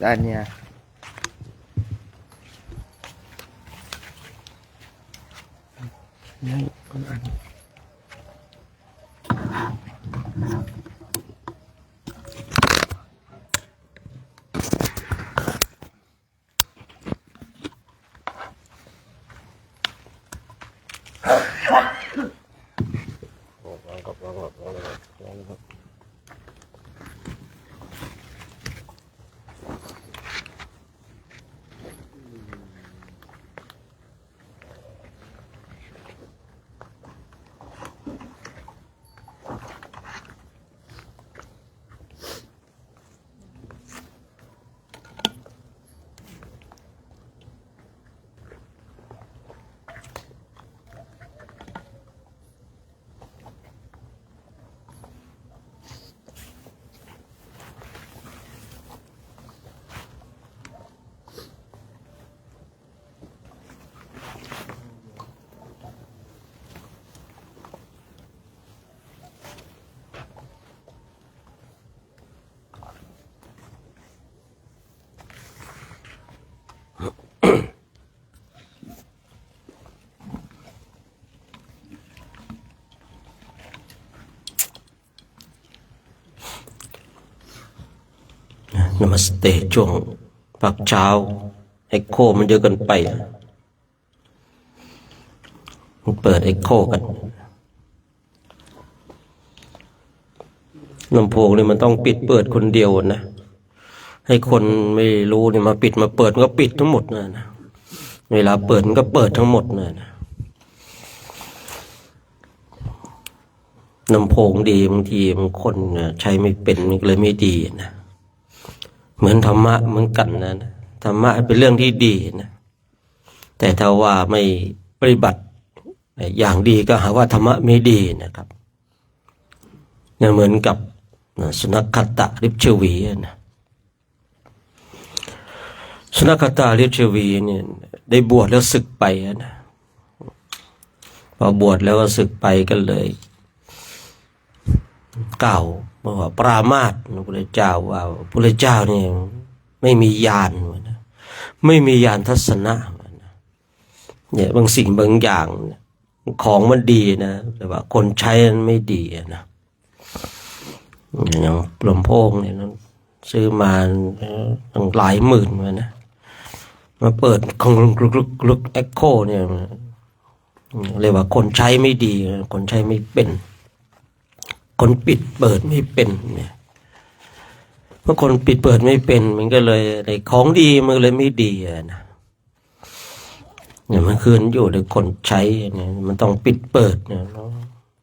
Tanya ini con ănนมัสเตช่วงพักเช้าเอ็กโคมันเยอะเกินไปมันเปิดเอ็กโคกันลำโพงนี่มันต้องปิดเปิดคนเดียวนะให้คนไม่รู้นี่มาปิดมาเปิดมันก็ปิดทั้งหมดนะเวลาเปิดมันก็เปิดทั้งหมดนะลำโพงดีบางทีบางคนใช้ไม่เป็นมันเลยไม่ดีนะเหมือนธรรมะเหมือนกันนะธรรมะเป็นเรื่องที่ดีนะแต่ถ้าว่าไม่ปฏิบัติอย่างดีก็หาว่าธรรมะไม่ดีนะครับเหมือนกับสุนัขคัตตะริบเชวีนะสุนัขคัตตะริบเชวีเนี่ยได้บวชแล้วศึกไปนะพอบวชแล้วก็ศึกไปก็เลยกล่าวว่าปรามาสพระพุทธเจ้าว่าพระพุทธเจ้าเนี่ยไม่มีญาณนะไม่มีญาณทัศนะเนี่ยบางสิ่งบางอย่างของมันดีนะแต่ว่าคนใช้มันไม่ดีนะอย่างลำโพงเนี่ยซื้อมาตั้งหลายหมื่นนะมาเปิดของลุกเอ็กโคเนี่ยเรียกว่าคนใช้ไม่ดีคนใช้ไม่เป็นคนปิดเปิดไม่เป็นเนี่ยเมื่อคนปิดเปิดไม่เป็นมันก็เลยไอ้ของดีมันเลยไม่ดีนะเนี่ยมันคืนอยู่ในคนใช้เนี่ยมันต้องปิดเปิดเนี่ย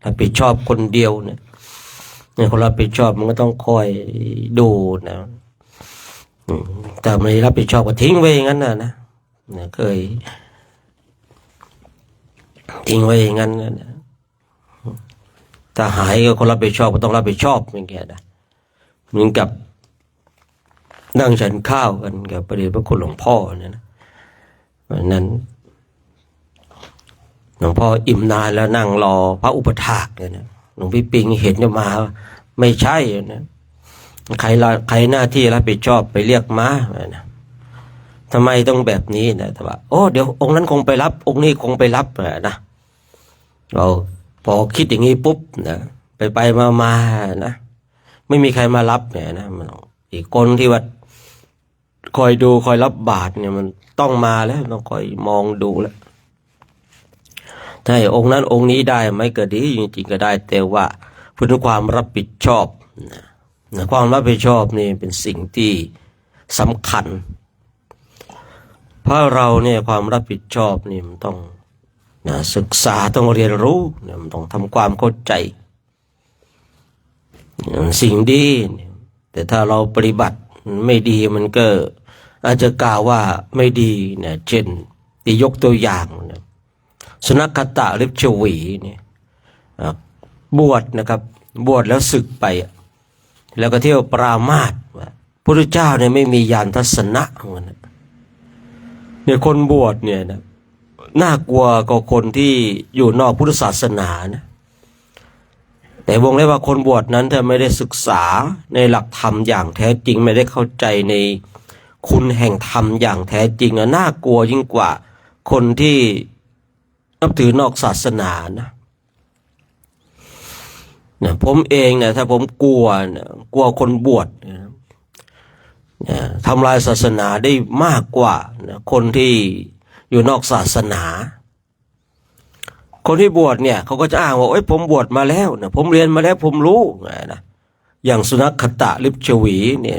รับผิดชอบคนเดียวเนี่ยคนรับผิดชอบมันก็ต้องคอยดูนะแต่ไม่รับผิดชอบก็ทิ้งไว้อย่างนั้นนะเคยทิ้งไว้อย่างนั้นนะถ้าหายก็คนรับผิดชอบก็ต้องรับผิดชอบอย่างเงี้ยนะเหมือนกับนั่งฉันข้าวกันกับพระเดชพระคุณหลวงพ่อเนี่ยนะวันนั้นหลวงพ่ออิ่มนานแล้วนั่งรอพระอุปถากเนี่ยนะหลวงพี่ปิงเห็นจะมาไม่ใช่นะใครหน้าที่รับผิดชอบไปเรียกมานะทำไมต้องแบบนี้นะแต่ว่าโอ้เดี๋ยวองค์นั้นคงไปรับองค์นี้คงไปรับนะเราพอคิดอย่างนี้ปุ๊บนะไปมานะไม่มีใครมารับเนี่ยนะมันอีกคนที่ว่าคอยดูคอยรับบาตรเนี่ยมันต้องมาแล้วต้องคอยมองดูแล้วถ้าองค์นั้นองค์นี้ได้ไหมก็ดีจริงๆก็ได้แต่ว่าพูดถึงความรับผิดชอบนะความรับผิดชอบนี่เป็นสิ่งที่สำคัญเพราะเราเนี่ยความรับผิดชอบนี่มันต้องศึกษาต้องเรียนรู้มันต้องทำความเข้าใจสิ่งดีแต่ถ้าเราปฏิบัติไม่ดีมันก็อาจจะกล่าวว่าไม่ดีนะเช่นที่ยกตัวอย่างนะ สุนัขตะลิบชวีเนี่ยบวชนะครับบวชแล้วศึกไปแล้วก็เที่ยวปรามาสว่าพระพุทธเจ้าเนี่ยไม่มีญาณทัศนะเนี่ยคนบวชเนี่ยนะน่ากลัวกว่าคนที่อยู่นอกพุทธศาสนานะแต่วงเล็บว่าคนบวชนั้นถ้าไม่ได้ศึกษาในหลักธรรมอย่างแท้จริงไม่ได้เข้าใจในคุณแห่งธรรมอย่างแท้จริงน่ากลัวยิ่งกว่าคนที่นับถือนอกศาสนานะผมเองเนี่ยถ้าผมกลัวคนบวชทำลายศาสนาได้มากกว่าคนที่อยู่นอกศาสนาคนที่บวชเนี่ยเขาก็จะอ้างว่าโอ๊ยผมบวชมาแล้วนะผมเรียนมาแล้วผมรู้นะอย่างสุนัขตะลิบชวีเนี่ย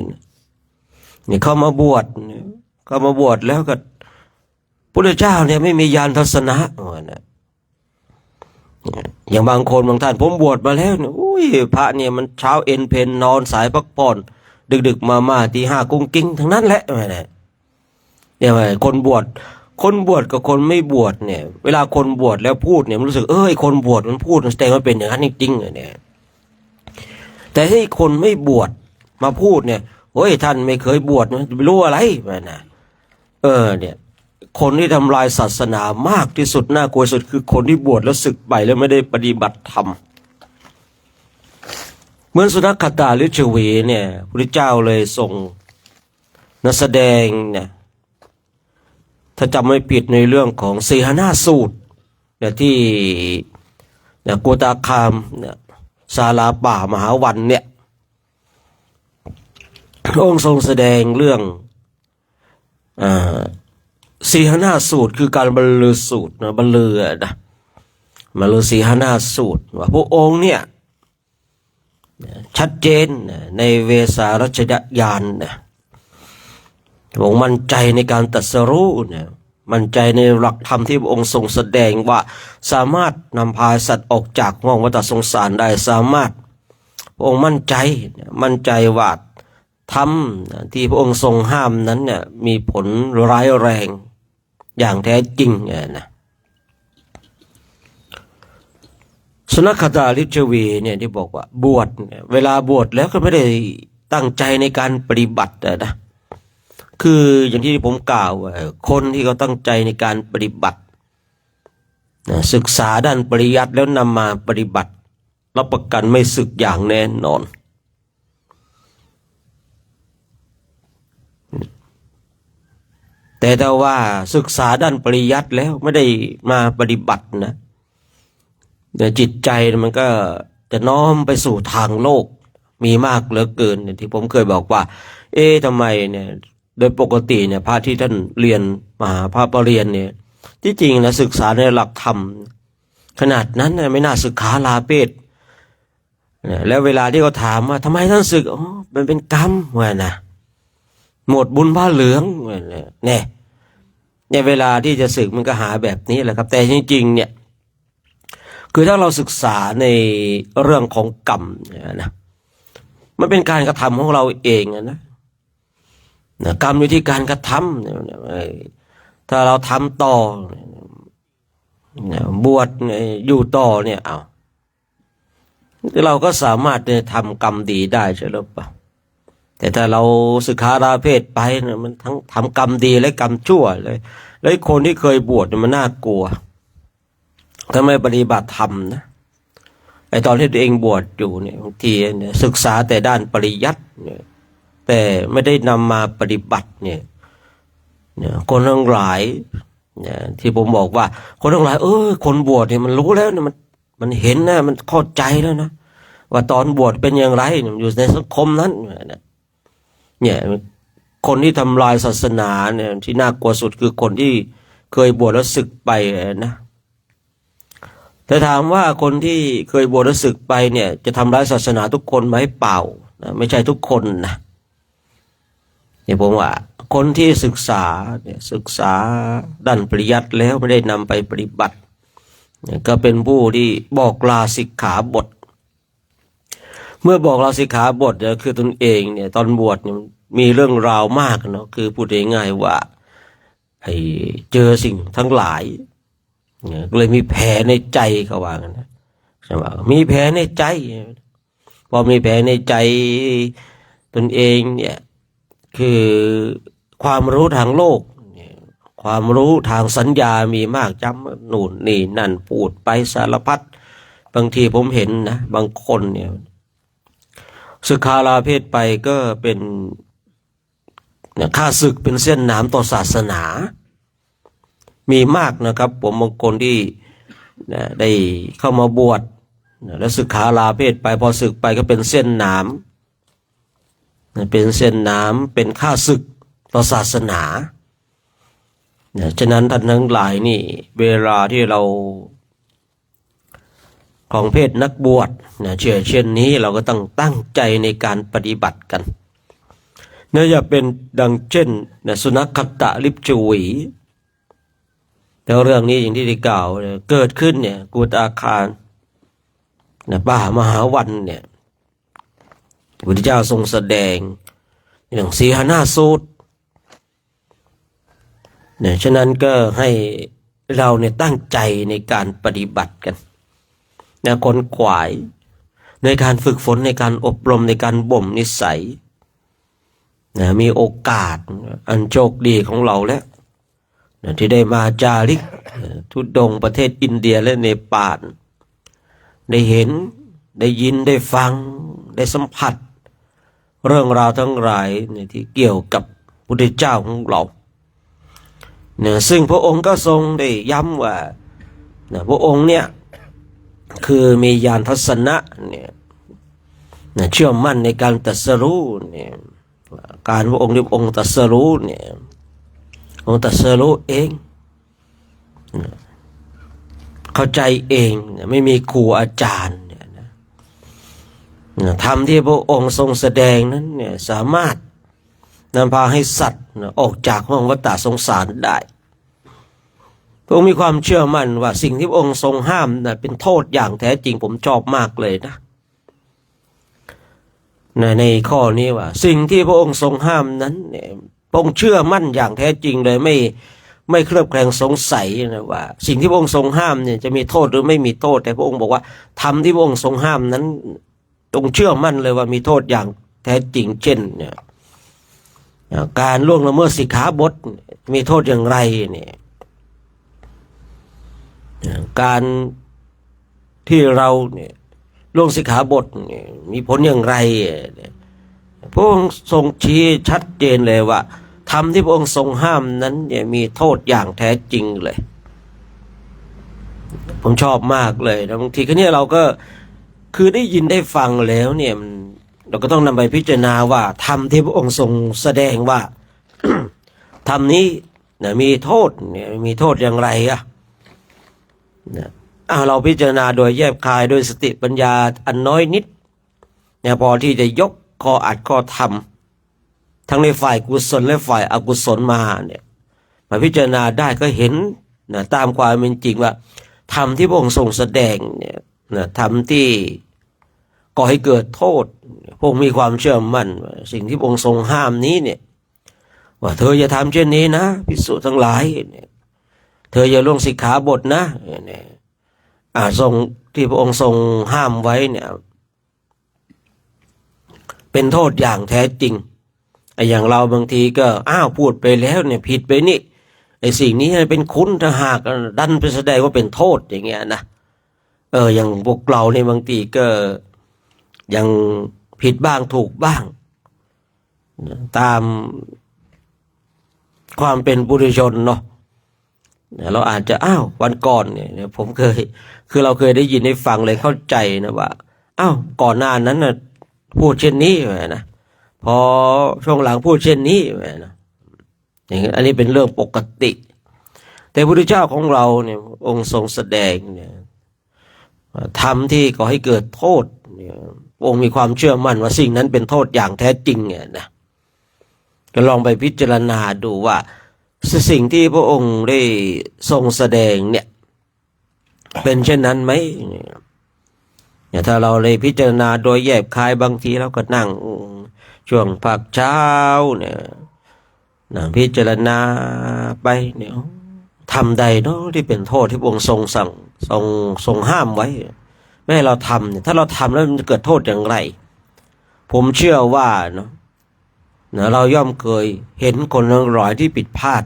เขามาบวชแล้วก็พุทธเจ้าเนี่ยไม่มีญาณทัศนะนะอย่างบางคนบางท่านผมบวชมาแล้วเนี่ยอุ้ยพระเนี่ยมันเช้าเอ็นเพนนอนสายพักผ่อนดึกมาตีห้ากุ้งกิ้งทั้งนั้นแหละเนี่ยคนบวชกับคนไม่บวชเนี่ยเวลาคนบวชแล้วพูดเนี่ยมันรู้สึกคนบวชมันพูดมันแสดงว่าเป็นอย่างนั้นจริงๆเนี่ยแต่ให้คนไม่บวชมาพูดเนี่ยโอ้ยท่านไม่เคยบวชนะไม่รู้อะไรนะเนี่ยคนที่ทำลายศาสนามากที่สุดน่ากลัวสุดคือคนที่บวชแล้วสึกไปแล้วไม่ได้ปฏิบัติธรรมเหมือนสุนัขตะลิบชวีเนี่ยพระพุทธเจ้าเลยส่งนักแสดงเนี่ยถ้าจำไม่ผิดในเรื่องของสีหนาสูตรเนี่ยที่โกตาคามเนี่ยศาลาป่ามหาวันเนี่ยพระองค์ทรงแสดงเรื่องสีหนาสูตรคือการบรรลือสูตรนะบรรลือสีหนาสูตรว่าพระองค์เนี่ยชัดเจนในเวสารัชญาณนะพระองค์มั่นใจในการตรัสรู้เนี่ยมั่นใจในหลักธรรมที่พระองค์ทรงแสดงว่าสามารถนำพาสัตว์ออกจากห้วงวัฏสงสารได้สามารถพระองค์มั่นใจว่าธรรมที่พระองค์ทรงห้ามนั้นเนี่ยมีผลร้ายแรงอย่างแท้จริงนะสุนัขตะลิบชวีเนี่ยที่บอกว่าบวชเวลาบวชแล้วก็ไม่ได้ตั้งใจในการปฏิบัตินะคืออย่างที่ผมกล่าวคนที่เขาตั้งใจในการปฏิบัติศึกษาด้านปริยัติแล้วนำมาปฏิบัติรับประกันไม่สึกอย่างแน่นอนแต่ถ้าว่าศึกษาด้านปริยัติแล้วไม่ได้มาปฏิบัตินะจิตใจมันก็จะน้อมไปสู่ทางโลกมีมากเหลือเกินที่ผมเคยบอกว่าทำไมเนี่ยโดยปกติเนี่ยพระที่ท่านเรียนมหาพระปรริญญาเนี่ยที่จริงนะศึกษาในหลักธรรมขนาดนั้นนะไม่น่าศึกษาลาเพศแล้วเวลาที่เขาถามว่าทำไมท่านศึกมันเป็นกรรมนะหมดบุญผ้าเหลืองเนี่ยเวลาที่จะศึกมันก็หาแบบนี้แหละครับแต่จริงๆเนี่ยคือถ้าเราศึกษาในเรื่องของกรรมนะมันเป็นการกระทำของเราเองนะกรรมอยู่ที่การกระทำถ้าเราทำต่อบวชอยู่ต่อเนี่ยเราก็สามารถทำกรรมดีได้ใช่หรือเปล่าแต่ถ้าเราศึกษาลาเพศไปเนี่ยมันทั้งทำกรรมดีและกรรมชั่วเลยแล้วคนที่เคยบวชเนี่ยมันน่ากลัวถ้าไม่ปฏิบัติธรรมนะไอตอนที่ตัวเองบวชอยู่เนี่ยบางทีเนี่ยศึกษาแต่ด้านปริยัติเนี่ยแต่ไม่ได้นำมาปฏิบัติเนี่ยคนทั้งหลายเนี่ยที่ผมบอกว่าคนทั้งหลายคนบวชเนี่ยมันรู้แล้วเนี่ยมันเห็นนะมันเข้าใจแล้วนะว่าตอนบวชเป็นอย่างไรอยู่ในสังคมนั้นเนี่ยคนที่ทำลายศาสนาเนี่ยที่น่ากลัวสุดคือคนที่เคยบวชแล้วสึกไปนะแต่ถามว่าคนที่เคยบวชแล้วสึกไปเนี่ยจะทำลายศาสนาทุกคนไหมเปล่านะไม่ใช่ทุกคนนะเนี่ยผมว่าคนที่ศึกษาด้านปริยัติแล้วไม่ได้นำไปปฏิบัติก็เป็นผู้ที่บอกลาสิกขาบทเมื่อบอกลาสิกขาบทเนี่ยคือตนเองเนี่ยตอนบวชเนี่ยมีเรื่องราวมากคือพูดง่ายๆว่าเจอสิ่งทั้งหลาย เนี่ยก็เลยมีแผลในใจเขาว่ากันนะใช่ไหมมีแผลในใจพอมีแผลในใจตนเองเนี่ยคือความรู้ทางโลกความรู้ทางสัญญามีมากจำนู่นนี่นั่นพูดไปสารพัดบางทีผมเห็นนะบางคนเนี่ยศึกษาลาเพศไปก็เป็นฆ่าศึกเป็นเส้นหนามต่อศาสนามีมากนะครับผมบางคนที่ได้เข้ามาบวชแล้วศึกษาลาเพศไปพอศึกไปก็เป็นเส้นหนามเป็นเส้นหนามเป็นฆ่าศึกต่อศาสนาฉะนั้นท่านทั้งหลายนี่เวลาที่เราของเพศนักบวชเช่นนี้เราก็ต้องตั้งใจในการปฏิบัติกันอย่าเป็นดังเช่นสุนัขขัตตะลิบจวีแต่เรื่องนี้อย่างที่ได้กล่าวเกิดขึ้นเนี่ยกุฏอาคารป่ามหาวันเนี่ยพระพุทธเจ้าทรงแสดงอย่างสีหนาสูตรฉะนั้นก็ให้เราเนี่ยตั้งใจในการปฏิบัติกันคนขวายในการฝึกฝนในการอบรมในการบ่มนิสัยมีโอกาสอันโชคดีของเราแล้วที่ได้มาจาริกทุดงประเทศอินเดียและเนปาลได้เห็นได้ยินได้ฟังได้สัมผัสเรื่องราวทั้งหลายที่เกี่ยวกับพระพุทธเจ้าของเราซึ่งพระองค์ก็ทรงได้ย้ำว่าพระองค์เนี่ยคือมีญาณทัศนะเนี่ยเชื่อมั่นในการตรัสรู้เนี่ยการพระองค์ที่พระองค์ตรัสรู้เนี่ยองค์ตรัสรู้เองเข้าใจเองไม่มีครูอาจารย์ธรรมที่พระองค์ทรงแสดงนั้นเนี่ยสามารถนำพาให้สัตว์ออกจากห้วงวัฏสงสารได้พระองค์มีความเชื่อมั่นว่าสิ่งที่พระองค์ทรงห้ามนั้นเป็นโทษอย่างแท้จริงผมชอบมากเลยนะในข้อนี้ว่าสิ่งที่พระองค์ทรงห้ามนั้นเนี่ยพระองค์เชื่อมั่นอย่างแท้จริงเลยไม่เคลือบแคลงสงสัยนะว่าสิ่งที่พระองค์ทรงห้ามเนี่ยจะมีโทษหรือไม่มีโทษแต่พระองค์บอกว่าธรรมที่พระองค์ทรงห้ามนั้นตรงเชื่อมั่นเลยว่ามีโทษอย่างแท้จริงเช่นเนี่ยการล่วงละเมิดสิกขาบทมีโทษอย่างไรเนี่ยการที่เราเนี่ยล่วงสิกขาบทเนี่ยมีผลอย่างไรพระองค์ทรงชี้ชัดเจนเลยว่าธรรมที่พระองค์ทรงห้ามนั้นเนี่ยมีโทษอย่างแท้จริงเลยผมชอบมากเลยนะบางทีก็เนี่ยเราก็คือได้ยินได้ฟังแล้วเนี่ยเราก็ต้องนำไปพิจารณาว่าธรรมที่พระองค์ทรงแสดงว่า ธรรมนี้มีโทษเนี่ยมีโทษอย่างไรเราพิจารณาโดยแยบคายด้วยสติปัญญาอันน้อยนิดพอที่จะยกข้ออัดข้อธรรมทั้งในฝ่ายกุศลและฝ่ายอกุศลมาเนี่ยมาพิจารณาได้ก็เห็นตามความเป็นจริงว่าธรรมที่พระองค์ทรงแสดงเนี่ยธรรมที่ก่อให้เกิดโทษพระองค์มีความเชื่อมั่นว่าสิ่งที่พระองค์ทรงห้ามนี้เนี่ยว่าเธออย่าทำเช่นนี้นะภิกษุทั้งหลายเนี่ยเธออย่าล่วงสิกขาบทนะเนี่ยทรงที่พระองค์ทรงห้ามไว้เนี่ยเป็นโทษอย่างแท้จริงอย่างเราบางทีก็พูดไปแล้วเนี่ยผิดไปนี่ไอ้สิ่งนี้เป็นคุณถ้าหากดันไปแสดงว่าเป็นโทษอย่างเงี้ยนะอย่างพวกเราในบางทีก็ยังผิดบ้างถูกบ้างตามความเป็นปุถุชนเนาะเราอาจจะวันก่อนเนี่ยผมคือเราเคยได้ยินได้ฟังเลยเข้าใจนะว่าก่อนหน้านั้นนะพูดเช่นนี้นะพอช่วงหลังพูดเช่นนี้นะอย่างนี้อันนี้เป็นเรื่องปกติแต่พระพุทธเจ้าของเราเนี่ยองค์ทรงแสดงเนี่ยธรรมที่ก่อให้เกิดโทษเนี่ยองค์มีความเชื่อมั่นว่าสิ่งนั้นเป็นโทษอย่างแท้จริงเนี่ยนะก็ลองไปพิจารณาดูว่าสิ่งที่พระองค์ได้ทรงแสดงเนี่ยเป็นเช่นนั้นไหมเนี่ยถ้าเราเลยพิจารณาโดยแยบคายบางทีเราก็นั่งช่วงภาคเช้าเนี่ยนั่งพิจารณาไปเนี่ย ทำใดเนาะที่เป็นโทษที่พระองค์ทรงสั่งทรงห้ามไว้ไม่ให้เราทำเนี่ยถ้าเราทำแล้วมันจะเกิดโทษอย่างไรผมเชื่อว่าเนาะเราย่อมเคยเห็นคนทั้งหลายที่ผิดพลาด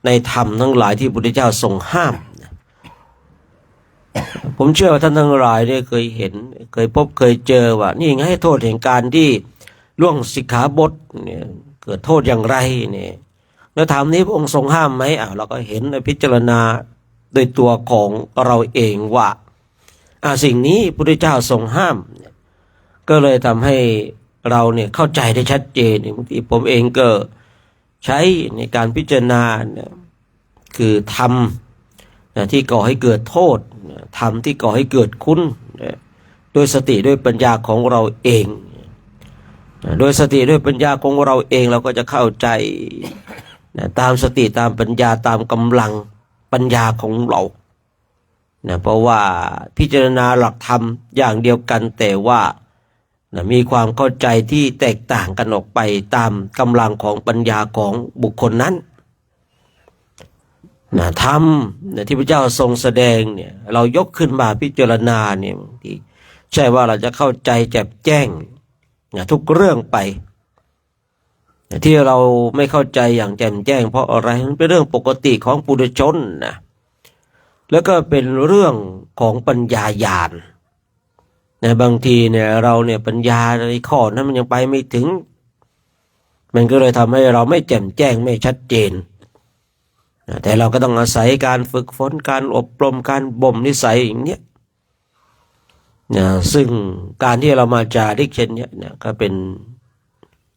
ในธรรมทั้งหลายที่พระพุทธเจ้าทรงห้ามผมเชื่อว่าท่านทั้งหลายเนี่ยเคยเห็นเคยพบเคยเจอว่านี่ไงโทษแห่งการที่ล่วงสิกขาบทเนี่ยเกิดโทษอย่างไรเนี่ยแล้วธรรมนี้พระองค์ทรงห้ามไหมเราก็เห็นพิจารณาโดยตัวของเราเองว่าสิ่งนี้พระพุทธเจ้าทรงห้ามก็เลยทำให้เราเนี่ยเข้าใจได้ชัดเจนบางทีผมเองก็ใช้ในการพิจารณาคือธรรมที่ก่อให้เกิดโทษธรรมที่ก่อให้เกิดคุณโดยสติด้วยปัญญาของเราเองโดยสติด้วยปัญญาของเราเองเราก็จะเข้าใจตามสติตามปัญญาตามกำลังปัญญาของเราเพราะว่าพิจารณาหลักธรรมอย่างเดียวกันแต่ว่ามีความเข้าใจที่แตกต่างกันออกไปตามกำลังของปัญญาของบุคคลนั้นธรรมที่พระเจ้าทรงแสดงเนี่ยเรายกขึ้นมาพิจารณาเนี่ยบางทีใช่ว่าเราจะเข้าใจแจ่มแจ้งทุกเรื่องไปที่เราไม่เข้าใจอย่างแจ่มแจ้งเพราะอะไรมันเป็นเรื่องปกติของปุถุชนนะแล้วก็เป็นเรื่องของปัญญาญาณบางทีเนี่ยเราเนี่ยปัญญาในข้อนั้นมันยังไปไม่ถึงมันก็เลยทำให้เราไม่แจ่มแจ้งไม่ชัดเจนแต่เราก็ต้องอาศัยการฝึกฝนการอบรมการบ่มนิสัยอย่างเนี้ยซึ่งการที่เรามาจาริกเช่นนี้ก็เป็น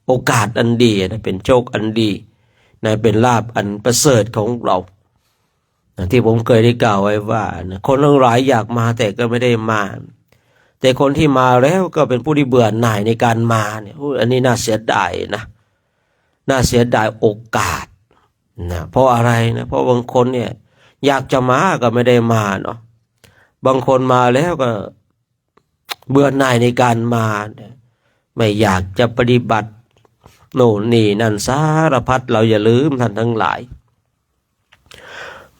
โอกาสอันดีเป็นโชคอันดีเป็นลาภอันประเสริฐของเราที่ผมเคยได้กล่าวไว้ว่าคนทั้งหลายอยากมาแต่ก็ไม่ได้มาแต่คนที่มาแล้วก็เป็นผู้ที่เบื่อหน่ายในการมาเนี่ยอันนี้น่าเสียดายน่าเสียดายโอกาสเพราะอะไรเพราะบางคนเนี่ยอยากจะมาก็ไม่ได้มาเนาะบางคนมาแล้วก็เบื่อหน่ายในการมาไม่อยากจะปฏิบัติโน่นนี่นั่นสารพัดเราอย่าลืมท่านทั้งหลาย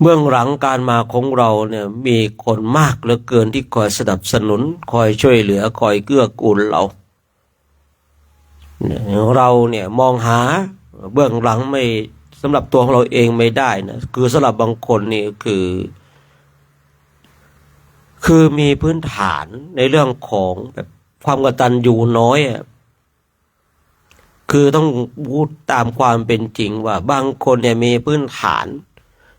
เบื้องหลังการมาของเราเนี่ยมีคนมากเหลือเกินที่คอยสนับสนุนคอยช่วยเหลือคอยเกื้อกูลเราเนี่ยมองหาเบื้องหลังไม่สำหรับตัวของเราเองไม่ได้นะคือสำหรับบางคนนี่คือมีพื้นฐานในเรื่องของแบบความกตัญญูน้อยคือต้องพูดตามความเป็นจริงว่าบางคนเนี่ยมีพื้นฐาน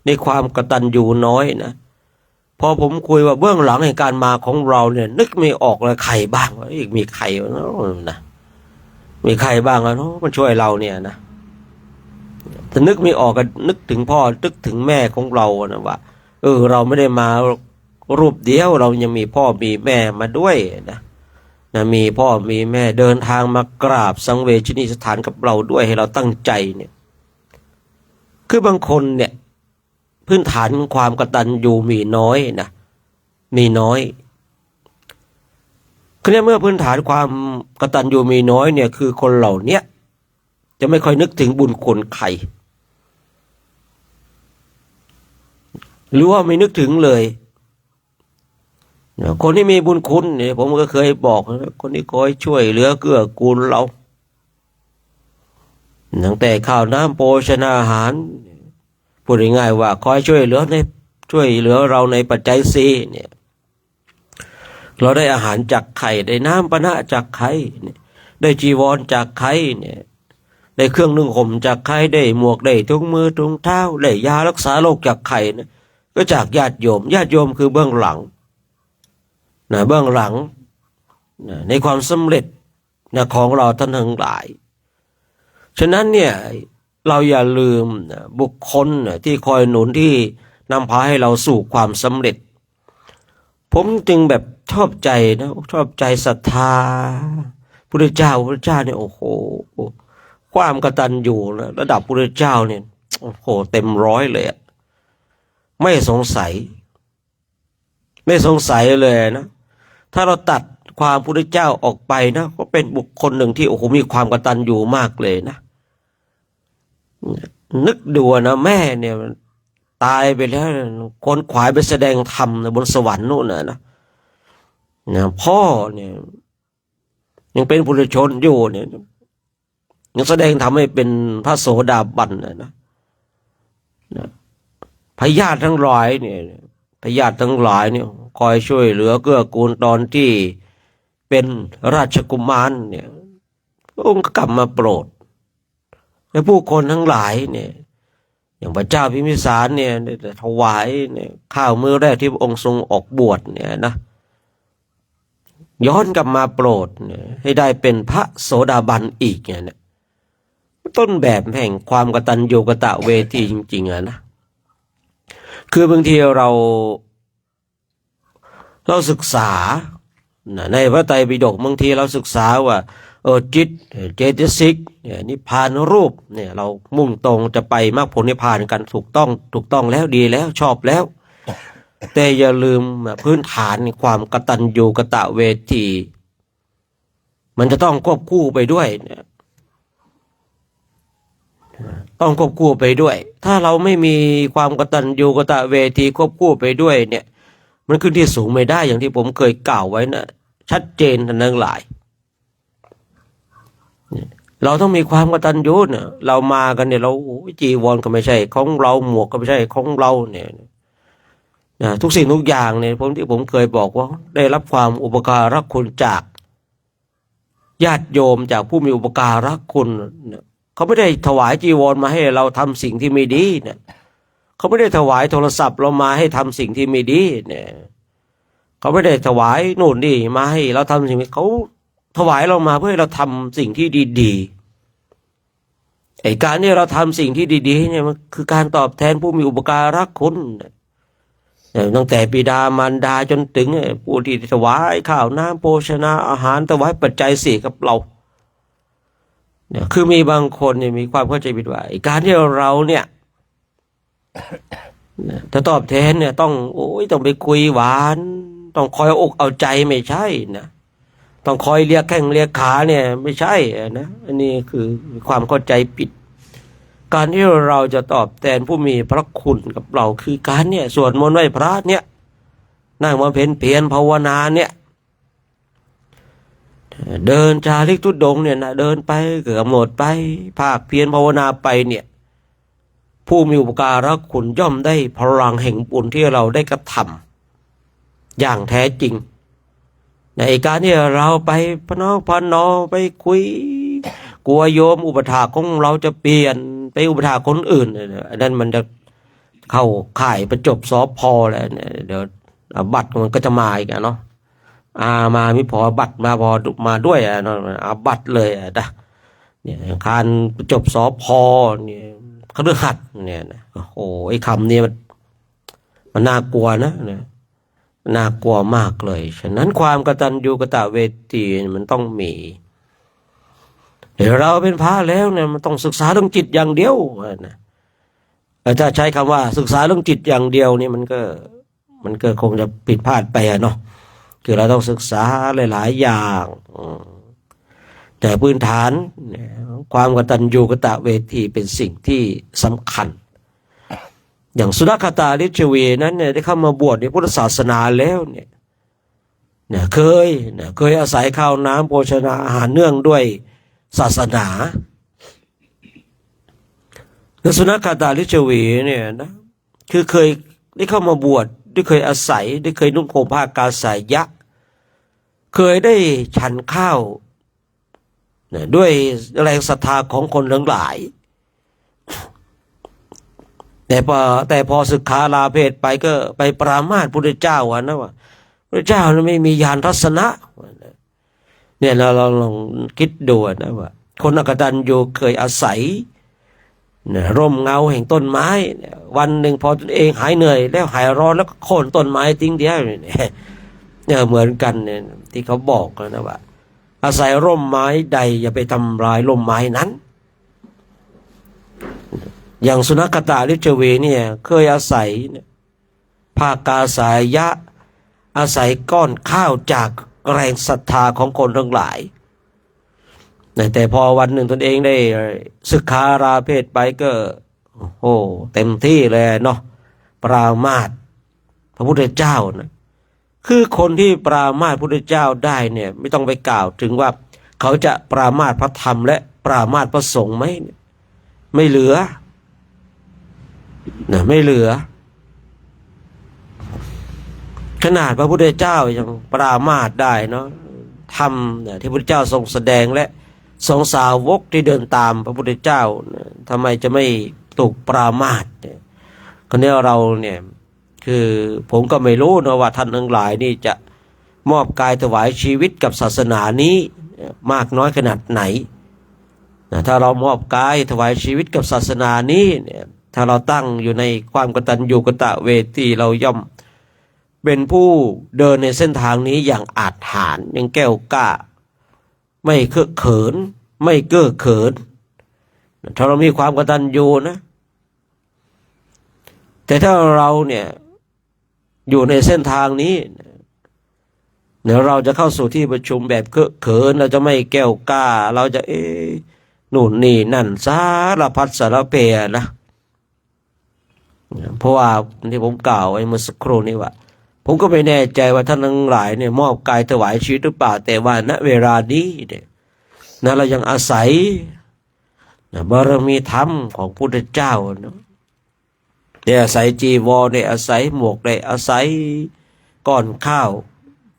ในความกตัญญูน้อยนะพอผมคุยว่าเบื้องหลังในการมาของเราเนี่ยนึกไม่ออกเลยใครบ้างวะอีกมีใครนะมีใครบ้างเนาะมันช่วยเราเนี่ยนะแต่นึกไม่ออกก็นึกถึงพ่อนึกถึงแม่ของเรานะว่าเราไม่ได้มารูปเดียวเรายังมีพ่อมีแม่มาด้วยนะมีพ่อมีแม่เดินทางมากราบสังเวชนีสถานกับเราด้วยให้เราตั้งใจเนี่ยคือบางคนเนี่ยพื้นฐานของความกตัญญูมีน้อยนะมีน้อยคือเมื่อพื้นฐานความกตัญญูมีน้อยเนี่ยคือคนเหล่านี้จะไม่ค่อยนึกถึงบุญคุณใครหรือว่าไม่นึกถึงเลยคนที่มีบุญคุณเนี่ยผมก็เคยบอกคนที่คอยช่วยเหลือเกื้อกูลเราตั้งแต่ข้าวน้ำโภชนาอาหารพูดง่ายๆว่าคอยช่วยเหลือเราในปัจจัยสี่เนี่ยเราได้อาหารจากไข่ได้น้ำปนะจากไข่ได้จีวรจากไข่เนี่ยได้เครื่องนึ่งห่มจากไข่ได้หมวกได้ถุงมือถุงเท้าได้ยารักษาโรคจากไข่เนี่ยก็จากญาติโยมคือเบื้องหลังเบื้องหลังในความสำเร็จของเราท่านทั้งหลายฉะนั้นเนี่ยเราอย่าลืมบุคคลที่คอยหนุนที่นำพาให้เราสู่ความสำเร็จผมจึงแบบชอบใจนะชอบใจศรัทธาพระเจ้าเนี่ยโอ้โหความกตัญญูระดับพระเจ้าเนี่ยโอ้โหเต็มร้อยเลยไม่สงสัยเลยนะถ้าเราตัดความพระเจ้าออกไปนะก็เป็นบุคคลหนึ่งที่โอ้โหมีความกตัญญูมากเลยนะนึกดูนะแม่เนี่ย ตายไปแล้วคนขวายไปแสดงธรรมบนสวรรค์นู่นนะพ่อเนี่ยยังเป็นปุถุชนอยู่เนี่ยยังแสดงธรรมให้เป็นพระโสดาบันนะพญาติทั้งหลายเนี่ยพญาติทั้งหลายเนี่ยคอยช่วยเหลือเกื้อกูลตอนที่เป็นราชกุมารเนี่ยพระองค์ก็กลับมาโปรดและผู้คนทั้งหลายเนี่ยอย่างพระเจ้าพิมพิสารเนี่ยถวายเนี่ยข้าวมื้อแรกที่พระองค์ทรงออกบวชเนี่ยนะย้อนกลับมาโปรดเนี่ยให้ได้เป็นพระโสดาบันอีกเนี่ยต้นแบบแห่งความกตัญญูกตเวทีจริงๆนะคือบางทีเราศึกษาในพระไตรปิฎกบางทีเราศึกษาว่าจิตเจตสิกเนี่ยนิพพานรูปเนี่ยเรามุ่งตรงจะไปมรรคผลนิพพานกันถูกต้องแล้วดีแล้วชอบแล้วแต่อย่าลืมพื้นฐานความกตัญญูกตเวทีมันจะต้องควบคู่ไปด้วยเนี่ยต้องควบคู่ไปด้วยถ้าเราไม่มีความกตัญญูกตเวทีควบคู่ไปด้วยเนี่ยมันขึ้นที่สูงไม่ได้อย่างที่ผมเคยกล่าวไว้นะชัดเจนทั้งหลายเราต้องมีความกตัญญูเนี่ยเรามากันเนี่ยเราจีวรก็ไม่ใช่ของเราหมวกก็ไม่ใช่ของเราเนี่ยทุกสิ่งทุกอย่างเนี่ยที่ผมเคยบอกว่าได้รับความอุปการะคุณจากญาติโยมจากผู้มีอุปการะคุณเขาไม่ได้ถวายจีวรมาให้เราทำสิ่งที่ไม่ดีเนี่ยเขาไม่ได้ถวายโทรศัพท์เรามาให้ทำสิ่งที่ไม่ดีเนี่ยเขาไม่ได้ถวายนู่นนี่มาให้เราทำสิ่งเขาถวายเรามาเพื่อให้เราทำสิ่งที่ดีๆไอ้การที่เราทำสิ่งที่ดีๆเนี่ยมันคือการตอบแทนผู้มีอุปการะคุณตั้งแต่บิดามารดาจนถึงผู้ที่ถวายข้าวน้ำโภชนาอาหารถวายปัจจัยสี่กับเราเนี่ยคือมีบางคนเนี่ยมีความเข้าใจผิดว่าการที่เราเนี่ยถ้าตอบแทนเนี่ยต้องไปคุยหวานต้องคอยอกเอาใจไม่ใช่นะต้องคอยเรียกแข้งเรียกขาเนี่ยไม่ใช่นะอันนี้คือความเข้าใจผิดการที่เราจะตอบแทนผู้มีพระคุณกับเราคือการเนี่ยสวดมนต์ไหว้พระเนี่ยนั่งมาเพียรภาวนาเนี่ยเดินจาริกธุดงค์เนี่ยนะเดินไปกำหนดไปภาคเพียรภาวนาไปเนี่ยผู้มีอุปการะคุณย่อมได้พลังแห่งบุญที่เราได้กระทำอย่างแท้จริงในการที่เราไปพนอไปคุยกลัวโยมอุปถากของเราจะเปลี่ยนไปอุปถากคนอื่นนั่นมันจะเข้าข่ายประจบสพแล้วเนี่ยเดี๋ยวบัตรมันก็จะมาอีกเนาะมาไม่พอบัตรมาพอมาด้วยบัตรเลยนะเนี่ยการประจบสพเนี่ยคฤหัสถ์เนี่ยนะโอ้โหไอ้คำนี้มันน่ากลัวนะเนี่ยน่ากลัวมากเลยฉะนั้นความกตัญญูกตเวทีมันต้องมีเดี๋ยวเราเป็นพระแล้วเนี่ยมันต้องศึกษาเรื่องจิตอย่างเดียวนะถ้าใช้คำว่าศึกษาเรื่องจิตอย่างเดียวนี่มันก็คงจะผิดพลาดไปเนาะคือเราต้องศึกษาหลายๆอย่างแต่พื้นฐานความกตัญญูกตเวทีเป็นสิ่งที่สำคัญอย่างสุนัขตาลิชวีนั้นเนี่ยได้เข้ามาบวชในพุทธศาสนาแล้วเนี่ยเคยอาศัยข้าวน้ำโภชนาอาหารเนื่องด้วยศาสนาแล้วสุนัขตาลิชวีเนี่ยนะคือเคยได้เข้ามาบวชได้เคยอาศัยได้เคยนุ่งห่มผ้ากาสายะเคยได้ฉันข้าวด้วยแรงศรัทธาของคนทั้งหลายแต่พอศึกษาลาเพศไปก็ไปปรามาสพุทธเจ้านะว่าพระเจ้าไม่มีญาณทัศนะเนี่ยเราลองคิดดูนะว่าคนอกตัญญูเคยอาศัยร่มเงาแห่งต้นไม้วันหนึ่งพอตนเองหายเหนื่อยแล้วหายร้อนแล้วก็โค่นต้นไม้ทิ้งเดียวเนี่ยเหมือนกันเนี่ยที่เขาบอกนะว่าอาศัยร่มไม้ใดอย่าไปทำลายร่มไม้นั้นอย่างสุนัขตาลิชวีเนี่ยเคยอาศัยภากาสายะอาศัยก้อนข้าวจากแรงศรัทธาของคนทั้งหลายแต่พอวันหนึ่งตนเองได้ศึกษาลาเพศไปก็โอ้เต็มที่เลยเนาะ ปรามาสพระพุทธเจ้านะคือคนที่ปรามาสพระพุทธเจ้าได้เนี่ยไม่ต้องไปกล่าวถึงว่าเขาจะปรามาสพระธรรมและปรามาสพระสงฆ์ไหมไม่เหลือนะไม่เหลือขนาดพระพุทธเจ้ายังปรามาสได้เนาะธรรมที่พระพุทธเจ้าทรงแสดงและทรงสาวกที่เดินตามพระพุทธเจ้าทำไมจะไม่ถูกปรามาสเนี่ยคนนี้เราเนี่ยคือผมก็ไม่รู้นะว่าท่านทั้งหลายนี่จะมอบกายถวายชีวิตกับศาสนานี้มากน้อยขนาดไหนถ้าเรามอบกายถวายชีวิตกับศาสนานี้เนี่ยถ้าเราตั้งอยู่ในความกตัญญูกตเวทีเราย่อมเป็นผู้เดินในเส้นทางนี้อย่างอาจหาญอย่างแก้วกล้าไม่เคอะเขินไม่เก้อเขินถ้าเรามีความกตัญญูนะแต่ถ้าเราเนี่ยอยู่ในเส้นทางนี้เดี๋ยวเราจะเข้าสู่ที่ประชุมแบบเคอะเขินเราจะไม่แก้วกล้าเราจะนู่นนี่นั่นสารพัดสารเพนะเพราะว่าที่ผมกล่าวไว้เมื่อสักครู่นี้ว่าผมก็ไม่แน่ใจว่าท่านทั้งหลายเนี่ยมอบกายถวายชีวิตหรือเปล่าแต่ว่าณเวลานี้เนี่ยเรายังอาศัยบารมีธรรมของพุทธเจ้าเนาะได้อาศัยจีวรได้อาศัยหมวกได้อาศัยก้อนข้าว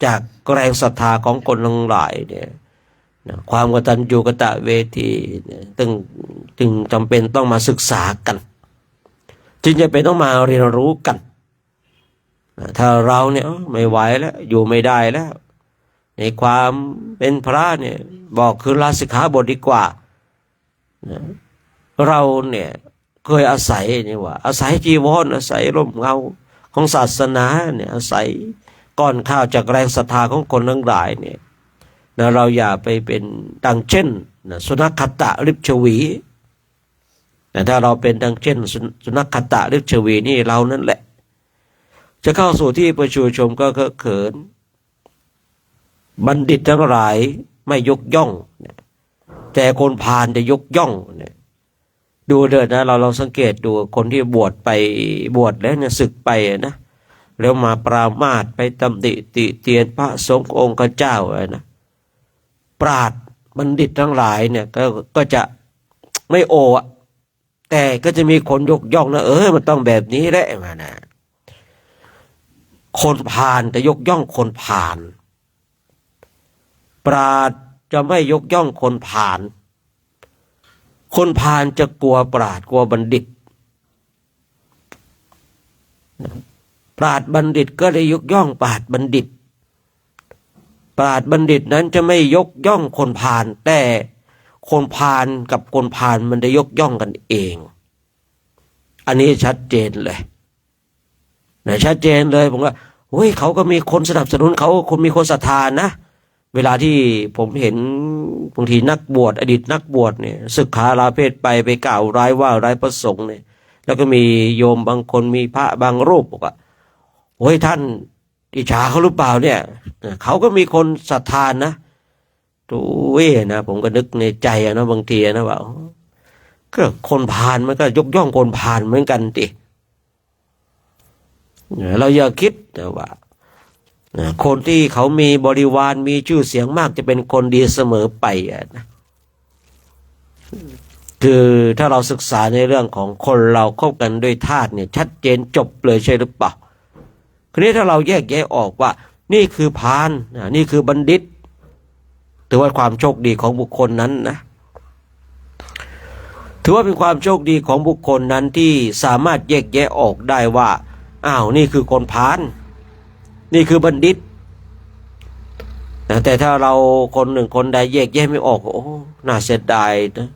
จากแรงศรัทธาของคนทั้งหลายเนี่ยความกตัญญูกตเวทีจึงจำเป็นต้องมาศึกษากันจึงจะเป็นต้องมาเรียนรู้กันถ้าเราเนี่ยไม่ไหวแล้วอยู่ไม่ได้แล้วในความเป็นพระเนี่ยบอกคือลาสิกขาบทดีกว่าเราเนี่ยเคยอาศัยนี่ว่าอาศัยจีวรอาศัยร่มเงาของศาสนาเนี่ยอาศัยก้อนข้าวจากแรงศรัทธาของคนทั้งหลายเนี่ยเราอย่าไปเป็นดังเช่นสุนัขขตะริบชวีแต่ถ้าเราเป็นดังเช่นสุนัขขตะริบชวีนี่เรานั่นแหละจะเข้าสู่ที่ประชุมชมก็เคอะเขินบัณฑิตทั้งหลายไม่ยกย่องแต่คนพาลจะยกย่องเนี่ยดูเถิดนะเราสังเกตดูคนที่บวชแล้วเนี่ยศึกไปนะแล้วมาปรามาสไปตำหนิติเตียนพระสงฆ์องค์เจ้านะปราชญ์บัณฑิตทั้งหลายเนี่ยก็จะไม่โอ้แต่ก็จะมีคนยกย่องนะมันต้องแบบนี้แหละมานะคนพาลจะยกย่องคนพาลปราชญ์จะไม่ยกย่องคนพาลคนพาลจะกลัวปราชญ์กลัวบัณฑิตปราชญ์บัณฑิตก็ได้ยกย่องปราชญ์บัณฑิตปราชญ์บัณฑิตนั้นจะไม่ยกย่องคนพาลแต่คนพาลกับคนพาลมันได้ยกย่องกันเองอันนี้ชัดเจนเลยชัดเจนเลยผมว่าเขาก็มีคนสนับสนุนเขาคนมีคนศรัทธานะเวลาที่ผมเห็นบางทีนักบวชอดีตนักบวชเนี่ยศึกษาลาเพศไปกล่าวร้ายว่าร้ายพระสงฆ์เนี่ยแล้วก็มีโยมบางคนมีพระบางรูปบอกว่าท่านอิจฉาเขาหรือเปล่าเนี่ยเขาก็มีคนศรัทธานะนะผมก็นึกในใจนะบางทีนะว่าก็คนพาลมันก็ยกย่องคนพาลเหมือนกันติเราอย่าคิดนะว่าคนที่เขามีบริวารมีชื่อเสียงมากจะเป็นคนดีเสมอไปนะคือถ้าเราศึกษาในเรื่องของคนเราคบกันด้วยธาตุเนี่ยชัดเจนจบเลยใช่หรือเปล่าคราวนี้ถ้าเราแยกแยะออกว่านี่คือพาลนี่คือบัณฑิตถือว่าความโชคดีของบุคคลนั้นนะถือว่าเป็นความโชคดีของบุคคลนั้นที่สามารถแยกแยะออกได้ว่านี่คือคนพาลนี่คือบัณฑิตแต่ถ้าเราคนหนึ่งคนใดแยกแยะไม่ออกน่าเสียดายนะ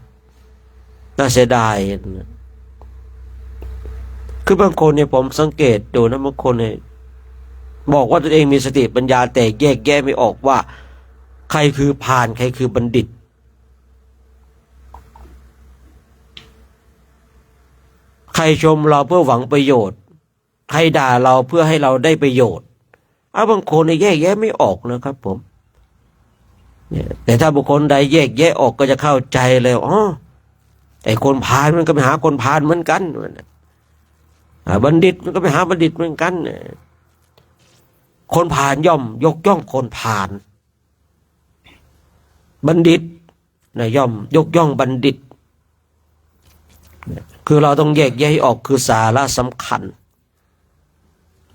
น่าเสียดายคือบางคนเนี่ยผมสังเกตดูนะบางคนเนี่ยบอกว่าตัวเองมีสติปัญญาแต่แยกแยะไม่ออกว่าใครคือพาลใครคือบัณฑิตใครชมเราเพื่อหวังประโยชน์ใครด่าเราเพื่อให้เราได้ประโยชน์บางคนเนี่ยแยกแยะไม่ออกนะครับผมแต่ถ้าบุคคลใดแยกแยะออกก็จะเข้าใจเลยไอ้คนพาลมันก็ไปหาคนพาลเหมือนกัน บัณฑิตมันก็ไปหาบัณฑิตเหมือนกันคนผ่านย่อมยกย่องคนผ่านบัณฑิตนะย่อมยกย่องบัณฑิตคือเราต้องแยกแยะให้ออกคือสาระสำคัญ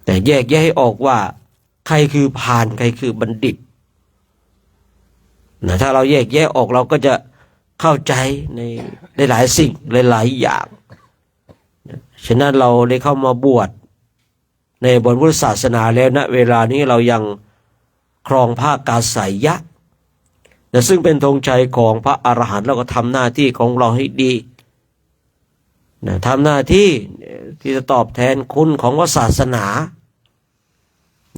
แต่แยกแยะให้ออกว่าใครคือผ่านใครคือบัณฑิตนะถ้าเราแยกแยะออกเราก็จะเข้าใจในหลายสิ่งหลายอย่างฉะนั้นเราได้เข้ามาบวชในบนพุทธศาสนาแล้วนะเวลานี้เรายังครองผ้ากาสายะนะซึ่งเป็นธงชัยของพระอรหันต์เราก็ทำหน้าที่ของเราให้ดีนะทำหน้าที่ที่จะตอบแทนคุณของศาสนา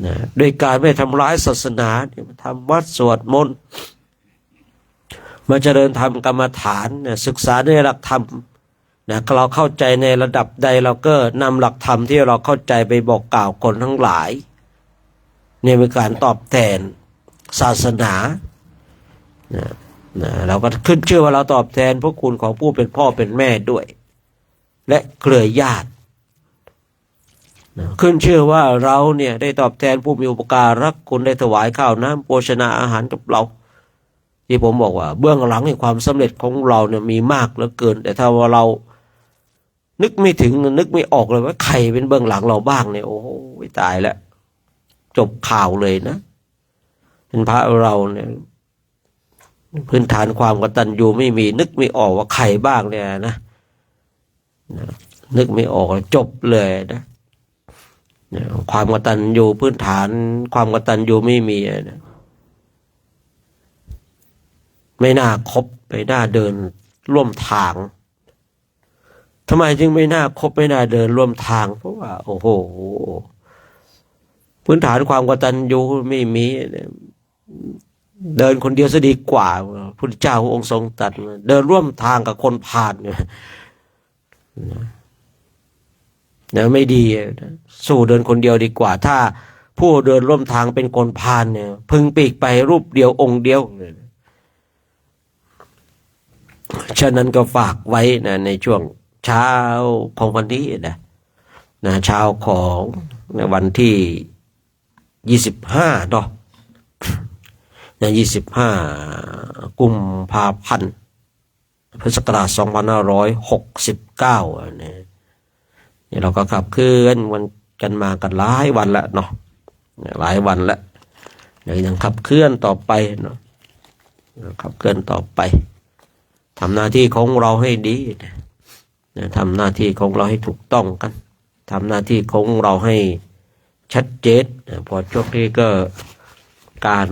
นะด้วยการไม่ทำร้ายศาสนาทำวัดสวดมนต์มาเจริญธรรมกรรมฐานนะศึกษาในหลักธรรมนะเราเข้าใจในระดับใดเราก็นำหลักธรรมที่เราเข้าใจไปบอกกล่าวคนทั้งหลายเนี่ยเป็นการตอบแทนศาสนานะเราก็ขึ้นชื่อว่าเราตอบแทนพระคุณของผู้เป็นพ่อเป็นแม่ด้วยและเครือญาติขึ้นชื่อว่าเราเนี่ยได้ตอบแทนผู้มีอุปการะคุณได้ถวายข้าวน้ำโภชนาอาหารกับเราที่ผมบอกว่าเบื้องหลังในความสำเร็จของเราเนี่ยมีมากเหลือเกินแต่ถ้าว่าเรานึกไม่ถึงนึกไม่ออกเลยว่าใครเป็นเบื้องหลังเราบ้างเนี่ยโอ้โหตายแล้วจบข่าวเลยนะเป็นพระเราเนี่ยพื้นฐานความกตัญญูไม่มีนึกไม่ออกว่าใครบ้างเนี่ยนะนึกไม่ออกจบเลยนะความกตัญญูพื้นฐานความกตัญญูไม่มีนะไม่น่าคบไม่น่าเดินร่วมทางทำไมจึงไม่น่าคบไม่น่าเดินร่วมทางเพราะว่าโอ้โหพื้นฐานความกตัญญูไม่มีเดินคนเดียวซะดีกว่าพุทธเจ้าองค์ทรงตรัสเดินร่วมทางกับคนผ่านเนี่ยไม่ดีสู้เดินคนเดียวดีกว่าถ้าผู้เดินร่วมทางเป็นคนผ่านเนี่ยพึงปีกไปรูปเดียวองค์เดียวฉะนั้นก็ฝากไว้นะในช่วงเช้าของวันนี้นะเช้าของวันที่25เนาะ25กุมภาพันธ์พุทธศักราช2569เนี่ยเราก็ขับเคลื่อนวันกันมากันหลายวันแล้วเนาะหลายวันแล้วยังขับเคลื่อนต่อไปเนาะขับเคลื่อนต่อไปทำหน้าที่ของเราให้ดีทำหน้าที่ของเราให้ถูกต้องกันทำหน้าที่ของเราให้ชัดเจนพอช่วงนี้ก็การ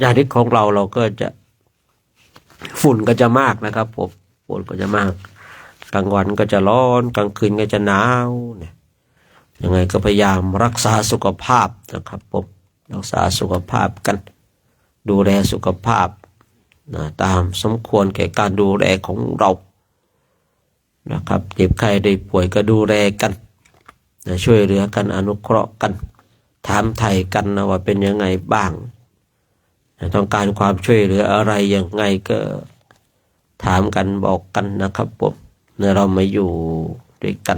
ญาติของเราก็จะฝุ่นก็จะมากนะครับผมฝุ่นก็จะมากกลางวันก็จะร้อนกลางคืนก็จะหนาวเนี่ยยังไงก็พยายามรักษาสุขภาพนะครับผมรักษาสุขภาพกันดูแลสุขภาพตามสมควรแก่การดูแลของเรานะครับเจ็บไข้ได้ป่วยก็ดูแลกันช่วยเหลือกันอนุเคราะห์กันถามไถ่กันนะว่าเป็นยังไงบ้างต้องการความช่วยเหลืออะไรยังไงก็ถามกันบอกกันนะครับผมเรามาอยู่ด้วยกัน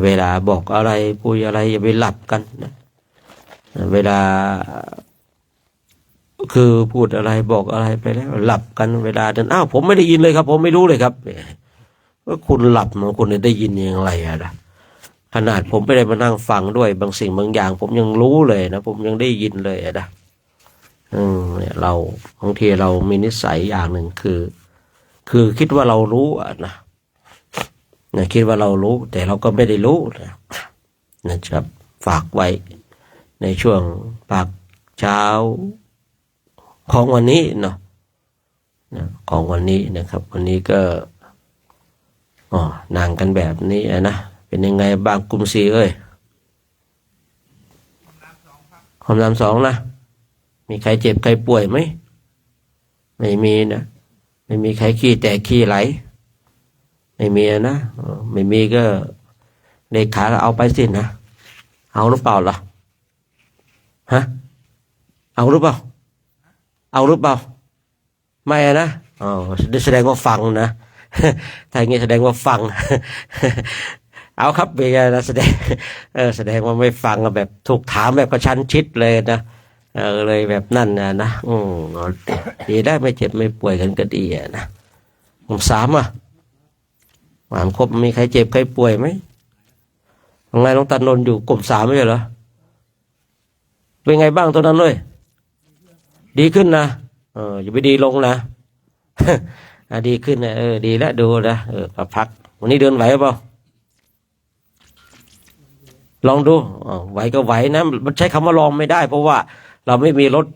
เวลาบอกอะไรพูดอะไรอย่าไปหลับกันนะเวลาคือพูดอะไรบอกอะไรไปแล้วหลับกันเวลานั้นอ้าวผมไม่ได้ยินเลยครับผมไม่รู้เลยครับว่าคุณหลับนะคุณได้ยินอย่างไรนะขนาดผมไม่ได้มานั่งฟังด้วยบางสิ่งบางอย่างผมยังรู้เลยนะผมยังได้ยินเลยนะเนี่ยเราบางทีเรามีนิสัยอย่างหนึ่งคือคิดว่าเรารู้นะคิดว่าเรารู้แต่เราก็ไม่ได้รู้นะครับฝากไว้ในช่วงปากเช้าของวันนี้เนาะของวันนี้นะครับวันนี้ก็นั่งกันแบบนี้นะเป็นยังไงบ้างกลุ่ม4ความดัน2นะมีใครเจ็บใครป่วยไหมไม่มีนะไม่มีใครขี้แตกขี้ไหลไม่มีนะไม่มีก็เลขาเอาไปสินะเอาหรือเปล่าล่ะฮะเอาหรือเปล่าเอาหรือเปล่าไม่นะแสดงว่าฟังนะถ้าอย่างนี้แสดงว่าฟัง เอาครับเป็นไงนะแสดงแสดงว่าไม่ฟังแบบถูกถามแบบกระชั้นชิดเลยนะเลยแบบนั่นนะดีได้ไม่เจ็บไม่ป่วยกันก็ดีนะผมสามถามครบมีใครเจ็บใครป่วยไหมยังไงน้องตานนท์อยู่กลุ่มสามไม่ใช่เหรอเป็นไงบ้างตอนนั้นเลยดีขึ้นนะอย่าไปดีลงนะ ดีขึ้นนะดีแล้วดูนะพักวันนี้เดินไหวเปล่าลองดูไหวก็ไหวนะมันใช้คำว่าลองไม่ได้ เพราะว่าเราไม่มีรถ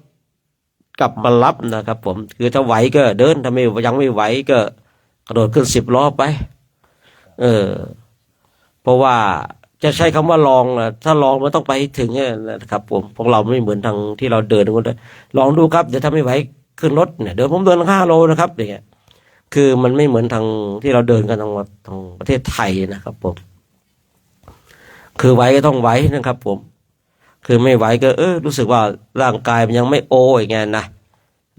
กลับมารับนะครับผมคือถ้าไหวก็เดินถ้าไม่ยังไม่ไหวก็กระโดดขึ้น10 ล้อไปเพราะว่าจะใช้คำว่าลองนะถ้าลองมันต้องไปถึงนะครับผมพวกเราไม่เหมือนทางที่เราเดินกันเลยลองดูครับเดี๋ยวถ้าไม่ไหวขึ้นรถเนี่ยเดินผมเดิน5 โลนะครับเนี่ยคือมันไม่เหมือนทางที่เราเดินกันทางประเทศไทยนะครับผมคือไหวก็ต้องไหวนะครับผมคือไม่ไหวก็รู้สึกว่าร่างกายมันยังไม่โออย่างเงี้ยนะ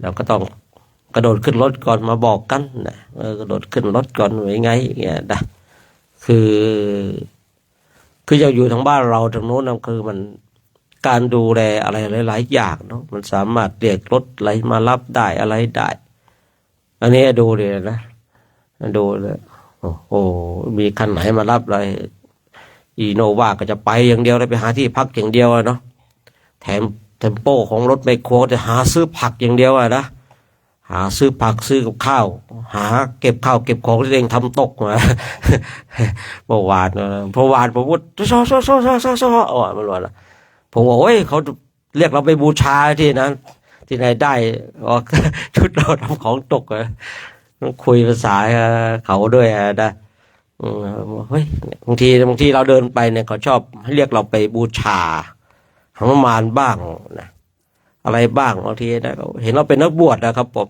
เราก็ต้องกระโดดขึ้นรถก่อนมาบอกกันนะกระโดดขึ้นรถก่อนไว้ไงอย่างเงี้ยนะคือจะอยู่ทางบ้านเราทางโน้นนะคือมันการดูแลอะไรหลายๆอย่างเนาะมันสามารถเรียกรถอะไรมารับได้อะไรได้อันนี้ดูเลยนะดูเลยโอ้โหมีคันไหนมารับอะไรอีโนวาก็จะไปอย่างเดียวเลยไปหาที่พักอย่างเดียวเนาะแถมเทมโปของรถไมโครจะหาซื้อผักอย่างเดียวนะหาซื้อผักซื้อกับข้าวหาเก็บข้าวเก็บของที่ตัวเองทำตกมาเมื่อวานผมพูดซ้อมันว่าผมบอกโอ้ยเขาเรียกเราไปบูชาที่นั้นที่ไหนได้ชุดเราทำของตกต้องคุยภาษาเขาด้วยนะเฮ้ยบางทีเราเดินไปเนี่ยเขาชอบให้เรียกเราไปบูชาหนุมานบ้างนะอะไรบ้างบางทีนะเห็นเราเป็นนักบวชนะครับผม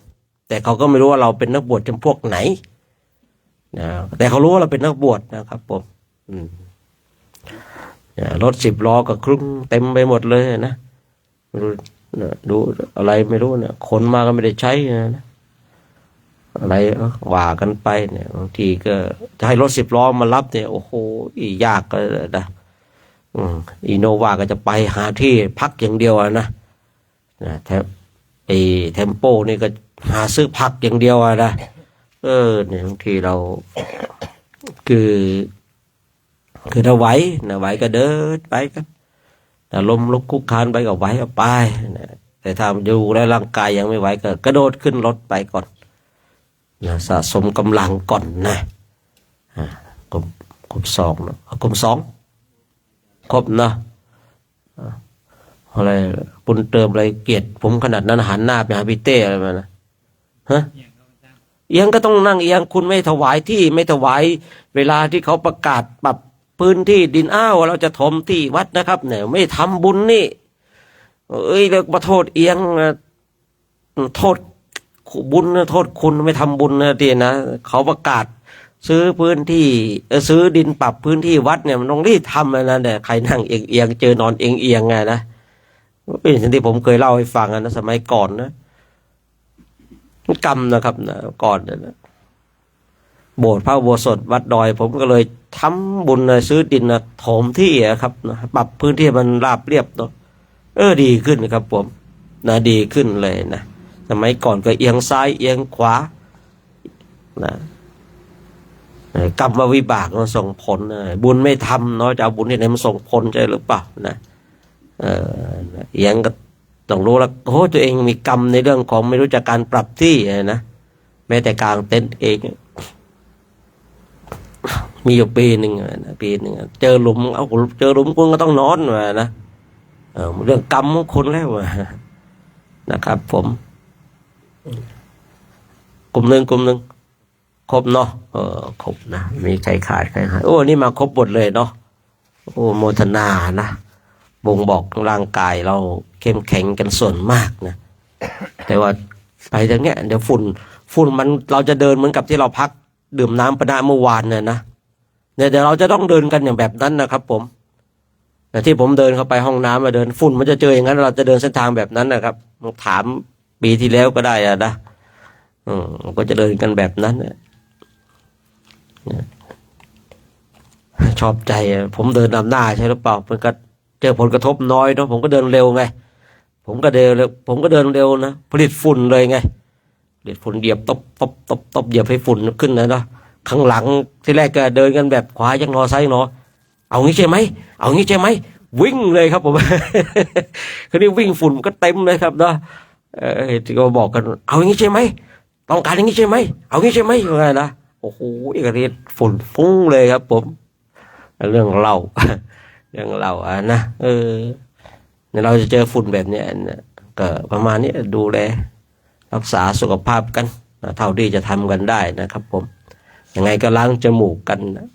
แต่เขาก็ไม่รู้ว่าเราเป็นนักบวชจำพวกไหนนะแต่เขารู้ว่าเราเป็นนักบวชนะครับผมรถ10 ล้อก็คลุ้งเต็มไปหมดเลยนะดูอะไรไม่รู้เนี่ยขนมาก็ไม่ได้ใช้นะอะไรว่ากันไปเนี่ยบางทีก็จะให้รถ10 ล้อมารับเนี่ยโอ้โหยากก็นะอีโนวาก็จะไปหาที่พักอย่างเดียวนะเทมโปนี่ก็หาซื้อผักอย่างเดียวนะเนี่ยบางทีเราคือถ้าไหวนะไหวก็เดินไปกันแต่ล้มลุกคุกคานไปก็ไหวก็ไปนะแต่ถ้าอยู่แล้วร่างกายยังไม่ไหวก็กระโดดขึ้นรถไปก่อนนะสะสมกำลังก่อนนะกลุ่ม2นะกลุ่ม2ครบนะอะไรปุณเติมอะไรเกียรติผมขนาดนั้นหันหน้าไปหาพี่เต้อะไรมานะฮะเอียงก็ต้องนั่งเอียงคุณไม่ถวายที่ไม่ถวายเวลาที่เขาประกาศปรับพื้นที่ดินเราจะถมที่วัดนะครับเนี่ยไม่ทำบุญนี่เลิกมาโทษเอียงโทษบุญโทษคุณไม่ทำบุญนะทีนะเขาประกาศซื้อพื้นที่ซื้อดินปรับพื้นที่วัดเนี่ยมันต้องรีบทำนะเนี่ยใครนั่งเอียงเจอนอนเอียงไงนะเป็นสิ่งที่ผมเคยเล่าให้ฟังนะสมัยก่อนนะกรรมนะครับนะก่อนนะโบสถ์พระอุโบสถวัดดอยผมก็เลยทำบุญซื้อดินนะถมที่ครับนะปรับพื้นที่มันราบเรียบเนาะดีขึ้นครับผมนะดีขึ้นเลยนะสมัยก่อนก็เอียงซ้ายเอียงขวานะกรรมวิบากมันส่งผลบุญไม่ทำเนาะจะเอาบุญที่ไหนมันส่งผลใช่หรือเปล่านะเอียงก็ต้องรู้แล้วโอ้ตัวเองมีกรรมในเรื่องของไม่รู้จักการปรับที่นะแม้แต่กลางเต็นท์เองมีอยู่ปีหนึ่งเจอหลุมเจอหลุมคุณก็ต้องนอนมานะเรื่องกรรมของคุณแล้วนะครับผมกลุ่มหนึ่งครบเนาะครบนะมีใครขาดใครหายโอ้นี่มาครบหมดเลยเนาะโอ้โมทนานะบ่งบอกร่างกายเราเข้มแข็งกันส่วนมากนะแต่ว่าไปทางเนี้ยเดี๋ยวฝุ่นมันเราจะเดินเหมือนกับที่เราพักดื่มน้ำปนะเมื่อวานเนี่ยนะเดี๋ยวเราจะต้องเดินกันอย่างแบบนั้นนะครับผมแต่ที่ผมเดินเข้าไปห้องน้ำมาเดินฝุ่นมันจะเจออย่างนั้นเราจะเดินเส้นทางแบบนั้นนะครับถามปีที่แล้วก็ได้นะก็จะเดินกันแบบนั้น ชอบใจผมเดินนำหน้าใช่หรือเปล่ามันก็เจอผลกระทบน้อยเนาะผมก็เดินเร็วไงผมก็เดินเร็วนะผลิตฝุ่นเลยไงผลิตฝุ่นเหยียบตบเหยียบให้ฝุ่นขึ้นนะเนาะข้างหลังที่แรกก็เดินกันแบบขวายังนอซ้ายยังนอเอางี้ใช่ไหมเอางี้ใช่ไหมวิ่งเลยครับผม คือนี่วิ่งฝุ่นก็เต็มเลยครับเนาะที่ก็บอกกันเอาอย่างนี้ใช่ไหมต้องการอย่างนี้ใช่ไหมเอางี้ใช่ไหมยังไงนะโอ้โหอีกทีฝุ่นฟุ้งเลยครับผมเรื่องเล่า เรื่องเล่านะเนี่ยเราจะเจอฝุ่นแบบเนี้ยก็ประมาณนี้ดูแลรักษาสุขภาพกันเท่าที่จะทำกันได้นะครับผมยังไงก็ล้างจมูกกันนะ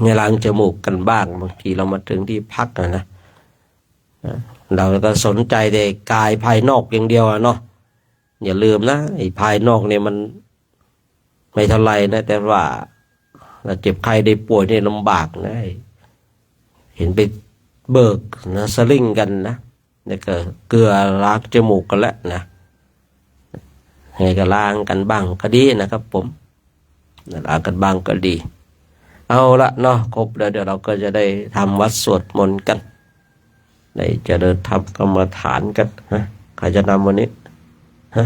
เนี่ยล้างจมูกกันบ้างบางทีเรามาถึงที่พักนะเราก็สนใจแต่กายภายนอกอย่างเดียวเนาะอย่าลืมนะไอ้ภายนอกเนี่ยมันไม่เท่าไรนะแต่ว่าเราเจ็บไข้ได้ป่วยนี่ลำบากนะเห็นไปเบิกนะสลิงกันนะนี่ก็เกลือล้างจมูกกันแล้วนะให้ก็ล้างกันบ้างก็ดีนะครับผมล้างกันบ้างก็ดีเอาละเนาะครบแล้วเดี๋ยวเราก็จะได้ทำวัดสวดมนต์กันได้จะเดินทำกรรมฐานกันฮะใครจะนำวันนี้ฮะ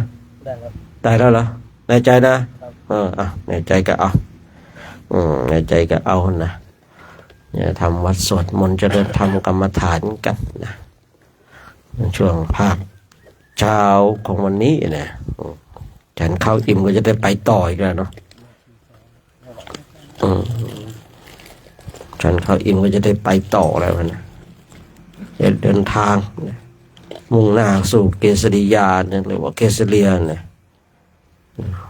ได้แล้วเหรอในใจนะในใจก็เอาในใจก็เอานะจะทำวัดสวดมนต์จะเดินทำกรรมฐานกันนะช่วงภาคเช้าของวันนี้นะฉันเข้าอิ่มก็จะได้ไปต่ออีกแล้วเนาะฉันเข้าอิ่มก็จะได้ไปต่อแล้วนะจะเดินทางนะมุ่งหน้าสู่เกสริยาเนี่ยหรือว่าเกสเรียนะ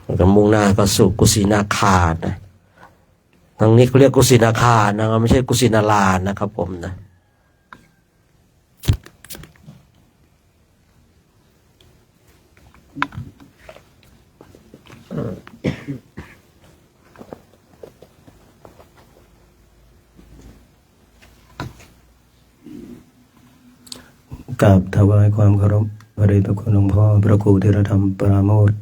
แล้วก็มุ่งหน้าก็สู่กุสินาคานะทางนี้เขาเรียกกุสินาคานะไม่ใช่กุสินารานะครับผมนะกราบถวายความเคารพพระเดชพระคุณหลวงพ่อพระครูธีรธรรมปราโมทย์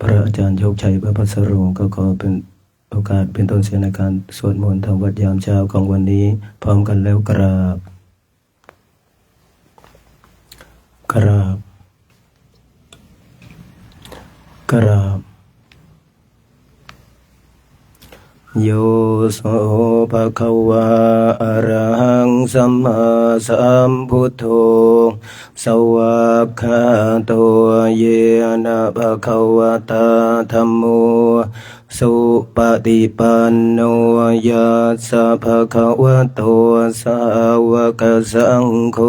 พระอาจารย์โชคชัยพระพัสโรก็ขอเป็นโอกาสเป็นต้นเสียงในการสวดมนต์ทำวัดยามเช้าของวันนี้พร้อมกันแล้วกราบโยโสภะคะวะอะระหังสัมมาสัมพุทโธสวากขาโตเยนะภะคะวะตาธัมโมสุปฏิปันโนยัสสะภะคะวะโตสาวกสังโฆ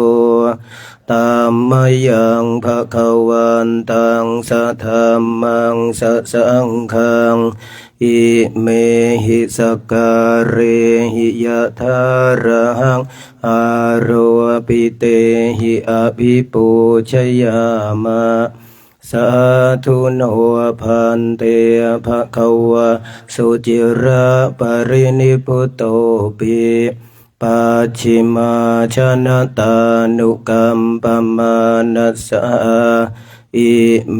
ตัมมยังภะคะวันตังสัทธัมมังสังฆังอิเมหิสการเรหิยะทาระหังอาโรปิเตหิอภิปูชยามะสาธุโนพันเตภะคะวะสุจิระปรินิพพุตโตปิปัจฉิมาชนะตานุกัมปมานัสสะอิเม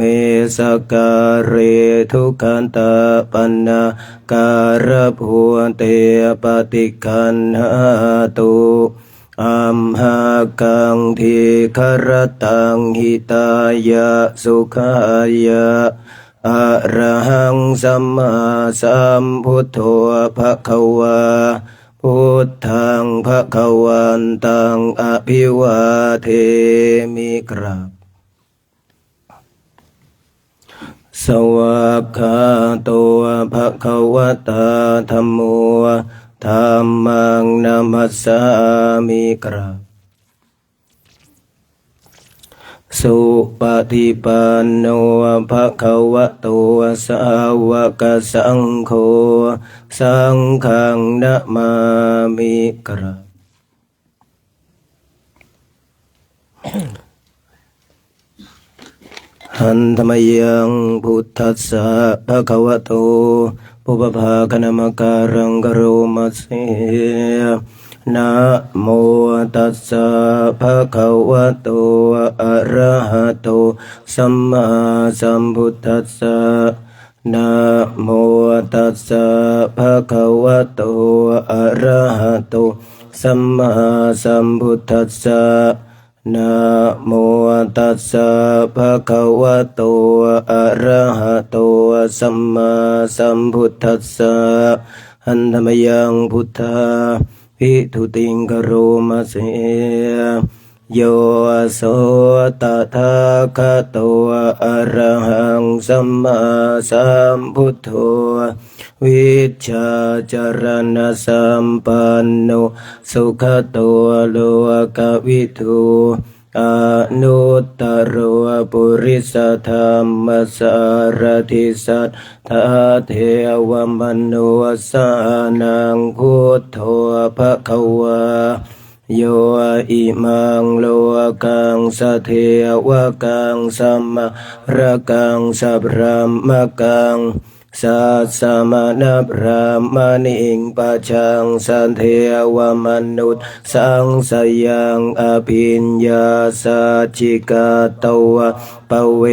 สการเรทุขันตปันนาการะภูเตปฏิคันหาตุอัมหากังทิครตังหิตายะสุขายะอะระหังสัมมาสัมพุทโธภะคะวาพุทธังภะคะวันตังอภิวาเทมิกราบสวากขาโตภะคะวะตาธัมโมธัมมังนัมมัสสามิกราบสุปฏิปันโนภะคะวะโตสาวกสังโฆสังฆังนะมามิกราบหันธรรมยังพุทธัสสะภะคะวะโตปุพพาคณมการังกโรมัสเสนะโมตัสสะภะคะวะโตอะระหะโตสัมมาสัมพุทธัสสะ นะโมตัสสะภะคะวะโตอะระหะโตสัมมาสัมพุทธัสสะนะโมตัสสะภะคะวะโตอะระหะโตสัมมาสัมพุทธัสสะหันธมยังพุทธาภิทุติงกโรมาเสโยโสตถาคโตอะระหังสัมมาสัมพุทโธวิชชาจารณะสัมปันโนสุขโตโลกวิทูอนุตตรปุริสธรรมสารทิสัทธาเทวมนุสานังพุทโธภควาโยอิมังโลกังสะเทวกังสัมมาระกังสัพพะมะกังสัสสมณพระมณิงปัจจังสันเทวมนุษย์สังสยังอภิญญาสัจจิกาตวะปเว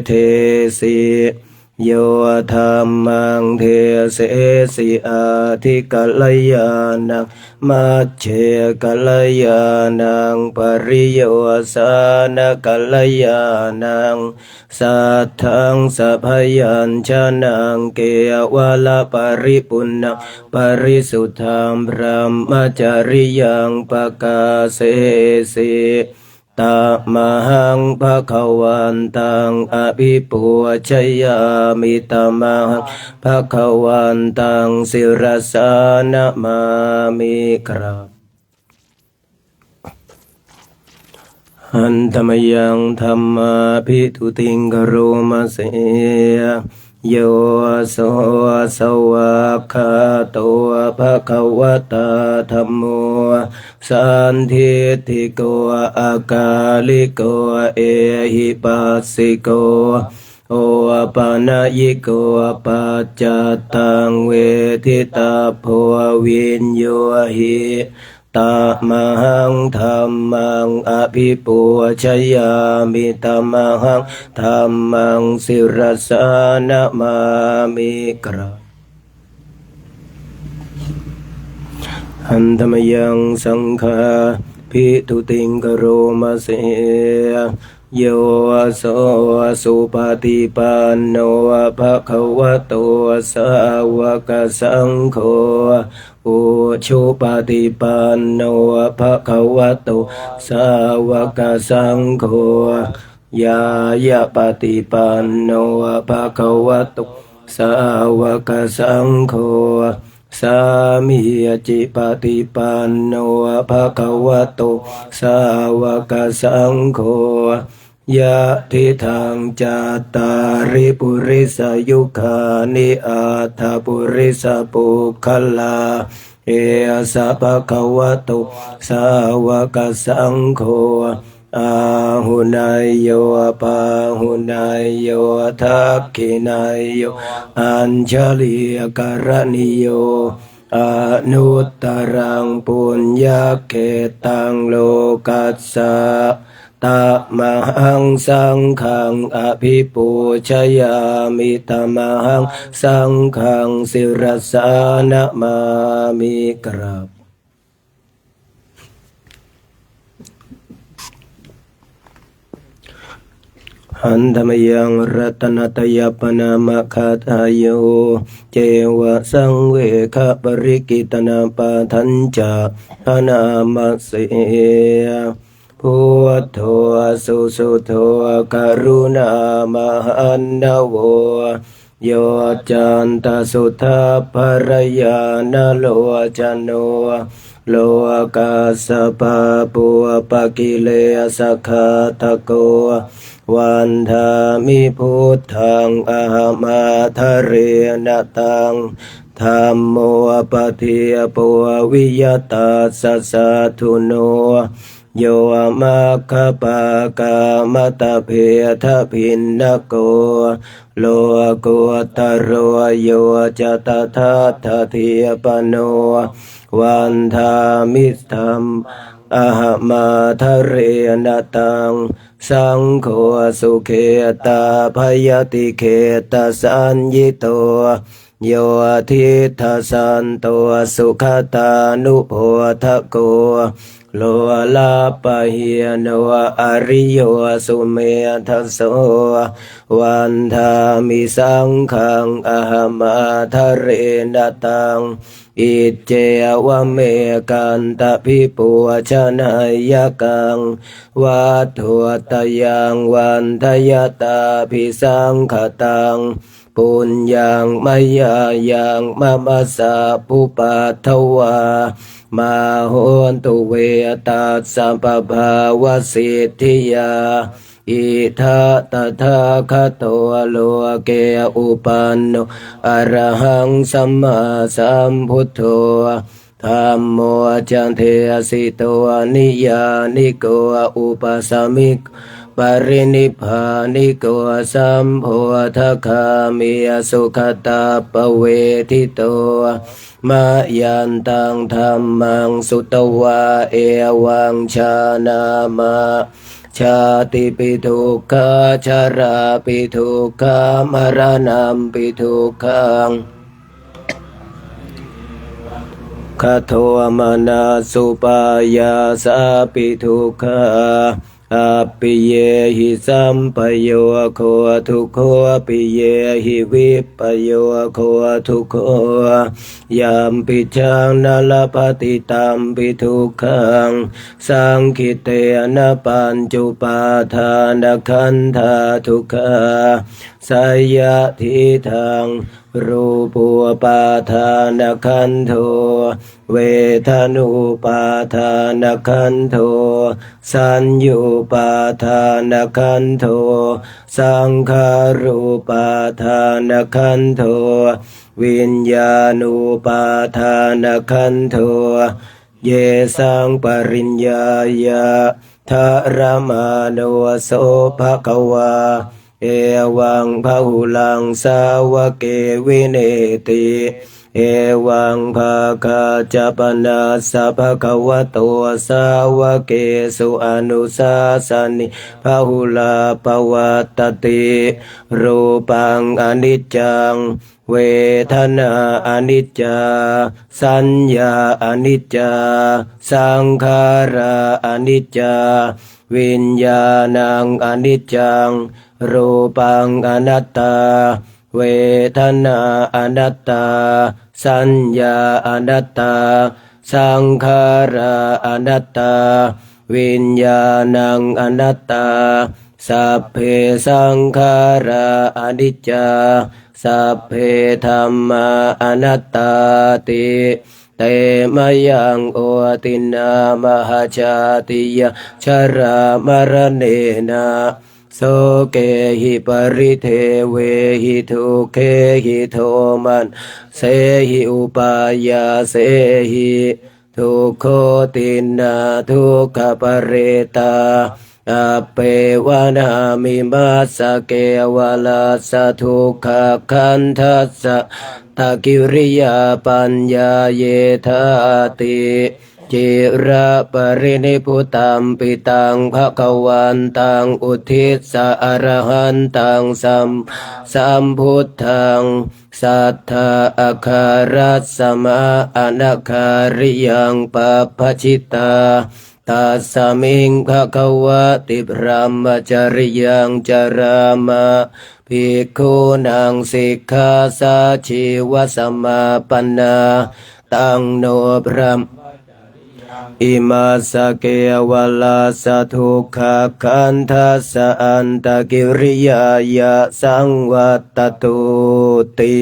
เทสิโยธรรมังเทเสสิอาทิกัลยาณังมัจเจกัลยาณังปริโยสานกัลยาณังสัทธังสัพยัญชนะเกวะละปริปุณณปริสุทธังพระมจริยังปกาเสสิตมหังภะคะวันตังอภิปูชยามิตมหังภะคะวันตังศิรสานะมามิครับหันธมยังธรรมาภิทุติงกโรมาเสโยโสสวากขาโตภะคะวะตาธัมโมสันทิฏฐิโกอากาลิโกเอหิปัสสิโกโอปานายิโกปัจจตังเวทิตาโพวินโยหิตมหังธัมมังอภิปูชยามิตมหังธัมมังศิรสานะมามิกราหันธมยังสังฆาภิทุติงกโรมาเสโยโสสุปฏิปันโนภะคะวะโตสาวกสังโฆอุชุปฏิปันโนภะคะวะโตสาวกสังโฆยายะปฏิปันโนภะคะวะโตสาวกสังโฆสามีจิปฏิปันโนภะคะวะโตสาวกสังโฆยะทิทังจัตตาริปุริสยุคานิอาทาปุริสปุคลาเอสะภะคะวะโตสาวกสังโฆอาหุนายโยปาหุนายโยทักขินายโยอัญชลีกรณิโยอนุตตรังปุญญเขตังโลกัสสะตมหังสังฆังอภิปูชยามิตมหังสังฆังศิรสานะมามิกราบหันธมยังรัตนตยปนามะคาทายโยเจวะสังเวคปริกิตนาปะทัญจาพนามะเสพุทโธสุสุโธกรุณามหันนโวโยจันตสุทัพพรยานโลจโนโลกาสปะปุปกิเลสขาตโกวันธามิพุทธังอหมาทะเรนตังธัมโมปะเทปววิยตาสัสสะทุโนโยมัคคปากามตะเพทะพินนโกโลกุตโรโยจตถาทะเทปโนวันธามิธัมอหมาทะเรนตัง สังโฆสุเขตาพยติเขตสัญญิโตโยทิทัสสันโตสุขตานุโพธโกโลลาปะเหียโนอริโยสุเมทัสโสวันธามิสังขังอหมาทะเรนตังอิเจวะเมกันตะพิปุชนายกังวัตถุตยังวันทยตาภิสังขตังปุญญังมยายังมะมัสสะปุปัทถวามาโหนตุเวตัสสัมปภาวสิทธิยาอิทัตถาคโตโลเกอุปันโนอะระหังสัมมาสัมพุทโธธัมโมจันเทสิโตนิยานิโกอุปสัมมิกปรินิพพานิโกสัมโพธคามิสุขตาปเวทิโตมายันตังธัมมังสุตวาเอวังชานามะชาติปิทุกขาชาราปิทุกขามรณะปิทุกขังคโทมนาสุปายาสาปิทุกขาอัปปิเยหิสัมปโยโคทุกโขปิเยหิวิปโยโคทุกโขยามปิชังนลปฏิตัมปิทุกขังสังคิเตนะปัญจุปาทานขันธาทุกขาสยทิทังรูปุปาทานขันโทเวทนุปาทานขันโทสัญญูปาทานขันโทสังขารูปาทานขันโทวิญญาณูปาทานขันโทเยสังปริญญายะทารมาโนโสภควาเอวังพหุลังสาวเกวิเนติเอวังภาคาจปนาสัพพะวะโตสาวเกสุอนุสาสนิพหุลาปวัตติรูปังอนิจจังเวทนาอนิจจาสัญญาอนิจจาสังขาราอนิจจาวิญญาณังอนิจจังรูปังอนัตตาเวทนาอนัตตาสัญญาอนัตตาสังขาราอนัตตาวิญญาณังอนัตตาสัพเพสังขาราอนิจจาสัพเพธัมมาอนัตตาติเตมยังโอตินามหาชาติยะชรามรเนนะโสเกหิปริเทเวหิทุเคหิโทมันเสหิอุปายาเสหิทุกโคตินาทุกขปเรตาอเปวนามิมัสสะเกวลาสะทุกขคันทัสสะตะกิริยาปัญญาเยธาติจิระปรินิพุตัมปิตังภควันตังอุทิศสะอรหันตังสัมพุทธังสัทธาอาคารัสสมาอนาคาริยังปัปปชิตาตัสสมิงภควติพรหมจริยังจารามะภิกขุนังสิกขาสาชีวสัมมาปันนาตังโนพระอิมาสเกวลาสทุกขคันทัสสะอันตกิริยายะสังวัตตุติ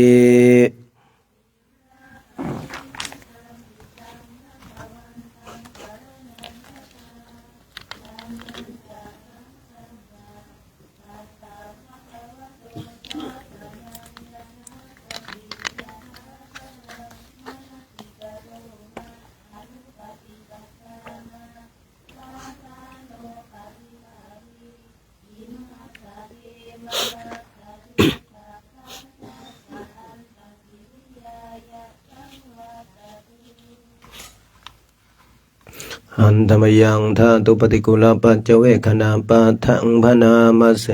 หันธรรมยังธาตุปฏิกุลปัจเจเวคขณาปัฏฐังพนามเส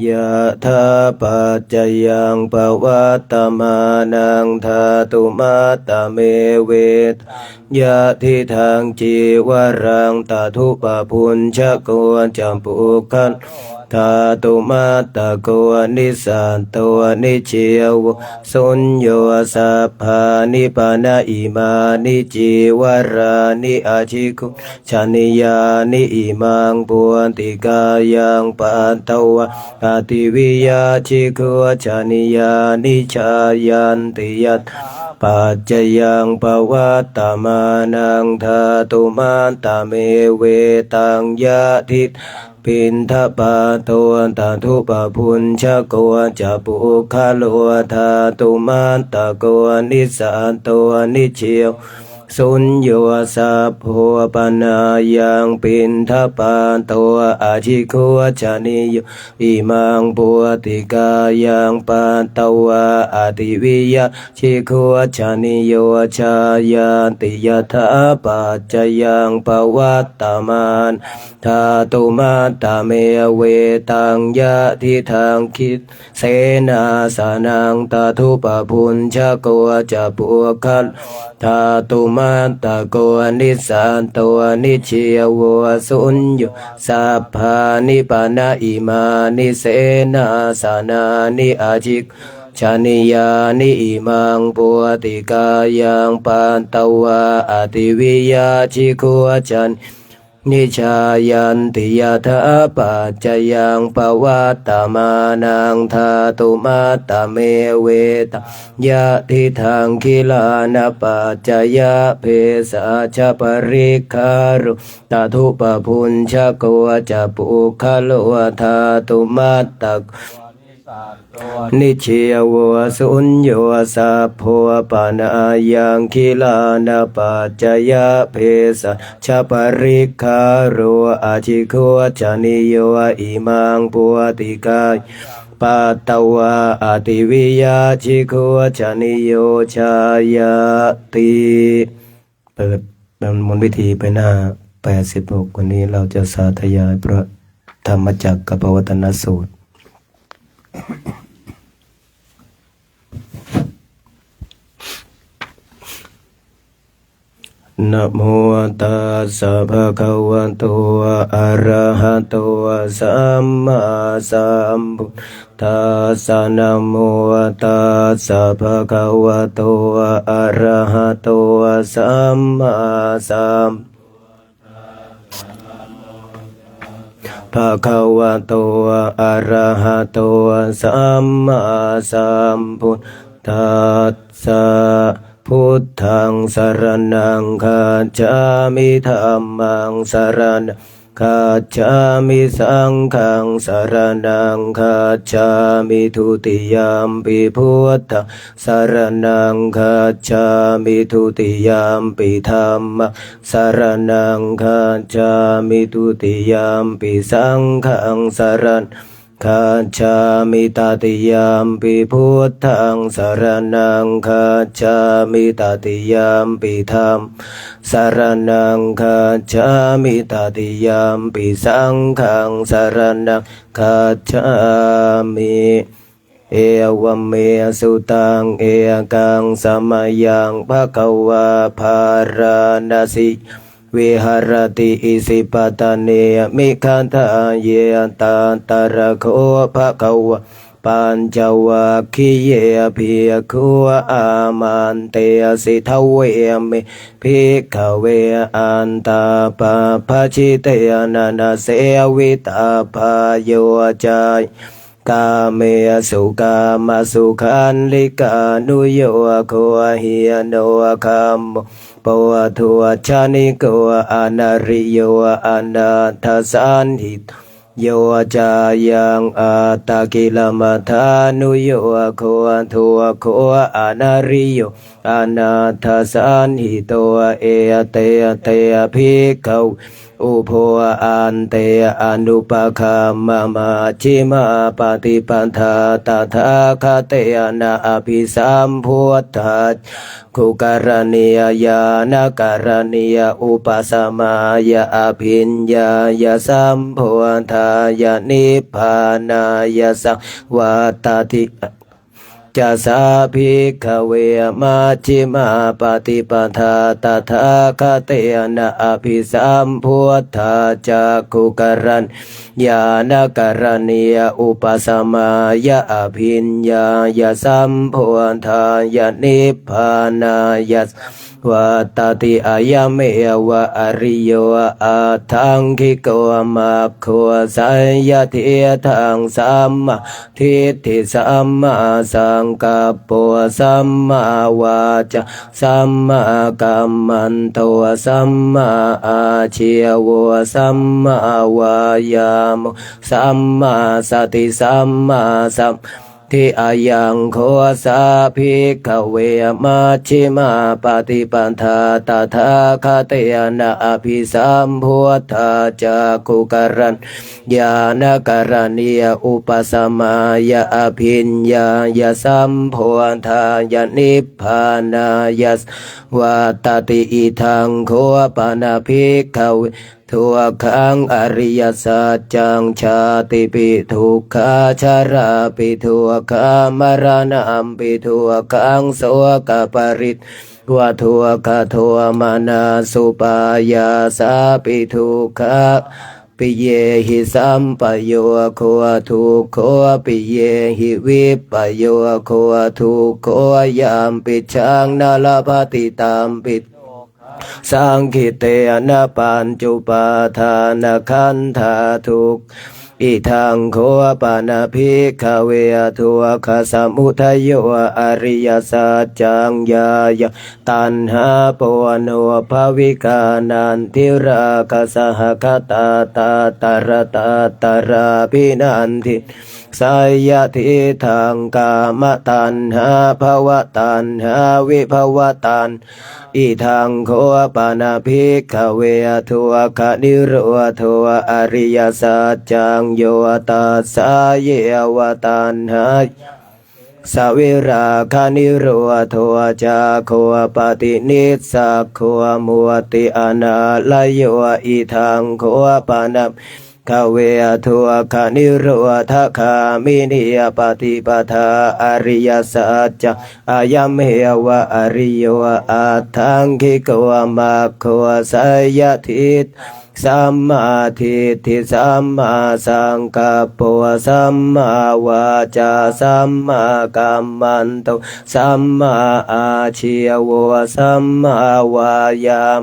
ยะธาปัจจยังปวัตตมานังธาตุมาตเมเวทยะทิทังจีวรังตทุปพุญชโกจัมปุคันธาตุมาตโกนิสันโตนิเชวสุญโยสัพพานิปานาอิมานิจีวรานิอาชิคุชานิยานิอิมังปุนติกายังปัตตวะอาติวิยาชิคุชานิยานิชายันติยัตปัจจยังปวัตตมานังธาตุมาตเมเวตังยะทิปินทปะโตตทุปพุญชโกจะปุคาโลธาตุมาตโกนิสันโตนิเชียวสุญโยสัพโพปนายังปินทปะโตอาชิโกชานิโยอิมังปุติกายังปัตตวะอาติวิยะชิโกชานิโยชายันติยถาปัจจยังปวัตตมานธาตุมาตเมเวตังยะทิทังคิดเสนาสานังตทุปพุญชโกจะปุคันธาตุมาตโกนิสันโตนิเชียวสุญโยสัพพานิปานาอิมานิเสนาสานานิอาจิกชานิยานิอิมังปุติกายังปันตวะอาติวิยาชิคุจันนิชายันติยถาปัจจยังปวัตตมานังธาตุมาตเมเวตยะทิทังคิลานปัจจยะเพสะชะปริคารุตทุปพุญชโกจะปุคโลธาตุมาตตนิเชยวสุญโยสัพโพปนายังคิลานปัจจยะเพสะชะปริคารุอาชิโกชานิโยอิมังปุติกายปัตตวะอาติวิยาชิโกชานิโยชายติเปิดมนต์วิธีไปหน้า86วันนี้เราจะสาธยายพระธรรมจักรกับปวัตตนสูตรนะโมตัสสะภะคะวะโตอะระหะโตสัมมาสัมพุทธัสสะนะโมตัสสะภะคะวะโตอะระหะโตสัมมาสัมภะคะวะโตอะระหะโตสัมมาสัมพุทธัสสะพุทธังสรณังคัจฉามิธัมมังสรณังคัจฉามิสังฆังสรณังคัจฉามิทุติยามปิพุทธังสรณังคัจฉามิทุติยามปิธัมมังสรณังคัจฉามิทุติยามปิสังฆังสรณังคัจฉามิตติยามปิพุทธังสรณังคัจฉามิตติยามปิธัมมังสรณังคัจฉามิตติยามปิสังฆังสรณังคัจฉามิเอวเมสุตังเอกังสมัยยังภคะวะภารณสิวิหารติอิสิปตาเนมิคันธาเยตันตระโคภคะวะปัญจวัคคีเยภิกขุอามันเตสิทเวเมภิกขเวอันตาปะภะชิเตนะนะเสวิตาภาโยจายกาเมสุกามสุขันลิกานุโยโคหิยโนคัมโมปวทุชานิโกอนาริโยอนาทสันหิตโยจายังอาตากิลมัทานุโยโคทุโคอนาริโยอนาทสันหิโตเอเตเตภิกขว อุโภอันเตอนุปคามามาชิมาปฏิปันธาตถาคเตนะอภิสัมพุทธาคุการณียญาณการณียอุปสมายะอภิญญายะสัมโพธายะนิพพานายะสังวัตติจะสาภิกขเวมัชฌิมาปฏิปทาตถาคเตนะอภิสัมพุทธาจักขุกรัญญาณการณียอุปสมายะอภิญญายะสัมโพธายะนิพพานายะวัตติอายะเมวะอริโยอาทังคิโกมัคโคสัยยะเทธังสัมมาทิฏฐิสัมมาสังกัปปะสัมมาวาจาสัมมากัมมันโตสัมมาอาชีวะสัมมาวายามสัมมาสติสัมมาสัมที่อายังโคสาภิกขเวมัชฌิมาปฏิปันธาตถาคเตนะอภิสัมพุทธาจักขุกรัญญาณการณียอุปสมายะอภิญญายะสัมโพธายะนิพพานายะวัตติอิทังโคปนะภิกขเวทุกขังอริยสัจจังชาติปิทุกขาชาราปิทุกขามรณะปิทุกขังโสกปริตวัทุกขโทมานาสุปายาสาปิทุกขาปิเยหิสัมปโยโคทุกโคปิเยหิวิปโยโคทุกโคยามปิชังนาลภติตามปิสังคิเตนะปัญจุปาทานขันธาทุกอิทังโคปานาภิกขเวทุกขสมุทัยโยอริยสัจจังญายะตัณหาปวโนภวิกานันทิราคสหคตาตาตระตาตระพินันทิสายทิทังกามตัณหาภวตัณหาวิภวตันอิทังโคปานาภิกขเวทุกขนิโรธอริยสัจจังโยตัสสะเยวตัณหาสวิราคานิโรธจาโคปฏินิสสะโคมุติอนาลโยอิทังโคปานาขเวทุกขนิโรธคามินิยปฏิปทาอริยสัจจอายะเมวะอริโยอาทังคิโกมัคโคสัยยะทิฏสัมมาทิฏฐิสัมมาสังกัปปะสัมมาวาจาสัมมากัมมันโตสัมมาอาชีวะสัมมาวายาม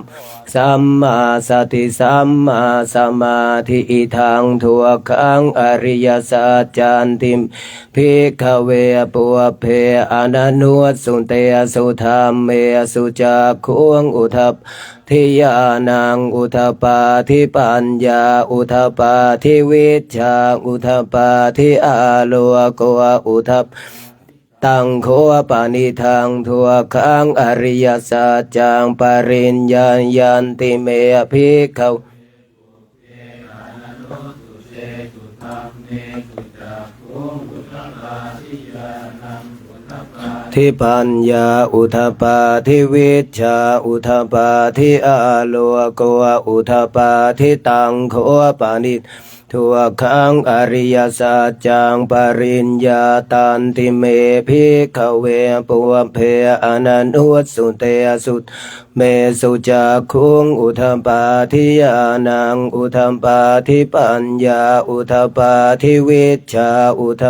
สัมมาสติสัมมาสมาธิอิทังทุกขังอริยสัจจันติมภิกขเวปุเพอนันุสุเตสุธรรมเมสุจักขุงอุทัปทิยานังอุทปาทิปัญญาอุทปาทิวิชชาอุทปาทิอาโลโกอุทปตังโคปานิทังทุกขังอริยสัจจังปริญญายันติเมภิกขวทิปัญญาอุทปาทิวิชชาอุทปาทิอาโลโกอุทปาทิตังโคปานิทุกขังอริยสัจจังปริญญาตันติเมภิกขเวปุเพอนันอุสุเตสุเมสุจักขุงอุทปาทิยานังอุทปาทิปัญญาอุทปาทิวิชชาอุท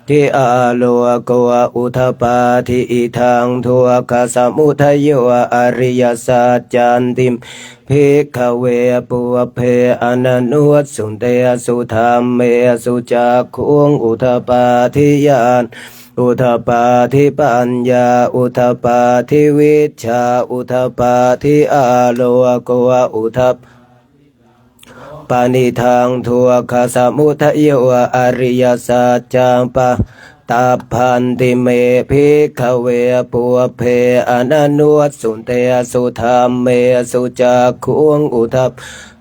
ทิอาโลโกอุทปาทิอิทังทุกขสมุทัยโยอริยสัจจันติมภิกขเวปุเพอนันอุสุเตสุธรรมเมสุจักขุงอุทปาทิยานอุทปาทิปัญญาอุทปาทิวิชชาอุทปาทิอาโลโกอุทป ปานิทังทุกขสมุทัยโยอริยสัจจังปะตาพันติเมภิกขเวปุเพอนันวสุนเตสุธรรมเมสุจักขุงอุทัป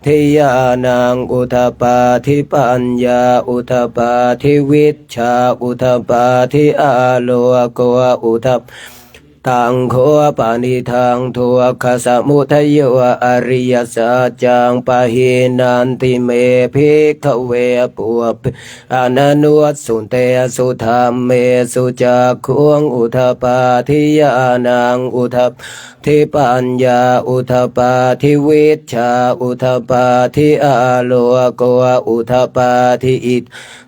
ทิยานังอุทปาทิปัญญาอุทปาทิวิชชาอุทปาทิอาโลโกอุทปตังโคปานิทังทุกขสมุทัยโยอริยสัจจังปะหินันติเมภิกขเวปุเพอนันวสุนเตสุธรรมเมสุจักขุงอุทปาทิยานังอุทปทิปัญญาอุทปาทิวิชชาอุทปาทิอาโลโกอุทปาทิอิท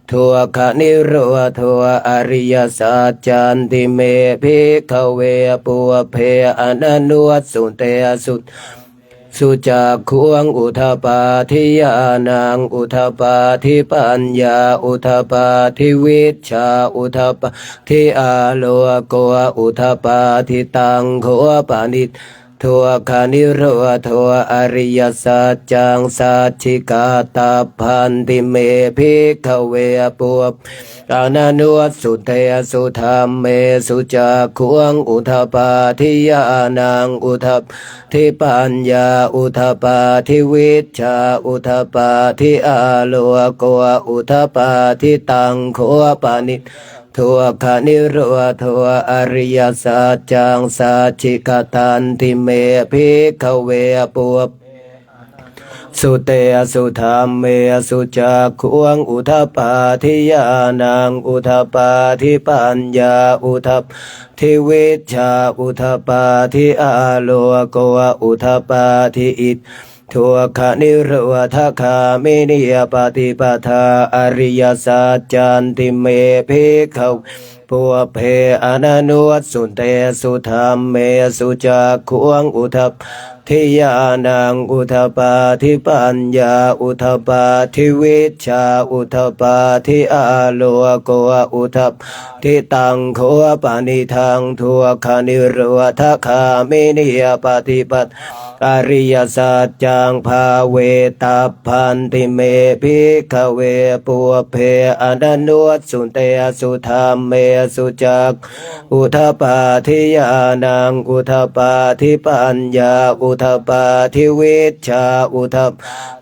ทุกขนิโรธอริยสัจจันติเมภิกขเวปุเพอนันวสุนเตสุจักขุงอุทปาทิยานังอุทปาทิปัญญาอุทปาทิวิชชาอุทปาทิอาโลโกอุทปาทิตังโคปานิทุกขานิโรธอริยสัจจังสัจฉิกาตาพันติเมภิกขเวปุปอนันวสุเตสุธรรมเมสุจักขุงอุทปาทิยานังอุทปทิปัญญาอุทปาทิวิชชาอุทปาทิอาโลโกอุทปาทิตังโคปานิทุกขานิโรธอริยสัจจังสัจฉิกตันติเมภิกขเวปุปสุเตสุธรรมเมสุจักขุงอุทปาทิยานังอุทปาทิปัญญาอุทปทิวิชชาอุทปาทิอาโลโกอุทปาทิอิททุกขนิโรธคามินิยปฏิปทาอริยสัจจันติเมภิกขปุเพอนันวสุนเตสุธรรมเมสุจักขุงอุทปทิยานังอุทปาทิปัญญาอุทปาทิวิชชาอุทปาทิอาโลโกอุทปทิตังโคปานิทังทุกขนิโรธคามินิยปฏิปทาอริยสัจจังภาเวตาพันติเมภิกขเวปุเพอนันวสุนเตสุธรรมเมสุจักอุทปาทิยานังอุทปาทิปัญญาอุทปาทิวิชชาอุทป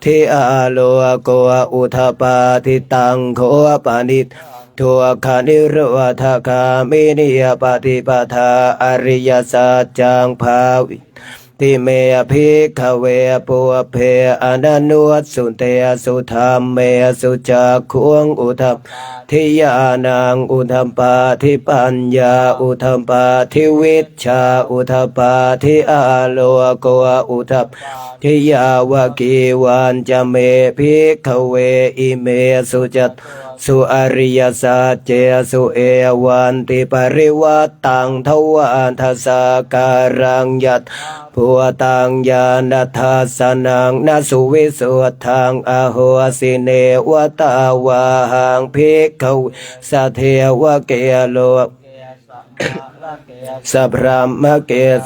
ทิอาโลโกอุทปาทิตังโคปานิทุกขานิโรธคามินิยปฏิปทาอริยสัจจังภาวิติเมภิกขเวปุเพอนันวสุนเตสุธรรมเมสุจักขุงอุทปทิยานังอุทปาทิปัญญาอุทปาทิวิชชาอุทปาทิอาโลโกอุทปทิยาวกีวันจะเมภิกขเวอิเมสุจัตสุอริยสัจเจสุเอวันติปริวัตตังทวันทัสสะการังยัตผัวตังญาณทัสสนังนาสุวิสุทธังอโหสิเนวตาวาหังภิกขเวสัทเทวเกโลสัพพะมะเกส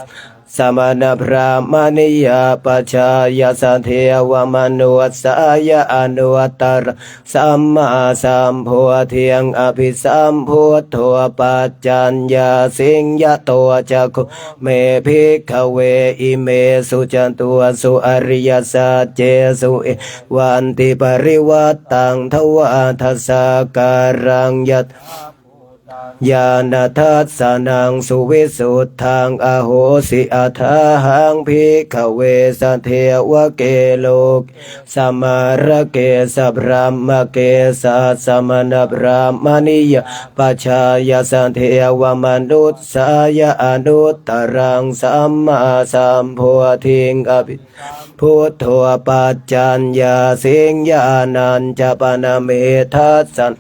สมณพราหมณิยาปัจจายสัทเทวมนุสสายอนุตตรสัมมาสัมโพธิงอภิสัมพุทโธปัจจัญญาสิงยโตจักขุเมภิกขเวอิเมสุจันตุสุอริยสัจเจสุเอวันติปริวัตตังทวาทัสสะการังยัตญาณทัสสนังสุวิสุทธังอโหสิอัฏฐหังภิกขเวสัทเทวเกโลกสมาระเกสัพพะมะเกสัสสมณพราหมณิยปัจฉายสัทเทวมนุสสายอนุตตรังสัมมาสัมโพธิงอภิพุทโธปัจจัญญาสิงญาณัญจปนเมทัสสัน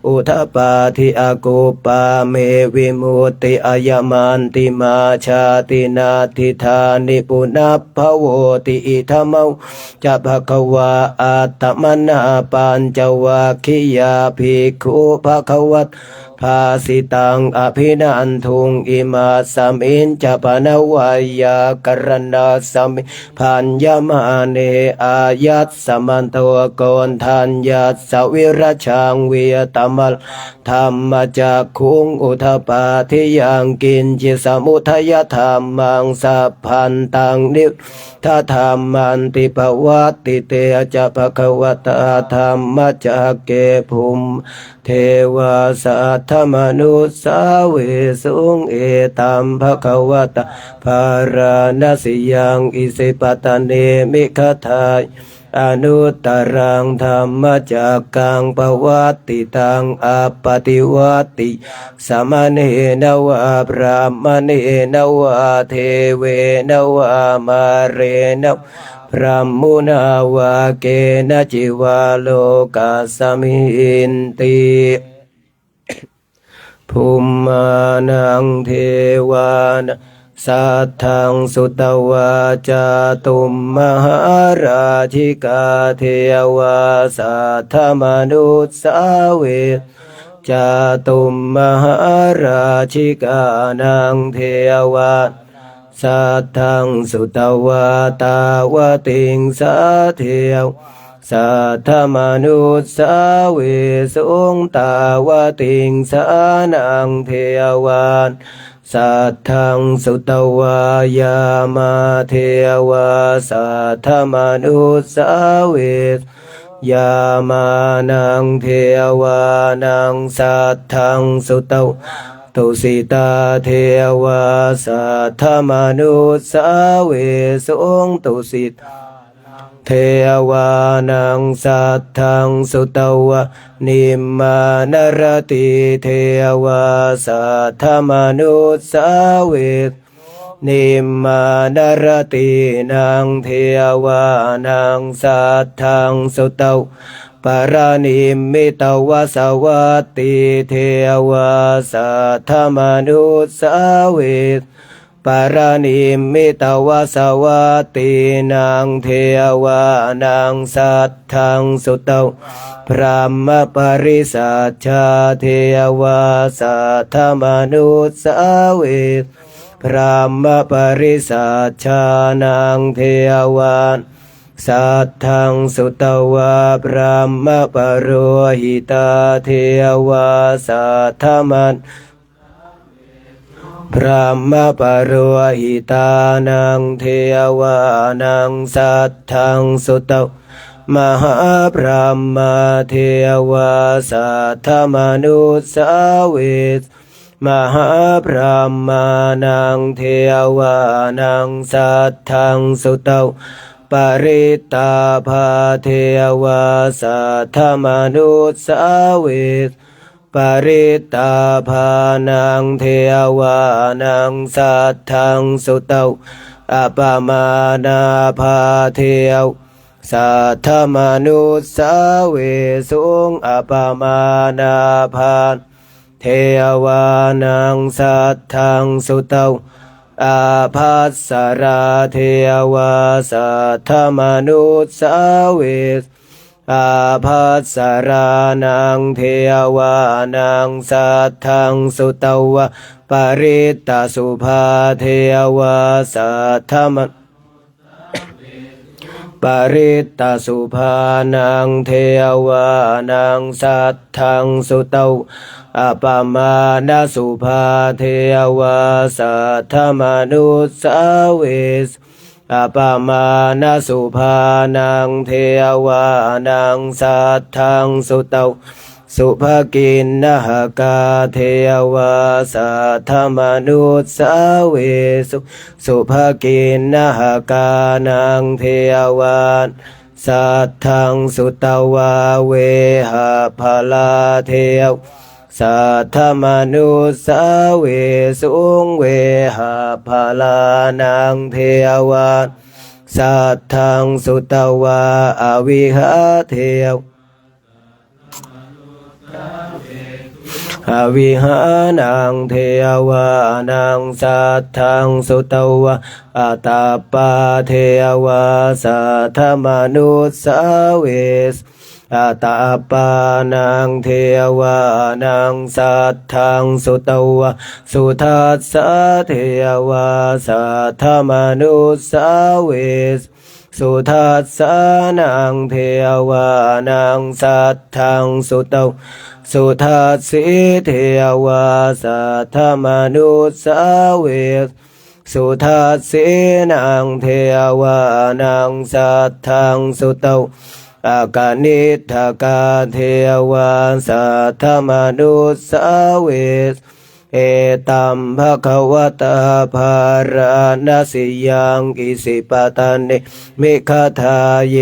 อุทปาทิอากุป าเมวิมุตติอายมันติมาชาตินาทิธานิปุนัพพโวติอิธรรมวจะภควาอัตตมนาปัญจวัคคียาภิกขุภควตภาสิตังอภินันทุงอิมาสัมอินจะปนวายากรณาสัมมิพัญญมาเนอายัตสมันโตโกนทัญญาสวิรชังเวียตมัลธรรมจักขุงอุทปาทิยังกินจิสมุทยธรรมังสัพพันตังนิทัธรรมันติภวัตติเตจะภควตาธรรมจักเกภุมเทวาสัทธมนุสาเวสุงเอตัมภควตาภารณสิยังอิสิปตเนมิคทายอนุตตรังธรรมจักกังปวัตติตังอปติวัตติสมณเณนวะพรามเณนวะเทเวนวะมาเรนวะพรหมุนาวะเกณจิวาโลกัสสมินติภูมานังเทวานะสัทธังสุตวาจาตุมมหาราชิกาเทวาสัทธมนุสสาเวจาตุมมหาราชิกานังเทวาสัทธังสุตวาตาวติงสาเทวสัทธมนุสสาเวสุงตาวติงสานังเทวานสัทธังสุตวายามาเทวาสัทธมนุสสาเวยามานังเทวานังสัทธังสุตวตุสิตาเทวาสัทธมนุสสาเวสุงตุสิตเทวานังสัทธังสุตวะนิมมานรติเทวาสัทธมนุสสาเวนิมมานรตินังเทวานังสัทธังสุตวะปารานิมมิตวสวัตติเทวาสัทธมนุสสาเวปารานิมมิตวสวัตตินังเทวานังสัทธังสุตวพระมปริสัชชาเทวาสัทธมนุสสาเวพระมปริสัชชานังเทวาสัทธังสุตวะพระมปโรหิตาเทวาสัทธมันพระมปโรหิตานังเทวานังสัทธังสุตวะมหาพระมเทวาสัทธมนุสสาเวมหาพระมานังเทวานังสัทธังสุตวะปริตาภาเทวาสัทธมนุสสาเวปริตาภานังเทวานังสัทธังสุตวะอปมานาภาเทวสัทธมนุสสาเวสุงอปมานาภาเทวานังสัทธังสุตวะอาภัสสราเทวาสัทธมนุสสาเวอาภัสสรานังเทวานังสัทธังสุตวะปริตตสุภาเทวาสัทธมปริตตสุภานังเทวานังสัทธังสุตวะอปมาณสุภาเทวาสัทธมนุสสาเวสอปมาณสุภานังเทวานังสัทธังสุตวะสุภกินนหกาเทวาสัทธมนุสสาเวสุภกินนหกานังเทวาสัทธังสุตวะเวหะภลาเทวสัทธมนุสสาเวสุงเวหะภลานังเทวาสัทธังสุตวะอวิหะเทวอ อวิหานังเทวานังสัทธังสุตวะอาตาปาเทวาสัทธมนุสสาเวสอาตาปานังเทวานังสัทธังสุตวะสุทัสสะเทวาสัทธมนุสสาเวสสุทัสสะนังเทวานังสัทธังสุตวสุทัสสิเทวาสัทธมนุสสาเวสสุทัสสินังเทวานังสัทธังสุตวอากานิทกาเทวาสัทธมนุสสาเวสเอตัมภะคะวะตาภาราณสิยังอิสิปตานิมิคทาเย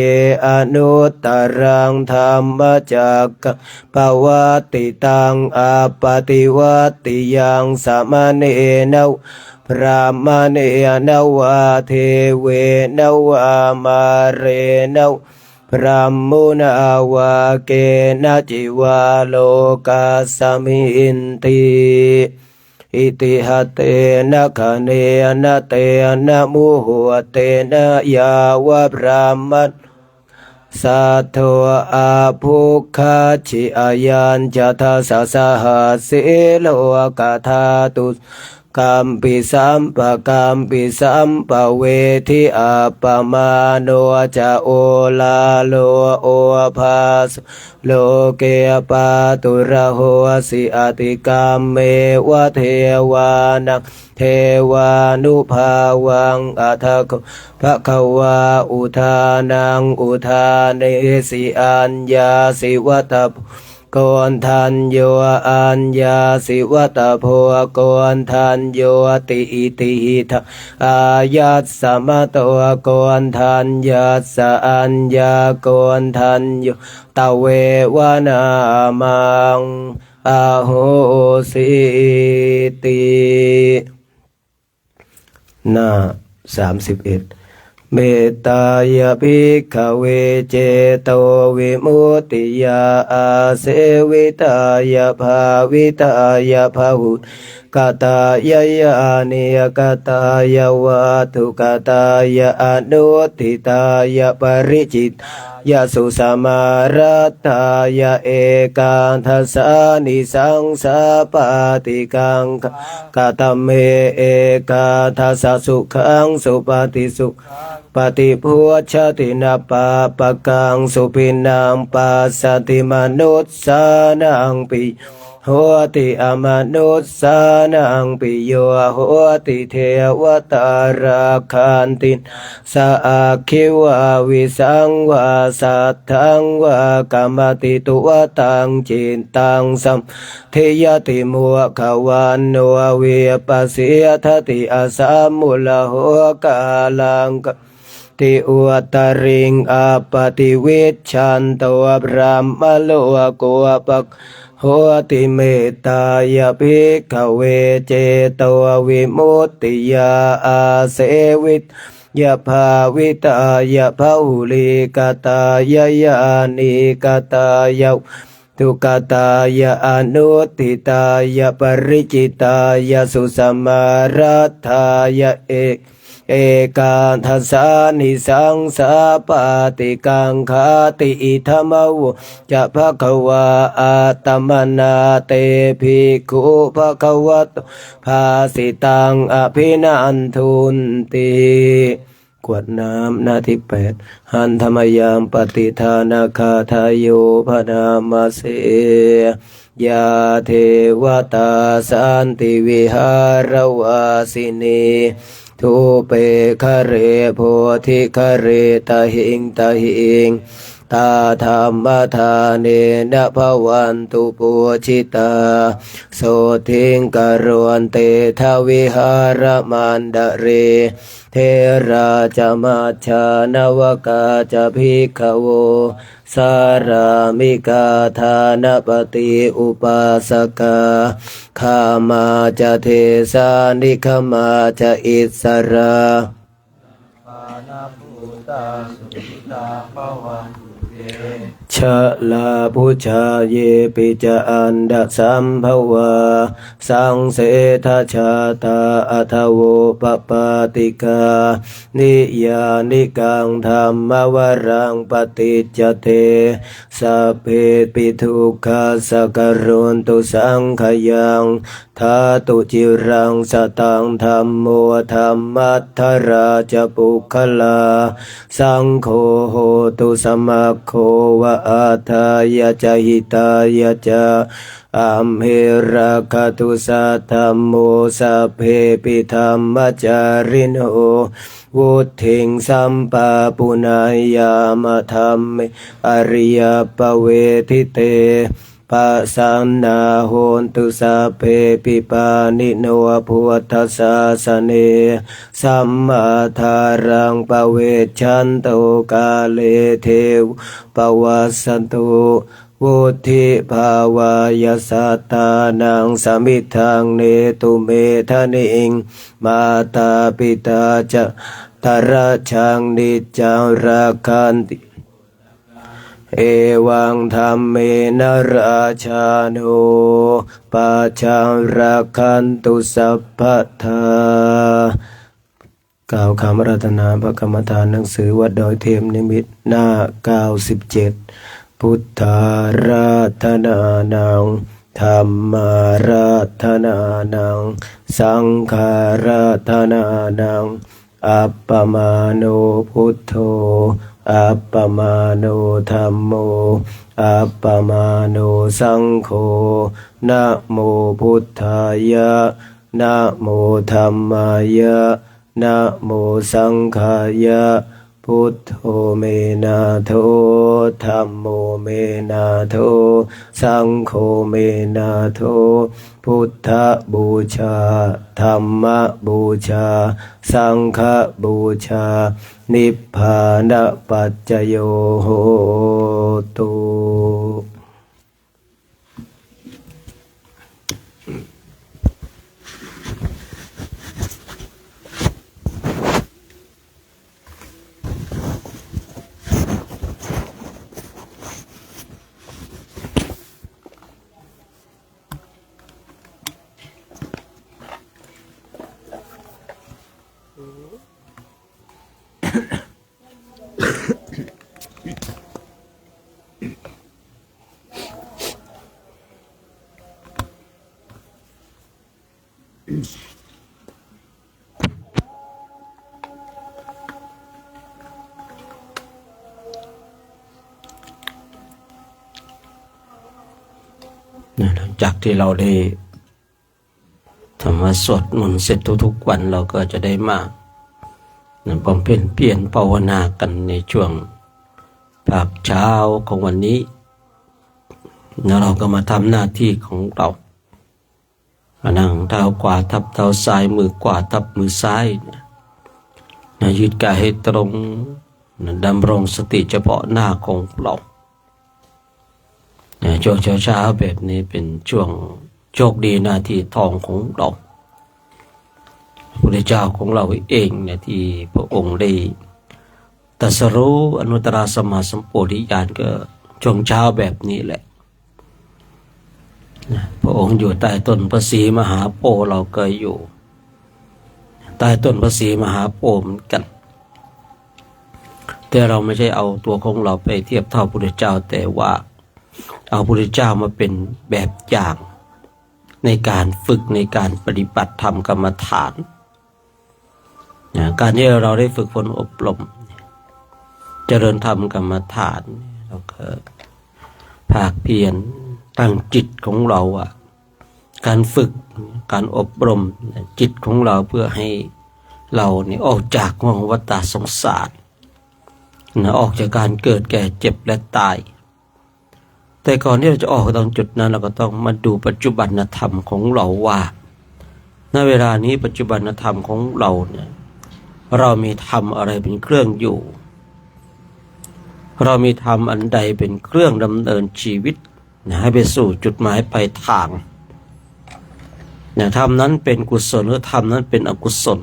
อนุตตรังธรรมจักกะปวัตติตังอาปติวัตติยังสมณเณนะพระมเณนวะเทเวนวะมาเรนวพระมุนาวาเกนะจิวาโลกาสมินติอิติหัตเตนะคะเนนะเตนะมุหัวเตนะยาวะพระมัตสัทโธอาภุคาชิอายัญจะทัสสะหัสสิโลกาธาตุกัมปิสัมปะกัมปิสัมปะเวทิอาปมาโนจะโอลาโลโอภาสโลเกปาตุระโหสิอติกามเมวะเทวานังเทวานุภาวังอัฏฐโกภะคะวาอุทานังอุทาเนสิอัญญาสิวัตถโกนทันโยอัญญาสิวัตโพโกนทันโยติอิติหิทะอายัสสมะโตโกนทันยัสสะอัญญาโกนทันโยตเววนามังอาโหสิติหน้า31เมตตายาภิกขเวเจโตวิมุตติยาอาเสวิตายาภาวิตายาภาหุกตายายานิยกตายาวัตุกตายาอนุทิตายาปริจิตยาสุสมารัตตายาเอกันทัสสานิสังสาปาติกังกตเมเอกันทัสสะสุขังสุปฏิสุปฏิพุชตินาปาปะกังสุปินังปัสสติมนุสสานังปิโหติอมนุสสานังปิโยโหติเทวตาราคันติสาคิวาวิสังวาสัทธังวากรรมติตุวตังจินตังสัมเทยติมัวขวันโนเวปัสสิยทติอาสามุลโหกาลังติอุตริงอาปติวิชันตวพรหมโลกปะโหติเมตตายาภิกขเวเจโตวิมุตติยาอาเสวิตยาภาวิตายาภาหุลิกตายายานิกตายาทุกตายาอนุทิตายาปริจิตายาสุสมารัตถายาเอกันทัสสานิสังสาปาติกังคาติอิธรรมวจะภะคะวาอาตมนาเตภิกขุภะคะวะโตภาสิตังอภินันทุนติกวดน้ำหน้าที่8หันธรรมยามปฏิทานาคาทายโยพนามาเสยาเทวตาสันติวิหารวาสินีทุเปคะเรโพธิคะเรตหิงตหิงตาธรรมทาเนนะภวันตุปุชิตาโสทิงกรวนเตทวิหารมันดเรเทราจมัจฉานวกาจะภิกขโวสารามิกาธานปฏิอุปาสกาขามาจะเทสานิขมาจะอิสราปานาภูตาสุตาภวันตุเว ชะลาพุชาเยปิจาอันดะสัมภวาสังเสทชาตาอัทโวปปาติกานิยานิกังธรรมวรังปฏิจจเตสัพเพปิทุกขาสักรุนตุสังขยังทาตุจิรังสตังธรรมโมธรรมัทธราชปุคลาสังโฆโหตุสมัคโควะอาทายะจหิตายะจาอัมเหระคตุสัทธัมโมสัพเพปิธรรมจาริโนวุถิงสัมปะปุณายามธรรมอริยปเวทิเตปัสสนาโหนตุสัพเพปิปานิโนพุทธศาสเนสัมมาทารังปเวชันโตกาเลเทวปวัสสันตุวุธิภาวายสัตตานังสมิทธังเนตุเมทะนิงมาตาปิตาจะตระชังนิจจังรักขันติเอวังธรรมเมนราชานุปัจจังรักขันตุสัพพทากล่าวคำรัตนาพระกรรมฐานหนังสือวัดดอยเทียมนิมิตรหน้า97พุทธาราธนานังธรรมาราธนานังสังฆาราธนานังอัปปมาโนพุทโธอัปปมาโนธัมโมอัปปมาโนสังโฆนะโมพุทธายะนะโมธัมมายะนะโมสังฆายะพุทโธเมนะโธธัมโมเมนะโธสังโฆเมนะโธพุทธบูชาธัมมบูชาสังฆบูชานิพพานปัจจโยโหตุหลังจากที่เราได้ทำมาสวดมนต์เสร็จทุกๆวันเราก็จะได้มาบำเพ็ญเพียรภาวนากันในช่วงภาคเช้าของวันนี้แล้วเราก็มาทำหน้าที่ของเรานั่งเท้าขวาทับเท้าซ้ายมือขวาทับมือซ้ายยืดกายให้ตรงดำรงสติเฉพาะหน้าของเราช่วงเช้าๆแบบนี้เป็นช่วงโชคดีนาทีทองของเราพระพุทธเจ้าของเราเองเนี่ยที่พระองค์ได้ตรัสรู้อนุตตรสัมมาสัมโพธิญาณก็ช่วงเช้าแบบนี้แหละพระองค์อยู่ใต้ต้นพระศรีมหาโพธิ์เราก็อยู่ใต้ต้นพระศรีมหาโพธิ์เหมือนกันแต่เราไม่ใช่เอาตัวของเราไปเทียบเท่าพระพุทธเจ้าแต่ว่าเอาพระพุทธเจ้ามาเป็นแบบอย่างในการฝึกในการปฏิบัติธรรมกรรมฐานการที่เราได้ฝึกฝนอบรมเจริญธรรมกรรมฐานเราก็ภาคเพียรตั้งจิตของเราการฝึกการอบรมจิตของเราเพื่อให้เราเนี่ยออกจากวัฏวัฏสงสารออกจากการเกิดแก่เจ็บและตายแต่ก่อนที่เราจะออกตรงจุดนั้นเราก็ต้องมาดูปัจจุบันธรรมของเราว่าณเวลานี้ปัจจุบันธรรมของเราเนี่ยเรามีธรรมอะไรเป็นเครื่องอยู่เรามีธรรมอันใดเป็นเครื่องดำเนินชีวิตให้ไปสู่จุดหมายปลายทางธรรมนั้นเป็นกุศลหรือธรรมนั้นเป็นอกุศล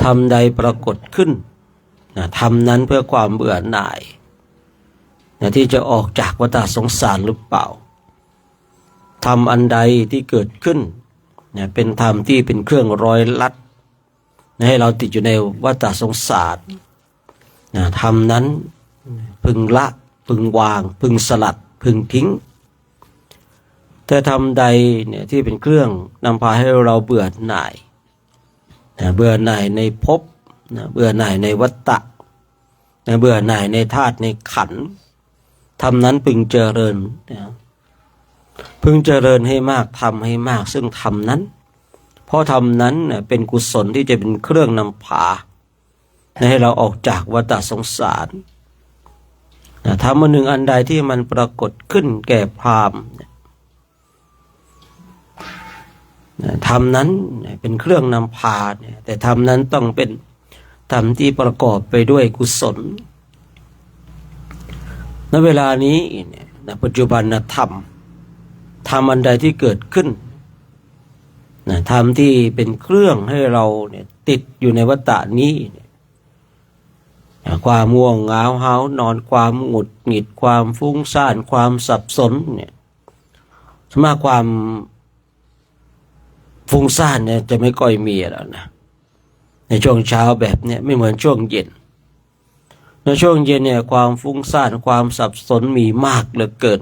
ธรรมใดปรากฏขึ้น ทำนั้นเพื่อความเบื่อหน่ายที่จะออกจากวัฏสงสารหรือเปล่าทำอันใดที่เกิดขึ้นเป็นธรรมที่เป็นเครื่องร้อยลัดให้เราติดอยู่ในวัฏสงสารธรรมนั้นพึงละพึงวางพึงสลัดพึงทิ้งแต่ธรรมใดที่เป็นเครื่องนำพาให้เราเบื่อหน่ายเบื่อหน่ายในภพเบื่อหน่ายในวัฏฏะเบื่อหน่ายในธาตุในขันธ์ธรรมนั้นพึงเจริญพึงเจริญให้มากทำให้มากซึ่งธรรมนั้นเพราะธรรมนั้นเป็นกุศลที่จะเป็นเครื่องนำพาให้เราออกจากวัฏสงสารธรรมอันหนึ่งอันใดที่มันปรากฏขึ้นแก่พราหมณ์ธรรมนั้นเป็นเครื่องนำพาแต่ธรรมนั้นต้องเป็นธรรมที่ประกอบไปด้วยกุศลณเวลานี้ณปัจจุบันธรรมอันใดที่เกิดขึ้นธรรมที่เป็นเครื่องให้เราติดอยู่ในวัฏฏะนี้ความง่วงเหงาหาวนอนความหงุดหงิดความฟุ้งซ่านความสับสนสมมติความฟุ้งซ่านจะไม่ค่อยมีแล้วนะในช่วงเช้าแบบนี้ไม่เหมือนช่วงเย็นในช่วงเย็นความฟุ้งซ่านความสับสนมีมากเหลือเกิน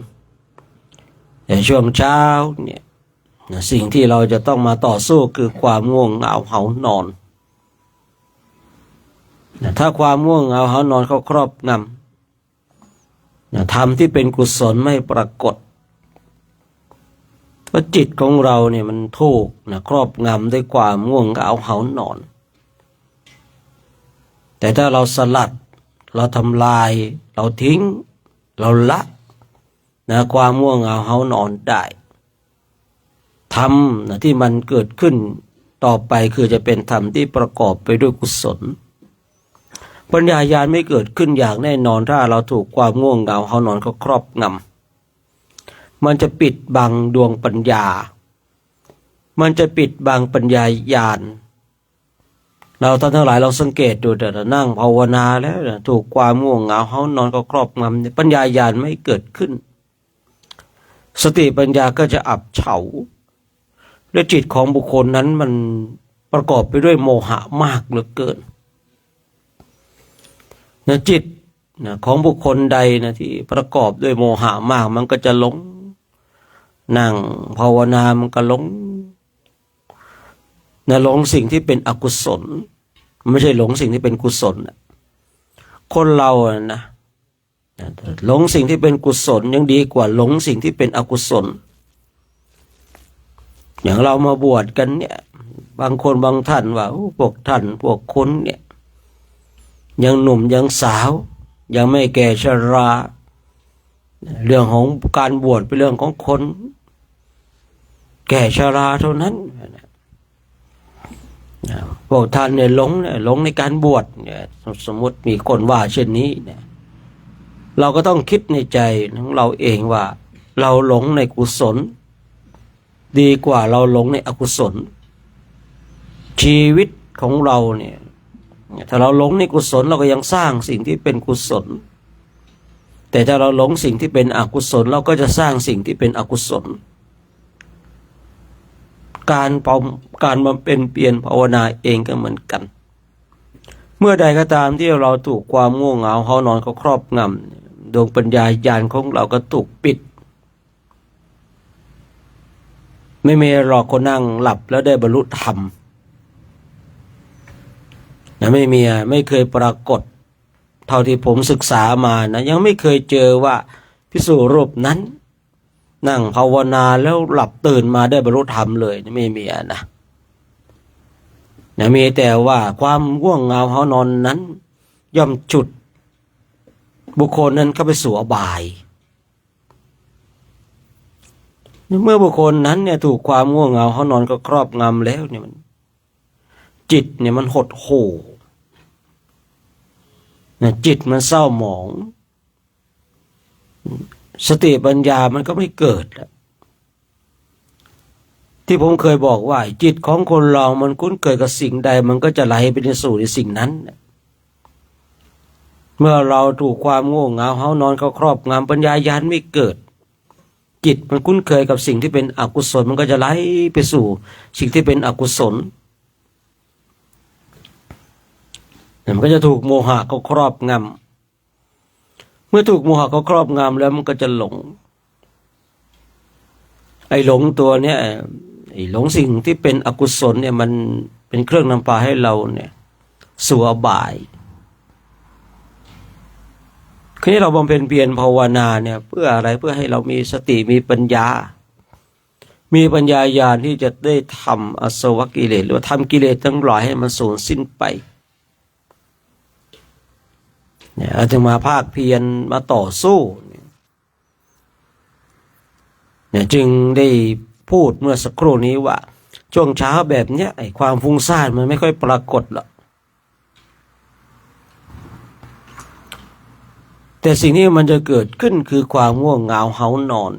แต่ช่วงเช้าสิ่งที่เราจะต้องมาต่อสู้คือความง่วงเหงาหาวนอนถ้าความง่วงเหงาหาวนอนเขาครอบงำธรรมที่เป็นกุศลไม่ปรากฏเพราะจิตของเรามันถูกครอบงำด้วยความง่วงเหงาหาวนอนแต่ถ้าเราสลัดเราทำลายเราทิ้งเราละความง่วงเหงาหาวนอนได้ธรรมที่มันเกิดขึ้นต่อไปคือจะเป็นธรรมที่ประกอบไปด้วยกุศลปัญญาญาณไม่เกิดขึ้นอย่างแน่นอนถ้าเราถูกความง่วงเหงาหาวนอนเขาครอบงำมันจะปิดบังดวงปัญญามันจะปิดบังปัญญาญาณเราท่านทั้งหลายเราสังเกตดูแต่นั่งภาวนาแล้วถูกความง่วงเหงาหาวนอนก็ครอบงำปัญญาญาณไม่เกิดขึ้นสติปัญญาก็จะอับเฉาและจิตของบุคคลนั้นมันประกอบไปด้วยโมหะมากเหลือเกินจิตของบุคคลใดที่ประกอบด้วยโมหะมากมันก็จะหลงนั่งภาวนามันก็หลงหลงสิ่งที่เป็นอกุศลไม่ใช่หลงสิ่งที่เป็นกุศลคนเราหลงสิ่งที่เป็นกุศลยังดีกว่าหลงสิ่งที่เป็นอกุศลอย่างเรามาบวชกันบางคนบางท่านว่าพวกท่านพวกคุณยังหนุ่มยังสาวยังไม่แก่ชราเรื่องของการบวชเป็นเรื่องของคนแก่ชราเท่านั้นพวกท่านหลงในการบวชสมมติมีคนว่าเช่นนี้เราก็ต้องคิดในใจของเราเองว่าเราหลงในกุศลดีกว่าเราหลงในอกุศลชีวิตของเราถ้าเราหลงในกุศลเราก็ยังสร้างสิ่งที่เป็นกุศลแต่ถ้าเราหลงสิ่งที่เป็นอกุศลเราก็จะสร้างสิ่งที่เป็นอกุศลการบำเพ็ญเพียรภาวนาเองก็เหมือนกันเมื่อใดก็ตามที่เราถูกความง่วงเหงาหาวนอนเขาครอบงำดวงปัญญาญาณของเราก็ถูกปิดไม่มีหรอกคนนั่งหลับแล้วได้บรรลุธรรมไม่เคยปรากฏเท่าที่ผมศึกษามายังไม่เคยเจอว่าภิกษุรูปนั้นนั่งภาวนาแล้วหลับตื่นมาได้บรรลุธรรมเลยไม่มีมีแต่ว่าความง่วงเหงาหาวนอนนั้นย่อมจุดบุคคลนั้นเข้าไปสู่อบายเมื่อบุคคลนั้นถูกความง่วงเหงาหาวนอนก็ครอบงำแล้วมันจิตมันหดหู่จิตมันเศร้าหมองสติปัญญามันก็ไม่เกิดที่ผมเคยบอกว่าจิตของคนเรามันคุ้นเคยกับสิ่งใดมันก็จะไหลไปในสู่ในสิ่งนั้น เมื่อเราถูกความง่วงเหงาเฮานอนเขาครอบงำปัญญาญาณไม่เกิดจิตมันคุ้นเคยกับสิ่งที่เป็นอกุศลมันก็จะไหลไปสู่สิ่งที่เป็นอกุศลมันก็จะถูกโมหะเขาครอบงำเมื่อถูกโมหะเขาครอบงำแล้วมันก็จะหลงไอ้หลงตัวเนี้ยไอ้หลงสิ่งที่เป็นอกุศลเนี่ยมันเป็นเครื่องนำพาให้เราเนี่ยสู่อบายคือที่เราบำเพ็ญเพียรภาวนาเนี่ยเพื่ออะไรเพื่อให้เรามีสติมีปัญญาญาณที่จะได้ทำอาสวะกิเลสหรือทำกิเลสทั้งหลายให้มันสูญสิ้นไปเนี่ยเราจึงมาภาคเพียรมาต่อสู้เนี่ยจึงได้พูดเมื่อสักครู่นี้ว่าช่วงเช้าแบบเนี้ยไอ้ความฟุ้งซ่านมันไม่ค่อยปรากฏหรอกแต่สิ่งที่มันจะเกิดขึ้นคือความง่วงเหงาเฮานอน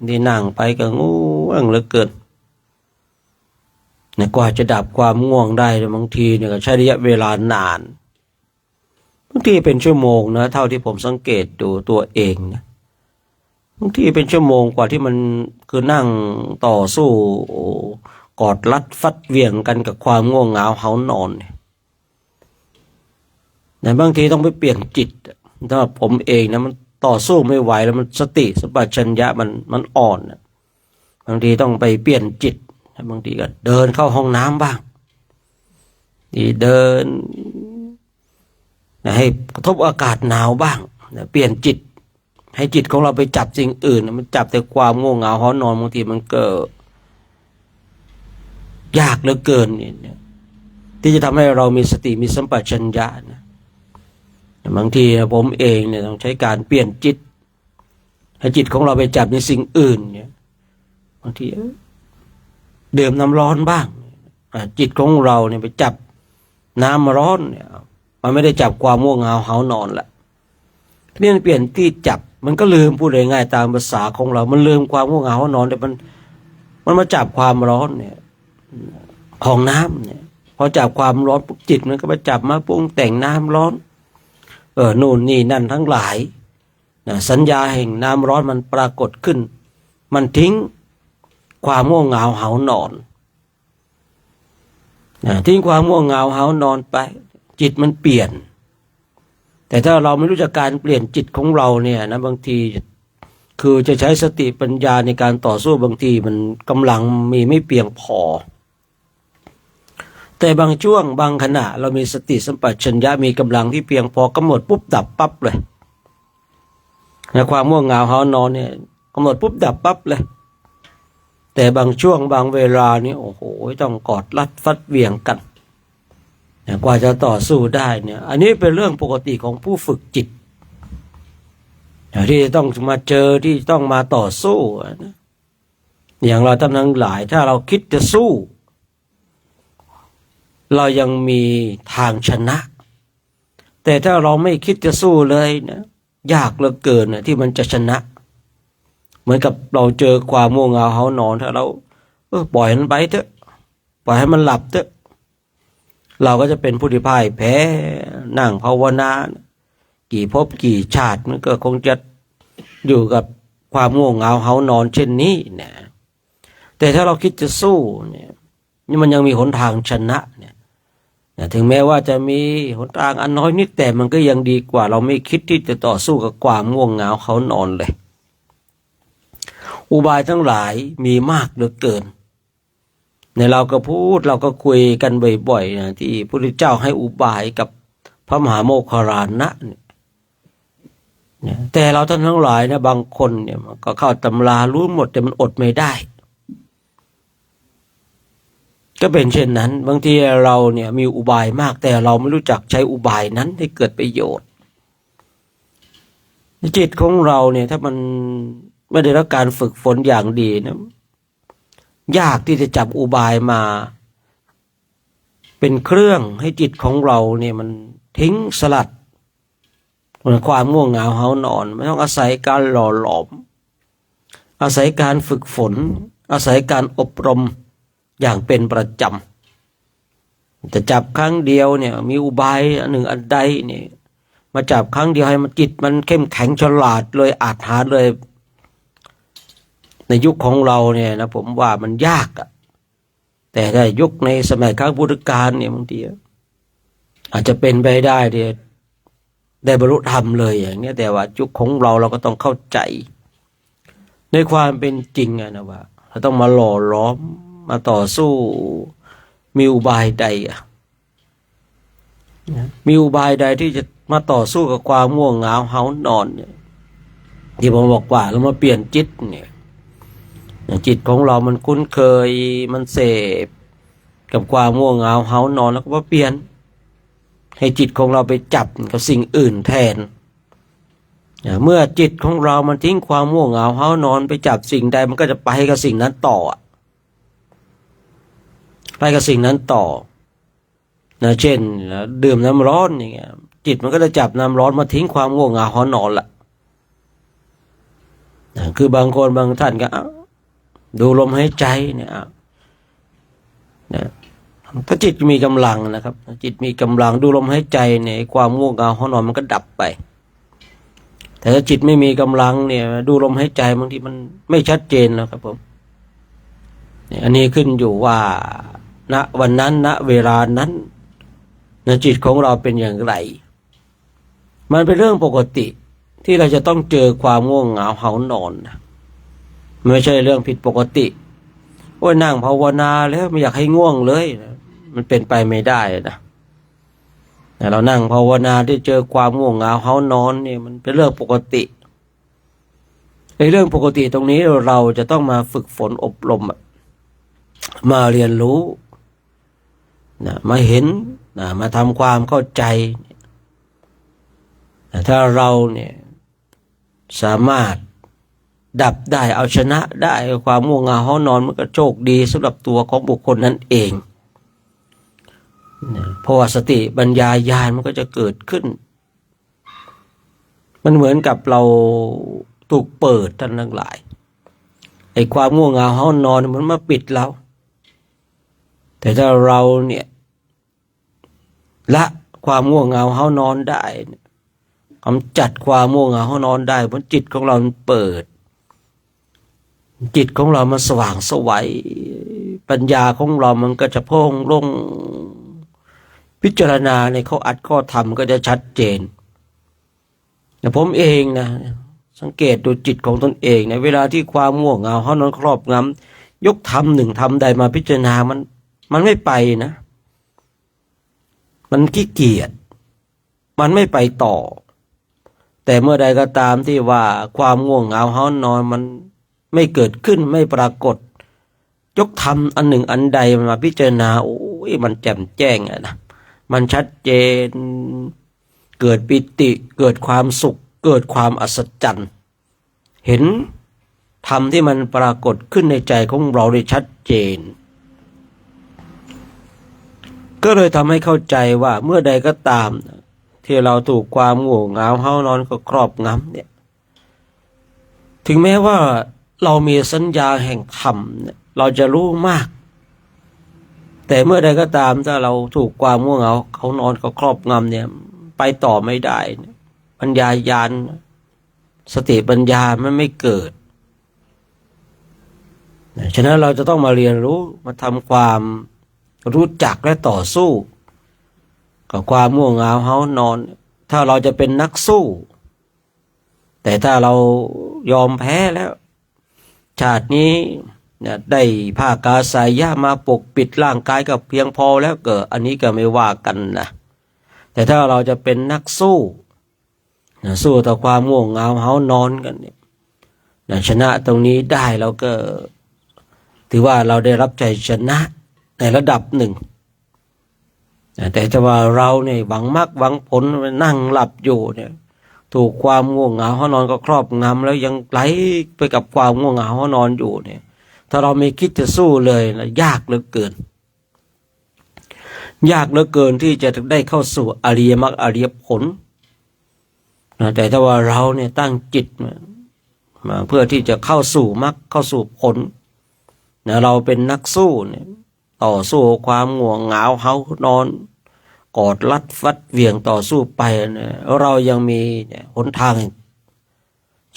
ที่นั่งไปก็ง่วงเหลือเกินเนี่ยกว่าจะดับความง่วงได้บางทีเนี่ยก็ใช้ระยะเวลานานบางทีเป็นชั่วโมงนะเท่าที่ผมสังเกตดูตัวเองนะบางทีเป็นชั่วโมงกว่าที่มันคือนั่งต่อสู้กอดรัดฟัดเหวี่ยงกันกับความง่วงเหงาเฮานอนเนี่ยบางทีต้องไปเปลี่ยนจิตถ้าผมเองนะมันต่อสู้ไม่ไหวแล้วมันสติสัมปชัญญะมันอ่อนบางทีต้องไปเปลี่ยนจิตบางทีก็เดินเข้าห้องน้ำบ้างเดินให้กระทบอากาศหนาวบ้างเปลี่ยนจิตให้จิตของเราไปจับสิ่งอื่นมันจับแต่ความง่วงเหงาหอนอนบางทีมันก็ยากเหลือเกินเนี่ยที่จะทำให้เรามีสติมีสัมปชัญญะนะบางทีผมเองเนี่ยต้องใช้การเปลี่ยนจิตให้จิตของเราไปจับในสิ่งอื่นเนี่ยบางทีดื่มน้ำร้อนบ้างจิตของเราเนี่ยไปจับน้ำร้อนเนี่ยมันไม่ได้จับความง่วงเหงาเฮานอนละเนี่ยเปลี่ยนที่จับมันก็ลืมพูดง่ายๆตามภาษาของเรามันลืมความง่วงเหงาเฮานอนแต่มันมาจับความร้อนเนี่ยของน้ำเนี่ยพอจับความร้อนปุ๊บจิตมันก็ไปจับมาปรุงแต่งน้ำร้อนนู่นนี่นั่นทั้งหลายนะสัญญาแห่งน้ำร้อนมันปรากฏขึ้นมันทิ้งความง่วงเหงาเฮานอนนะทิ้งความง่วงเหงาเฮานอนไปจิตมันเปลี่ยนแต่ถ้าเราไม่รู้จักการเปลี่ยนจิตของเราเนี่ยนะบางทีคือจะใช้สติปัญญาในการต่อสู้บางทีมันกำลังมีไม่เพียงพอแต่บางช่วงบางขณะเรามีสติสัมปชัญญะมีกำลังที่เพียงพอกำหนดปุ๊บดับปั๊บเลยในความง่วงเหงาเฮานอนเนี่ยกำหนดปุ๊บดับปั๊บเลยแต่บางช่วงบางเวลานี่โอ้โหต้องกอดรัดฟัดเหวี่ยงกันกว่าจะต่อสู้ได้เนี่ยอันนี้เป็นเรื่องปกติของผู้ฝึกจิตที่ต้องมาเจอที่ต้องมาต่อสู้นะอย่างเราทั้งหลายถ้าเราคิดจะสู้เรายังมีทางชนะแต่ถ้าเราไม่คิดจะสู้เลยนะยากเหลือเกินนะที่มันจะชนะเหมือนกับเราเจอความง่วงเหงาเฮานอนถ้าเราปล่อยมันไปเถอะปล่อยให้มันหลับเถอะเราก็จะเป็นผู้ที่พ่ายแพ้นั่งภาวนากี่ภพกี่ชาติมันก็คงจะอยู่กับความง่วงเหงาเฮานอนเช่นนี้นะแต่ถ้าเราคิดจะสู้เนี่ยมันยังมีหนทางชนะเนี่ยถึงแม้ว่าจะมีหนทางอันน้อยนิดแต่มันก็ยังดีกว่าเราไม่คิดที่จะต่อสู้กับความง่วงเหงาเฮานอนเลยอุบายทั้งหลายมีมากเหลือเกินในเราก็พูดเราก็คุยกันบ่อยๆนะที่พระพุทธเจ้าให้อุบายกับพระมหาโมคคารลานะเนี่ยแต่เราท่านทั้งหลายนะบางคนเนี่ยมันก็เข้าตำรารู้หมดแต่มันอดไม่ได้ก็เป็นเช่นนั้นบางทีเราเนี่ยมีอุบายมากแต่เราไม่รู้จักใช้อุบายนั้นให้เกิดประโยชน์จิตของเราเนี่ยถ้ามันไม่ได้รับการฝึกฝนอย่างดีนะยากที่จะจับอุบายมาเป็นเครื่องให้จิตของเราเนี่ยมันทิ้งสลัดความง่วงเหงาเฮานอนไม่ต้องอาศัยการหล่อหลอมอาศัยการฝึกฝนอาศัยการอบรมอย่างเป็นประจำจะจับครั้งเดียวเนี่ยมีอุบายอันหนึ่งอันใดเนี่ย มาจับครั้งเดียวให้มันจิตมันเข้มแข็งฉลาดเลยอาจหารเลยในยุคของเราเนี่ยนะผมว่ามันยากอะแต่ได้ยุคในสมัยครั้งพุทธกาลเนี่ยบางทีอาจจะเป็นไปได้ที่ได้บรรลุธรรมเลยอย่างนี้แต่ว่ายุคของเราก็ต้องเข้าใจในความเป็นจริงอะนะว่าเราต้องมาหล่อล้อมมาต่อสู้มีอุบายใดอะมีอุบายใดที่จะมาต่อสู้กับความง่วงเหงาหานอนเนี่ยที่ผมบอกว่าเรามาเปลี่ยนจิตเนี่ยจิตของเรามันคุ้นเคยมันเสพกับความง่วงเหงาหานอนแล้วก็มาเปลี่ยนให้จิตของเราไปจับกับสิ่งอื่นแทนเมื่อจิตของเรามันทิ้งความง่วงเหงาหานอนไปจับสิ่งใดมันก็จะไปกับสิ่งนั้นต่อไปกับสิ่งนั้นต่อนะเช่นดื่มน้ำร้อนอย่างเงี้ยจิตมันก็จะจับน้ำร้อนมาทิ้งความง่วงเหงาหานอนละคือบางคนบางท่านก็ดูลมหายใจเนี่ยถ้าจิตมีกำลังนะครับจิตมีกำลังดูลมหายใจเนี่ยความง่วงเหงาหานอนมันก็ดับไปแต่ถ้าจิตไม่มีกำลังเนี่ยดูลมหายใจบางทีมันไม่ชัดเจนนะครับผมอันนี้ขึ้นอยู่ว่าณวันนั้นณเวลานั้นจิตของเราเป็นอย่างไรมันเป็นเรื่องปกติที่เราจะต้องเจอความง่วงเหงาหานอนไม่ใช่เรื่องผิดปกติว่านั่งภาวนาแล้วไม่อยากให้ง่วงเลยมันเป็นไปไม่ได้นะแต่เรานั่งภาวนาที่เจอความง่วงเหงาหานอนเนี่ยมันเป็นเรื่องปกติในเรื่องปกติตรงนี้เราจะต้องมาฝึกฝนอบรมมาเรียนรู้มาเห็นมาทำความเข้าใจถ้าเราเนี่ยสามารถดับได้เอาชนะได้ความง่วงเหงาหานอนมันก็โชคดีสำหรับตัวของบุคคลนั้นเองเพราะว่าสติปัญญาญาณมันก็จะเกิดขึ้นมันเหมือนกับเราถูกเปิดท่านทั้งหลายไอ้ความง่วงเหงาหานอนมันมาปิดเราแต่ถ้าเราเนี่ยละความง่วงเหงาหานอนได้กำจัดความง่วงเหงาหานอนได้เพราะจิตของเราเปิดจิตของเรามันสว่างไสวปัญญาของเรามันก็จะพ่งลงพิจารณาในข้ออัดข้อธรรมก็จะชัดเจนแต่ผมเองนะสังเกตดูจิตของตนเองในเวลาที่ความง่วงเหงาหานอนครอบงำยกธรรมหนึ่งธรรมใดมาพิจารณามันไม่ไปนะมันขี้เกียจมันไม่ไปต่อแต่เมื่อใดก็ตามที่ว่าความง่วงเหงาหานอนมันไม่เกิดขึ้นไม่ปรากฏยกธรรมอันหนึ่งอันใดมาพิจารณาโอ้ยมันแจ่มแจ้งนะมันชัดเจนเกิดปิติเกิดความสุขเกิดความอัศจรรย์เห็นธรรมที่มันปรากฏขึ้นในใจของเราได้ชัดเจนก็เลยทำให้เข้าใจว่าเมื่อใดก็ตามที่เราถูกความง่วงเหงาหานอนก็ครอบงำเนี่ยถึงแม้ว่าเรามีสัญญาแห่งธรรมเนี่ยเราจะรู้มากแต่เมื่อใดก็ตามถ้าเราถูกความง่วงเหงาเขานอนก็ครอบงำเนี่ยไปต่อไม่ได้ปัญญาญาณสติปัญญามันไม่เกิดฉะนั้นเราจะต้องมาเรียนรู้มาทำความรู้จักและต่อสู้กับความง่วงเหงาหานอนถ้าเราจะเป็นนักสู้แต่ถ้าเรายอมแพ้แล้วชาตินี้ได้ผ้ากาสายะมาปกปิดร่างกายก็เพียงพอแล้วเกิดอันนี้ก็ไม่ว่ากันนะแต่ถ้าเราจะเป็นนักสู้สู้ต่อความง่วงเหงาหานอนกันเนี่ยชนะตรงนี้ได้เราก็ถือว่าเราได้รับชัยชนะในระดับหนึ่งแต่ถ้าว่าเราเนี่ยหวังมรรคหวังผลนั่งหลับอยู่เนี่ยถูกความง่วงเหงาหานอนก็ครอบงำแล้วยังไหลไปกับความง่วงเหงาหานอนอยู่เนี่ยถ้าเราไม่คิดจะสู้เลยนะยากเหลือเกินยากเหลือเกินที่จะได้เข้าสู่อริยมรรคอริยผลแต่ถ้าว่าเราเนี่ยตั้งจิตมาเพื่อที่จะเข้าสู่มรรคเข้าสู่ผลเราเป็นนักสู้เนี่ยต่อสู้ความง่วงเหงาหานอน กอดรัดฟัดเหวี่ยงต่อสู้ไปเนี่ยเรายังมีหนทาง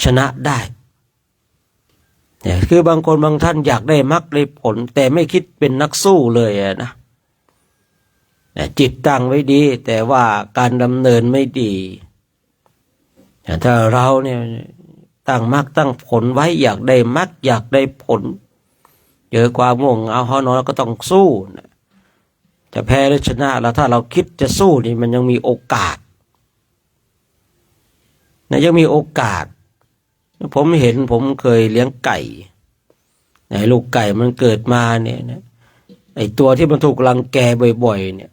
ชนะได้เนี่ยคือบางคนบางท่านอยากได้มรรคได้ผลแต่ไม่คิดเป็นนักสู้เลยนะจิตตั้งไว้ดีแต่ว่าการดำเนินไม่ดีถ้าเราเนี่ยตั้งมรรคตั้งผลไว้อยากได้มรรคอยากได้ผลเจอความง่วงเหงาหอนอนก็ต้องสู้จะแพ้หรือชนะแล้วถ้าเราคิดจะสู้นี่มันยังมีโอกาสยังมีโอกาสผมเคยเลี้ยงไก่ลูกไก่มันเกิดมาเนี่ยไอตัวที่มันถูกรังแกบ่อยๆเนี่ย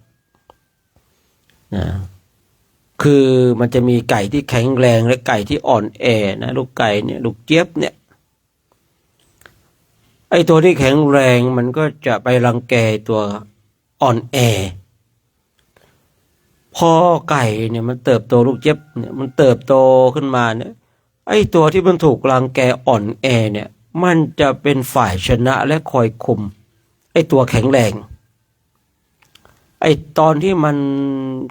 คือมันจะมีไก่ที่แข็งแรงและไก่ที่อ่อนแอนะลูกไก่เนี่ยลูกเจี๊ยบเนี่ยไอตัวที่แข็งแรงมันก็จะไปรังแกตัวอ่อนแอพอไก่เนี่ยมันเติบโตลูกเจี๊ยบเนี่ยมันเติบโตขึ้นมาเนี่ยไอ้ตัวที่มันถูกรังแกอ่อนแอเนี่ยมันจะเป็นฝ่ายชนะและคอยคุมไอ้ตัวแข็งแรงไอ้ตอนที่มัน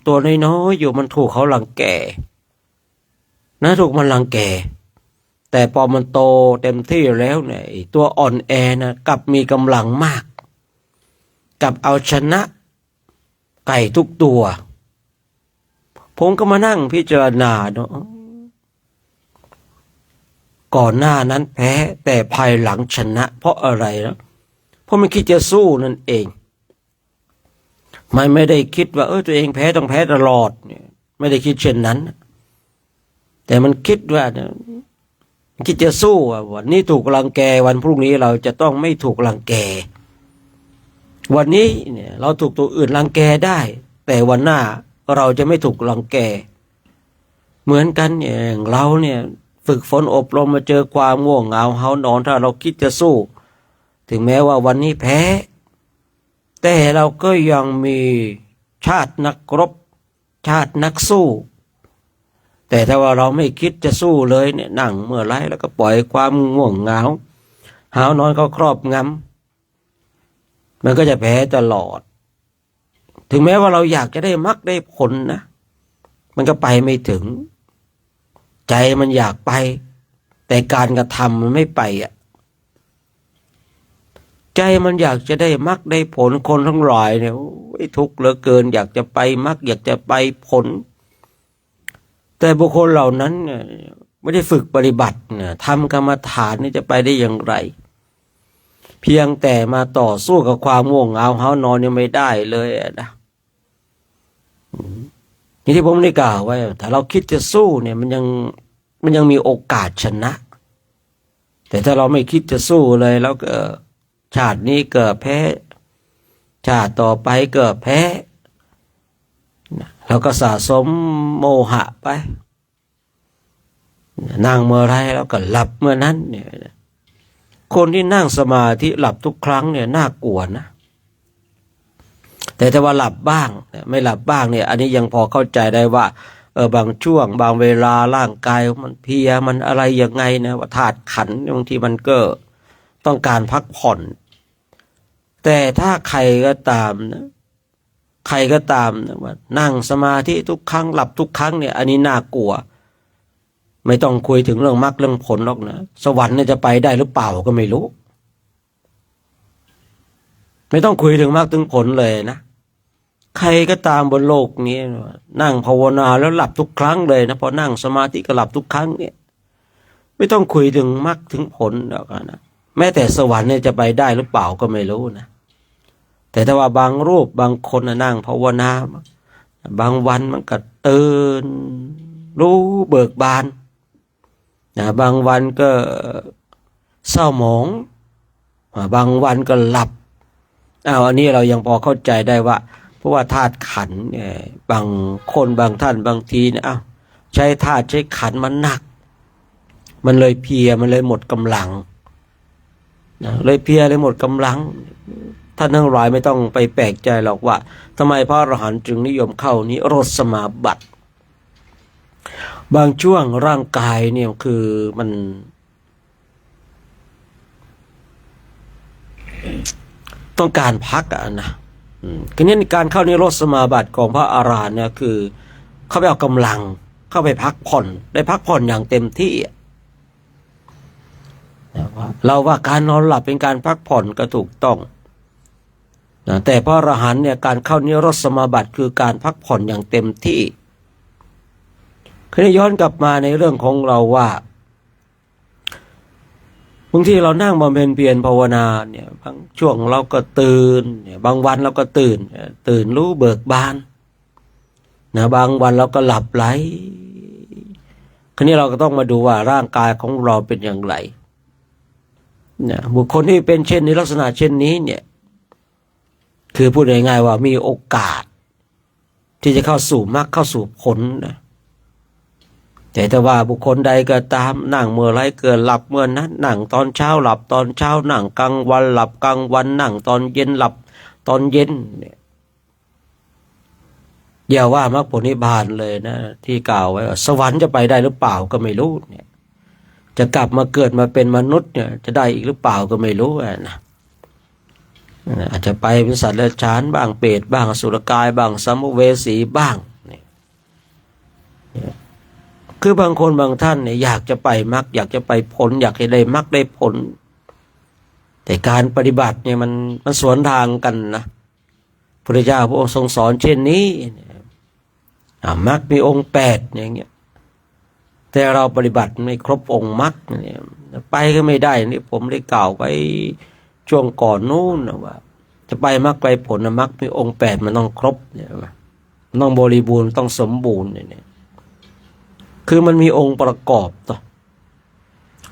ตัวน้อยๆอยู่มันถูกเขารังแกถูกมันรังแกแต่พอมันโตเต็มที่แล้วเนี่ยตัวอ่อนแอนะกลับมีกำลังมากกลับเอาชนะไก่ทุกตัวผมก็มานั่งพิจารณาเนาะก่อนหน้านั้นแพ้แต่ภายหลังชนะเพราะอะไรนะเพราะมันคิดจะสู้นั่นเองไม่ได้คิดว่าตัวเองแพ้ต้องแพ้ตลอดเนี่ยไม่ได้คิดเช่นนั้นแต่มันคิดว่าคิดจะสู้วันนี้ถูกรังแกวันพรุ่งนี้เราจะต้องไม่ถูกรังแกวันนี้เนี่ยเราถูกตัวอื่นรังแกได้แต่วันหน้าเราจะไม่ถูกรังแกเหมือนกันอย่างเราเนี่ยฝึกฝนอบรมมาเจอความง่วงเหงาเฮานอนถ้าเราคิดจะสู้ถึงแม้ว่าวันนี้แพ้แต่เราก็ยังมีชาตินักรบชาตินักสู้แต่ถ้าว่าเราไม่คิดจะสู้เลยเนี่ยนั่งเมื่อไรแล้วก็ปล่อยความง่วงเหงาหาวนอนเขาครอบงำมันก็จะแพ้ตลอดถึงแม้ว่าเราอยากจะได้มรรคได้ผลนะมันก็ไปไม่ถึงใจมันอยากไปแต่การกระทำมันไม่ไปใจมันอยากจะได้มรรคได้ผลคนทั้งหลายเนี่ยทุกข์เหลือเกินอยากจะไปมรรคอยากจะไปผลแต่บุคคลเหล่านั้นเนี่ยไม่ได้ฝึกปฏิบัติเนี่ยทำกรรมฐานนี่จะไปได้อย่างไรเพียงแต่มาต่อสู้กับความง่วงเหงาหาวนอนยังไม่ได้เลยนะนี่ที่ผมได้กล่าวไว้ถ้าเราคิดจะสู้เนี่ยมันยังมีโอกาสชนะแต่ถ้าเราไม่คิดจะสู้เลยแล้วก็ชาตินี้เกิดแพ้ชาติต่อไปเกิดแพ้เราก็สะสมโมหะไปนั่งเมื่อไรแล้วก็หลับเมื่อนั้นเนี่ยคนที่นั่งสมาธิหลับทุกครั้งเนี่ยน่ากลัวนะแต่ถ้าว่าหลับบ้างไม่หลับบ้างเนี่ยอันนี้ยังพอเข้าใจได้ว่าบางช่วงบางเวลาร่างกายมันเพลียมันอะไรยังไงนะว่าธาตุขันธ์บางทีมันก็ต้องการพักผ่อนแต่ถ้าใครก็ตามนะว่านั่งสมาธิทุกครั้งหลับทุกครั้งเนี่ยอันนี้น่ากลัวไม่ต้องคุยถึงเรื่องมรรคเรื่องผลหรอกนะสวรรค์เนี่ยจะไปได้หรือเปล่าก็ไม่รู้ไม่ต้องคุยถึงมรรคถึงผลเลยนะใครก็ตามบนโลกนี้นั่งภาวนาแล้วหลับทุกครั้งเลยนะพอนั่งสมาธิก็หลับทุกครั้งเนี่ยไม่ต้องคุยถึงมรรคถึงผลหรอกนะแม้แต่สวรรค์เนี่ยจะไปได้หรือเปล่าก็ไม่รู้นะแต่ถ้าว่าบางรูปบางคนนั่งภาวนาบางวันมันก็ตื่นรู้เบิกบานนะบางวันก็เศร้าหมองบางวันก็หลับอันนี้เรายังพอเข้าใจได้ว่าเพราะว่าธาตุขันธ์เนี่ยบางคนบางท่านบางทีเนี่ยใช้ธาตุใช้ขันธ์มันหนักมันเลยเพลียมันเลยหมดกำลังเลยเพลียเลยหมดกำลังท่านทั้งหลายไม่ต้องไปแปลกใจหรอกว่าทำไมพระอรหันต์จึงนิยมเข้านิโรธสมาบัติบางช่วงร่างกายเนี่ยคือมันต้องการพักนะ ก็นี้การเข้านิโรธสมาบัติของพระอรหันต์เนี่ยคือเข้าไปเอากำลังเข้าไปพักผ่อนได้พักผ่อนอย่างเต็มที่เราว่าการนอนหลับเป็นการพักผ่อนก็ถูกต้องแต่พระอรหันต์เนี่ยการเข้านิโรธสมาบัติคือการพักผ่อนอย่างเต็มที่คือย้อนกลับมาในเรื่องของเราว่าบางทีเรานั่งบำเพ็ญเพียรภาวนาเนี่ยบางช่วงเราก็ตื่นเนี่ยบางวันเราก็ตื่นรู้เบิกบานนะบางวันเราก็หลับไหลคราวนี้เราก็ต้องมาดูว่าร่างกายของเราเป็นอย่างไรเนี่ยบุคคลที่เป็นเช่นในลักษณะเช่นนี้เนี่ยคือพูดง่ายๆว่ามีโอกาสที่จะเข้าสู่มรรคเข้าสู่ผลนะแต่ถ้าว่าบุคคลใดก็ตามนั่งเมื่อไรเกิดหลับเมื่อนั้นนั่งตอนเช้าหลับตอนเช้านั่งกลางวันหลับกลางวันนั่งตอนเย็นหลับตอนเย็นเนี่ยอย่าว่ามรรคผลนิพพานเลยนะที่กล่าวไว้ว่าสวรรค์จะไปได้หรือเปล่าก็ไม่รู้เนี่ยจะกลับมาเกิดมาเป็นมนุษย์เนี่ยจะได้อีกหรือเปล่าก็ไม่รู้นะอาจจะไปเป็นสัตว์เดรัจฉานบ้างเปรตบ้างอสุรกายบ้างสัมภเวสีบ้างเนี่ยคือบางคนบางท่านเนี่ยอยากจะไปมรรคอยากจะไปผลอยากให้ได้มรรคได้ผลแต่การปฏิบัติเนี่ยมันสวนทางกันนะพระเจ้าพระองค์ทรงสอนเช่นนี้มรรคมีองค์8อย่างเงี้ยแต่เราปฏิบัติไม่ครบองค์มรรคเนี่ยไปก็ไม่ได้นี่ผมได้กล่าวไว้ช่วงก่อนนู้นนะว่าจะไปมรรคไปผลมรรคมีองค์8มันต้องครบเนี่ยมันต้องบริบูรณ์ต้องสมบูรณ์เนี่ยคือมันมีองค์ประกอบต่อ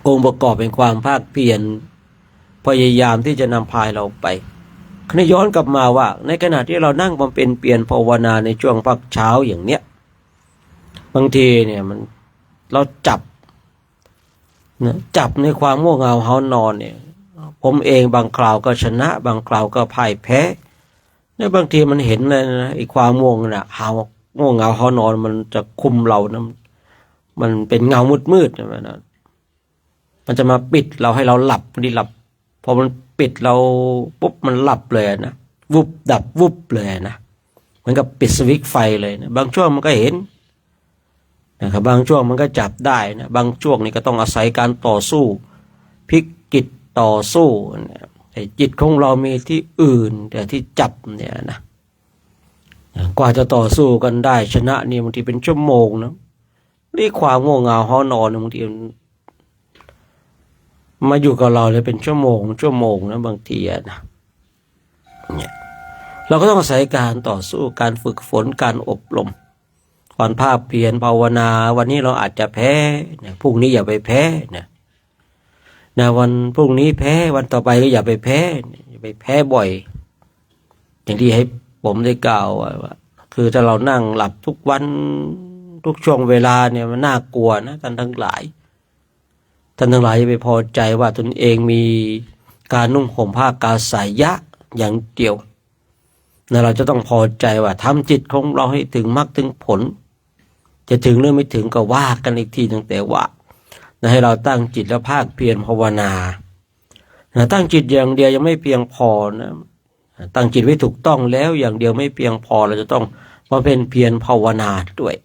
องค์ประกอบเป็นความภาคเพียรพยายามที่จะนำพาเราไปคราวย้อนกลับมาว่าในขณะที่เรานั่งบำเพ็ญเพียรภาวนาในช่วงพักเช้าอย่างเนี้ยบางทีเนี่ยมันเราจับในความง่วงเหงาหานอนเนี่ยผมเองบางคราวก็ชนะบางคราวก็พ่ายแพ้เนี่ยบางทีมันเห็นเลยนะไอ้ความง่วงน่ะง่วงเหงาหานอนมันจะคุมเรานะมันเป็นเงามืดใช่ไหมนะมันจะมาปิดเราให้เราหลับพอพอมันปิดเราปุ๊บมันหลับเลยนะวุบดับวุบเลยนะเหมือนกับปิดสวิตช์ไฟเลยนะบางช่วงมันก็เห็นนะครับบางช่วงมันก็จับได้นะบางช่วงนี่ก็ต้องอาศัยการต่อสู้พลิกจิตต่อสู้นะแต่จิตของเรามีที่อื่นแต่ที่จับเนี่ยนะกว่าจะต่อสู้กันได้ชนะนี่บางทีเป็นชั่วโมงนะนี่ความง่วงเหงาหอนอนบางทีมาอยู่กับเราเลยเป็นชั่วโมงนะบางทีนะเนี่ยเราก็ต้องอาศัยการต่อสู้การฝึกฝนการอบรมความภาคเพียรภาวนาวันนี้เราอาจจะแพ้เนี่ยพรุ่งนี้อย่าไปแพ้นะวันพรุ่งนี้แพ้วันต่อไปก็อย่าไปแพ้อย่าไปแพ้บ่อยอย่างที่ให้ผมได้กล่าวว่าคือถ้าเรานั่งหลับทุกวันทุกช่วงเวลาเนี่ยมันน่ากลัวนะท่านทั้งหลายจะไปพอใจว่าตนเองมีการนุ่งห่มผ้ากาสายะอย่างเดียวนะเราจะต้องพอใจว่าทำจิตของเราให้ถึงมรรคถึงผลจะถึงหรือไม่ถึงก็ว่ากันอีกทีแต่ว่าให้เราตั้งจิตแล้วภาคเพียรภาวนาตั้งจิตอย่างเดียวยังไม่เพียงพอนะตั้งจิตไว้ถูกต้องแล้วอย่างเดียวไม่เพียงพอเราจะต้องมาเป็นเพียรภาวนาด้วย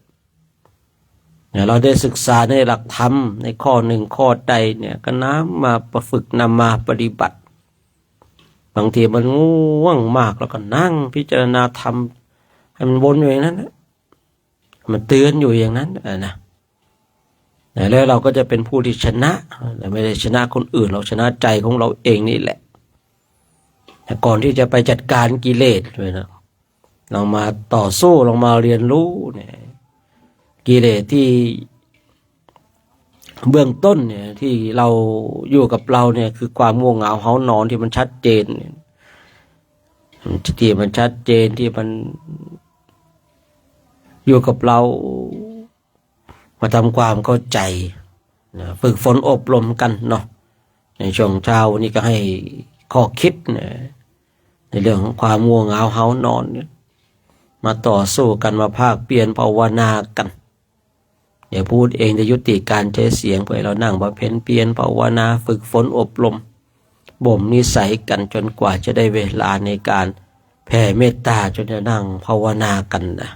เราได้ศึกษาในหลักธรรมในข้อหนึ่งข้อใดเนี่ยก็น้ำมาประฝึกนำมาปฏิบัติบางทีมันง่วงมากแล้วก็นั่งพิจารณาธรรมให้มันวนอยู่อย่างนั้นนะมันเตือนอยู่อย่างนั้นนะแล้วเราก็จะเป็นผู้ที่ชนะไม่ได้ชนะคนอื่นเราชนะใจของเราเองนี่แหละก่อนที่จะไปจัดการกิเลสเลยนะเรามาต่อสู้เรามาเรียนรู้เนี่ยกิเลสที่เบื้องต้นเนี่ยที่เราอยู่กับเราเนี่ยคือความง่วงเหงาหานอนที่มันชัดเจนที่มันชัดเจนที่มันอยู่กับเรามาทำความเข้าใจฝึกฝนอบรมกันเนาะในช่วงเช้าวันนี้ก็ให้ข้อคิดในเรื่องของความง่วงเหงาหานอนมาต่อสู้กันมาภาคเปลี่ยนภาวนากันอย่าพูดเองจะยุติการใช้เสียงเพื่อเรานั่งบำเพ็ญเพียรภาวนาฝึกฝนอบรมบ่มนิสัยกันจนกว่าจะได้เวลาในการ แผ่เมตตาจนจะนั่งภาวนากันนะ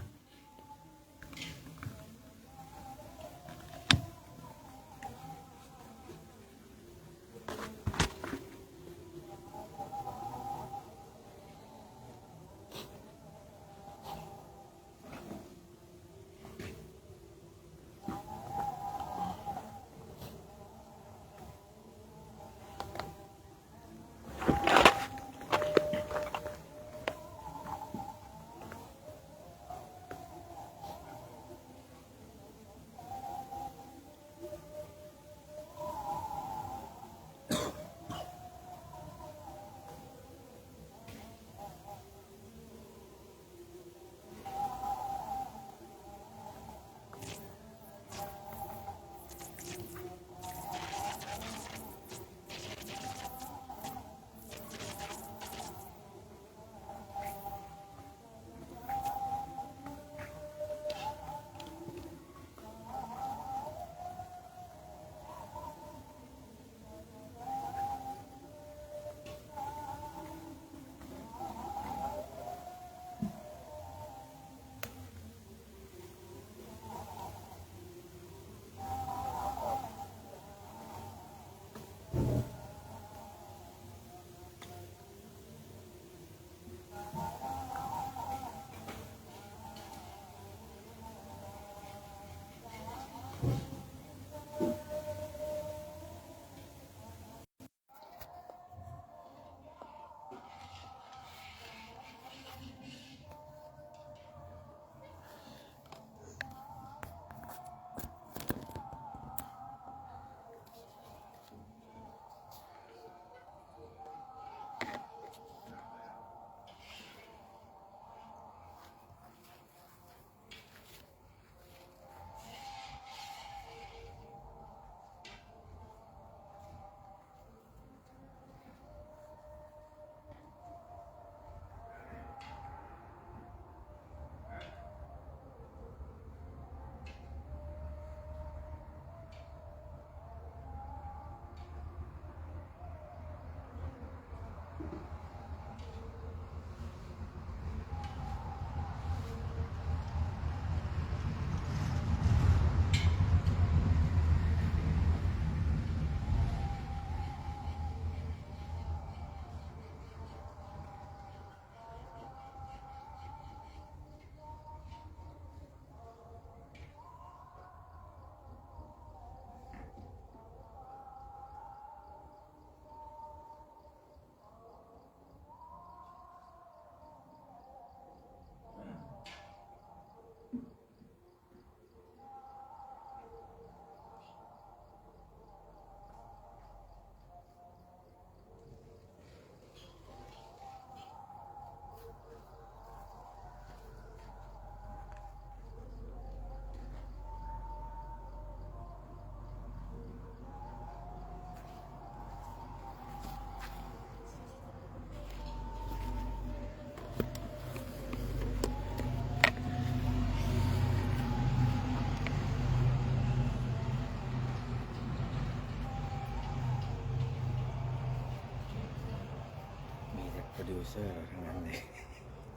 มีแต่โปรดิวเซอร์เราทั้งนั้นเลย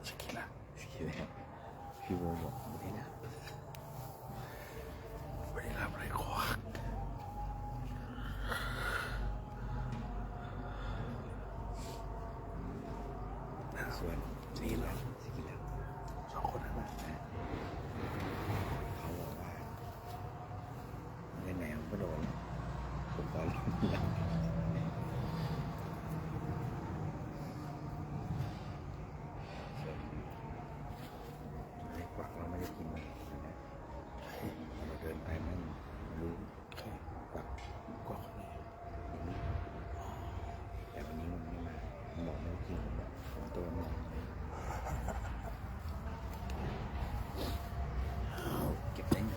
สกิลละสกิลละพี่โบบอกไม่ได้นะไม่ได้รับอะไรขอส่วนนี่เราสกิลละสองคนนั้นนะเขาบอกว่าไหนๆผมก็โดนผมก็ลงกวักเราไม่ได้กินมันนะเราเดินไปมันรู้กวักนี่แต่วันนี้มันไม่มามันบอกไม่ได้กินผมตัวมันเก็บได้ไหม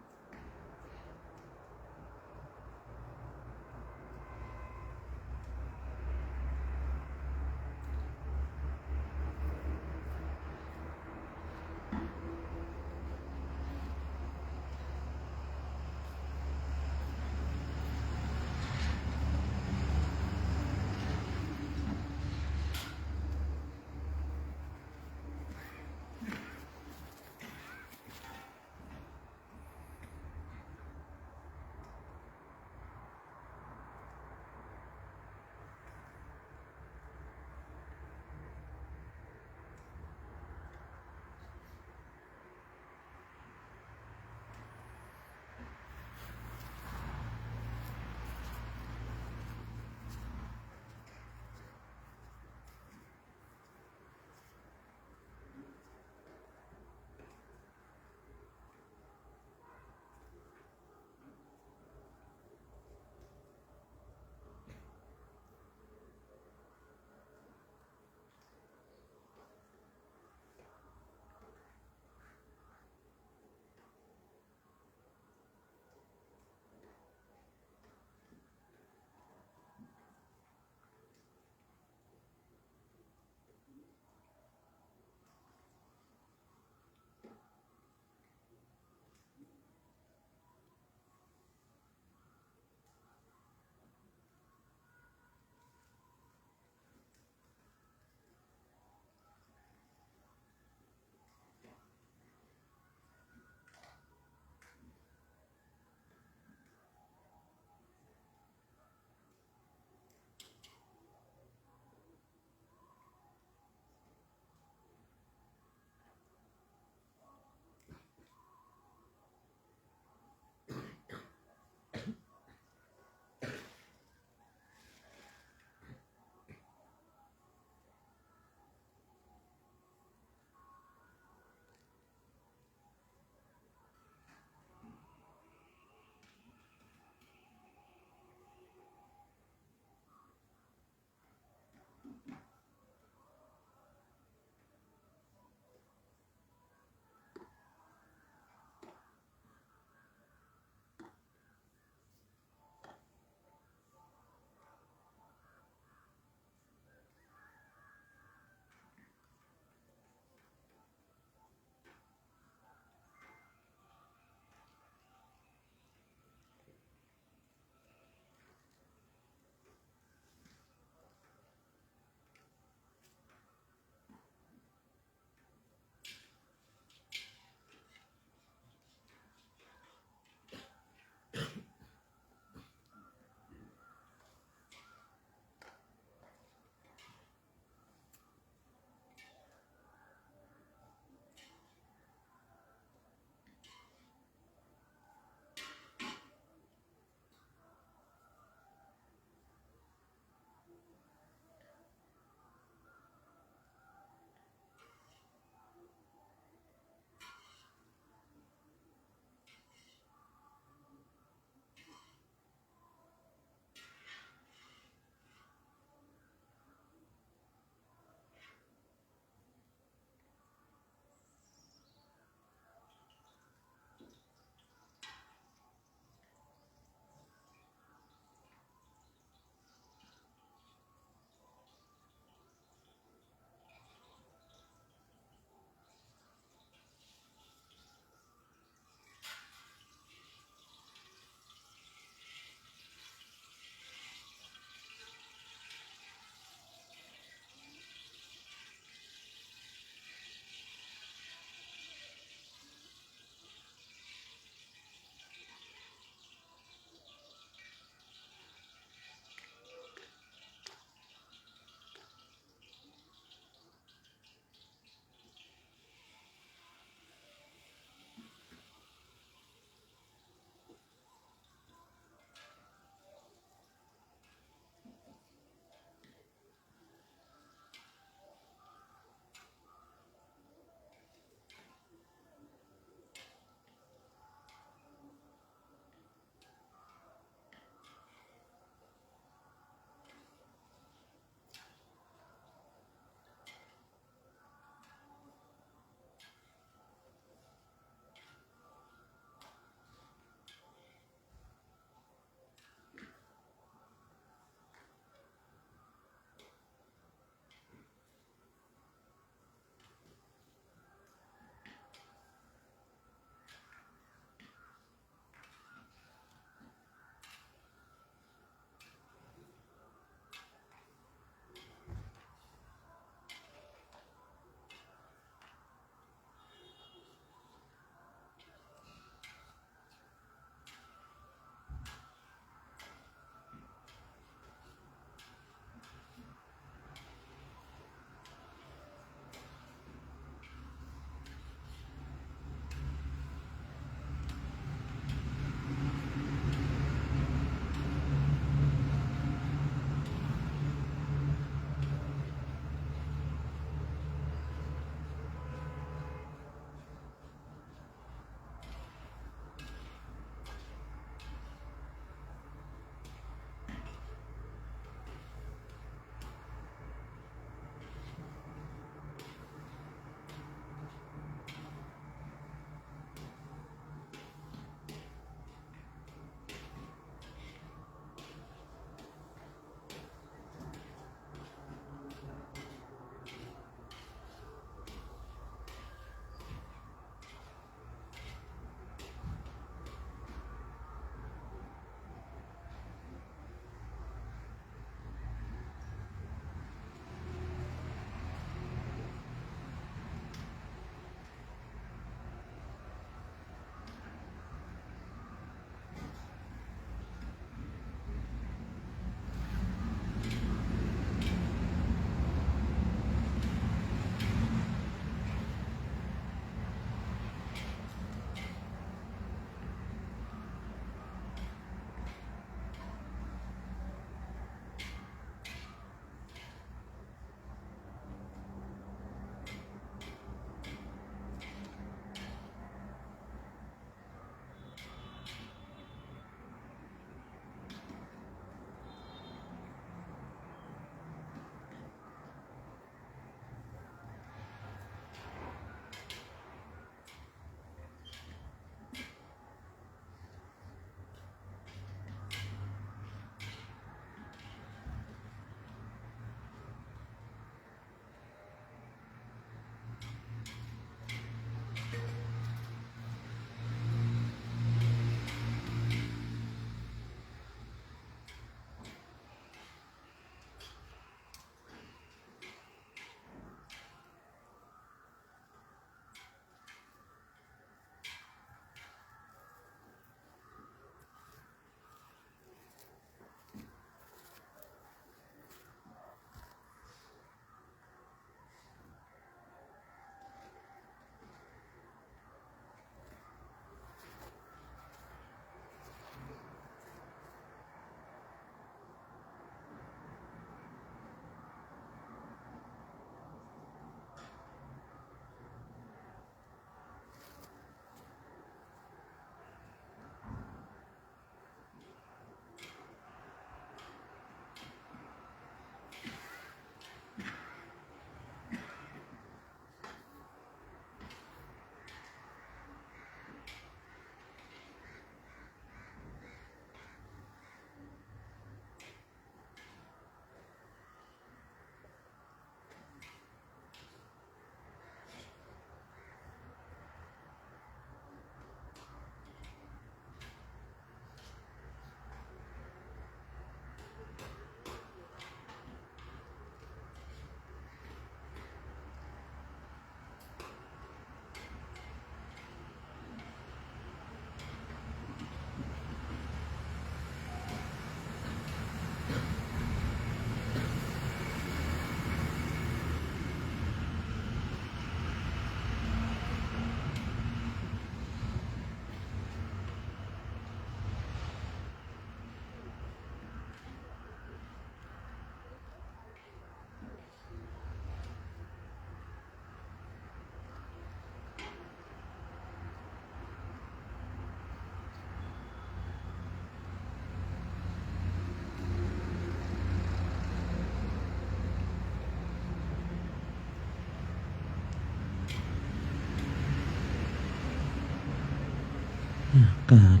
การ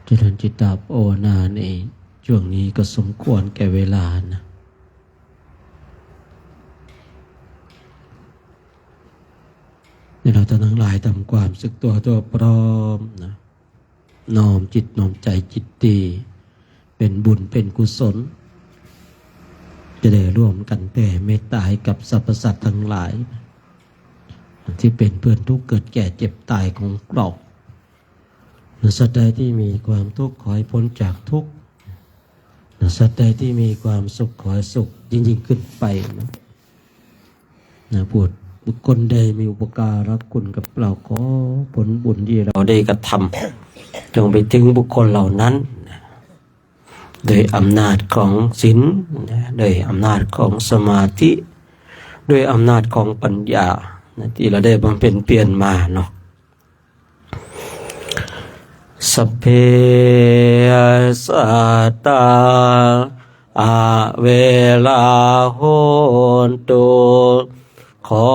เจริญจิตตภาวนาในช่วงนี้ก็สมควรแก่เวลานะเราทั้งหลายทำความสึกตัวพร้อมนะน้อมจิตน้อมใจจิตดีเป็นบุญเป็นกุศลจะได้ร่วมกันแผ่เมตตาให้กับสรรพสัตว์ทั้งหลายที่เป็นเพื่อนทุกข์เกิดแก่เจ็บตายของเราสัตว์ใดที่มีความทุกข์ขอให้พ้นจากทุกข์สัตว์ใดที่มีความสุขขอให้สุขยิ่งขึ้นไปนะพูดบุคคลใดมีอุปการะคุณกับเราขอผลบุญที่เราได้กระทำจงไปถึงบุคคลเหล่านั้นโดยอำนาจของศีลโดยอำนาจของสมาธิโดยอำนาจของปัญญาที่เราได้บำเพ็ญเพียรมาเนาะสัพเพสัตตาอาเวลาโหนตุขอ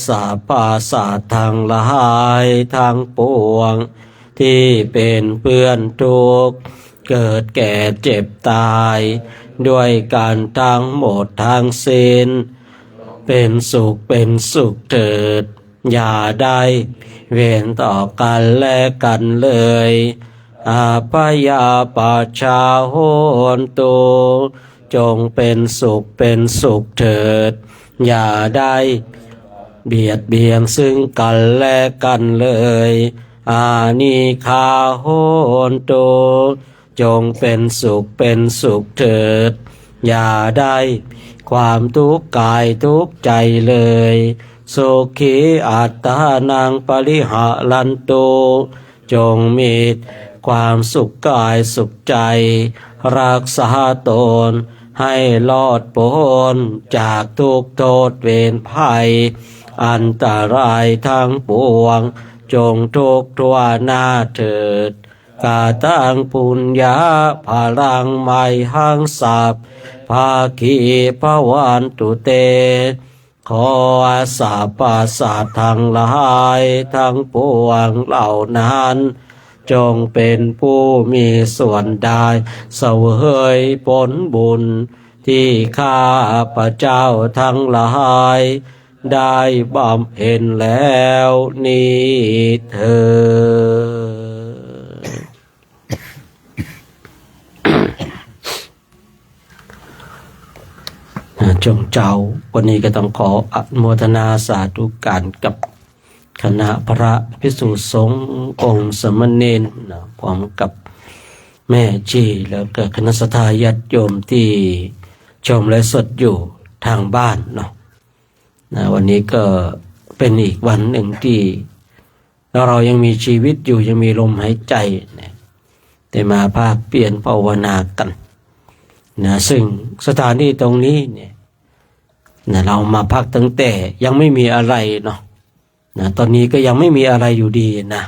สรรพสัตว์ทั้งหลายทั้งปวงที่เป็นเพื่อนทุกข์เกิดแก่เจ็บตายด้วยกันทั้งหมดทั้งสิ้นเป็นสุขเถิดอย่าได้เวรต่อกันและกันเลยอาพยาปชาโหนตุจงเป็นสุขเถิดอย่าได้เบียดเบียนซึ่งกันและกันเลยอานิคาโหนตุจงเป็นสุขเถิดอย่าได้ความทุกข์กายทุกข์ใจเลยสุขีอัตตานังปริหารันตุจงมีความสุขกายสุขใจรักษาตนให้รอดพ้นจากทุกโทษเวรภัยอันตรายทั้งปวงจงทุกทั่วหน้าเถิดกาตังปุญญาพลังไมหังสัพภาคีภวันตุเตขอสรรพสัตว์ทั้งหลายทั้งปวงเหล่านั้นจงเป็นผู้มีส่วนได้เสวยผลบุญที่ข้าพเจ้าทั้งหลายได้บำเพ็ญแล้วนี้เถิดจงเจ้าวันนี้ก็ต้องขออนุโมทนาสาธุการกับคณะพระภิกษุสงฆ์องค์สมณเณรพร้อมกับแม่ชีแล้วก็คณะสัตยาญาติโยมที่ชมและสดอยู่ทางบ้านเนาะวันนี้ก็เป็นอีกวันหนึ่งที่เรายังมีชีวิตอยู่ยังมีลมหายใจได้มาภาคเปลี่ยนภาวนากันซึ่งสถานที่ตรงนี้เนี่ยเรามาพักตั้งแต่ยังไม่มีอะไรเนาะตอนนี้ก็ยังไม่มีอะไรอยู่ดีนะ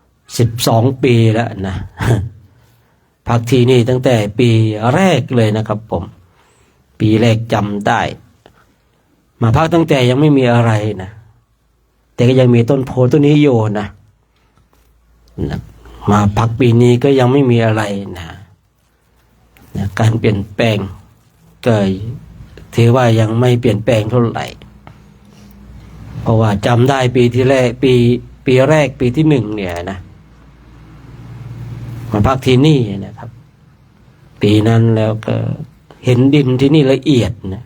12 ปีแล้วนะพักที่นี่ตั้งแต่ปีแรกเลยนะครับผมปีแรกจำได้มาพักตั้งแต่ยังไม่มีอะไรนะแต่ก็ยังมีต้นโพต้นนี้อยู่นะมาพักปีนี้ก็ยังไม่มีอะไรนะการเปลี่ยนแปลงก็ถือว่ายังไม่เปลี่ยนแปลงเท่าไหร่เพราะว่าจำได้ปีที่แรกปีแรกปีที่1เนี่ยนะมาพักที่นี่นะครับปีนั้นแล้วก็เห็นดินที่นี่ละเอียดนะ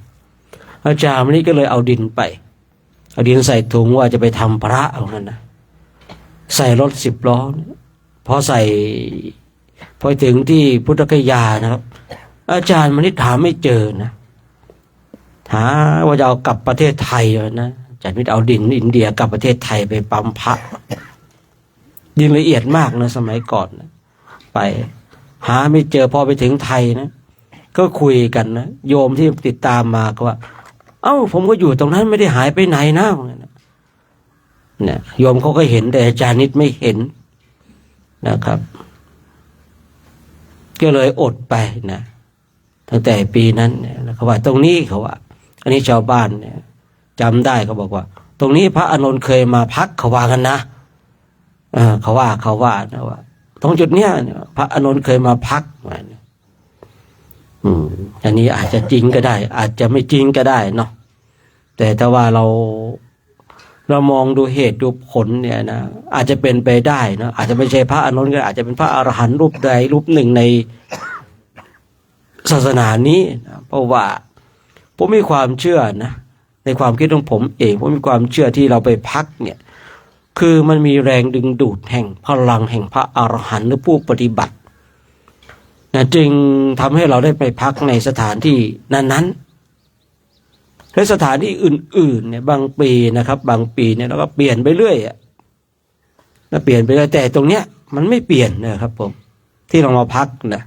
อาจารย์วันนี้ก็เลยเอาดินไปเอาดินใส่ถุงว่าจะไปทำพระเอานั่นนะใส่รถ10 ล้อพอถึงที่พุทธคยานะครับอาจารย์วันนี้ถามไม่เจอนะหาว่าจะเอากลับประเทศไทยนะอาจารย์วิทย์เอาดินอินเดียกลับประเทศไทยไปปั๊มพระดินละเอียดมากนะสมัยก่อนนะไปหาไม่เจอพอไปถึงไทยนะก็คุยกันนะโยมที่ติดตามมาก็ว่าผมก็อยู่ตรงนั้นไม่ได้หายไปไหนนะเนี่ยโยมเขาก็เห็นแต่อาจารย์นิดไม่เห็นนะครับก็เลยอดไปนะตั้งแต่ปีนั้นเนี่ยเขาว่าตรงนี้เขาว่าอันนี้ชาวบ้านเนี่ยจำได้เขาบอกว่า ตรงนี้พระอานนท์เคยมาพักเขาว่ากันนะเขาว่านะว่าตรงจุดเนี้ยพระอานนท์เคยมาพักอันนี้อาจจะจริงก็ได้ อาจจะไม่จริงก็ได้เนาะแต่ถ้าว่าเรามองดูเหตุดูผลเนี่ยนะอาจจะเป็นไปได้นะอาจจะไม่ใช่พระอานนท์ก็อาจจะเป็นพระอรหันต์รูปใดรูปหนึ่งในศาสนานี้นะเพราะว่าผมมีความเชื่อนะในความคิดของผมเองผมมีความเชื่อที่เราไปพักเนี่ยคือมันมีแรงดึงดูดแห่งพลังแห่งพระอรหันต์หรือผู้ปฏิบัตินะจึงทำให้เราได้ไปพักในสถานที่นั้นๆและสถานที่อื่นๆเนี่ยบางปีนะครับบางปีเนี่ยเราก็เปลี่ยนไปเรื่อยนะเปลี่ยนไปเรื่อยแต่ตรงเนี้ยมันไม่เปลี่ยนนะครับผมที่เรามาพักนะ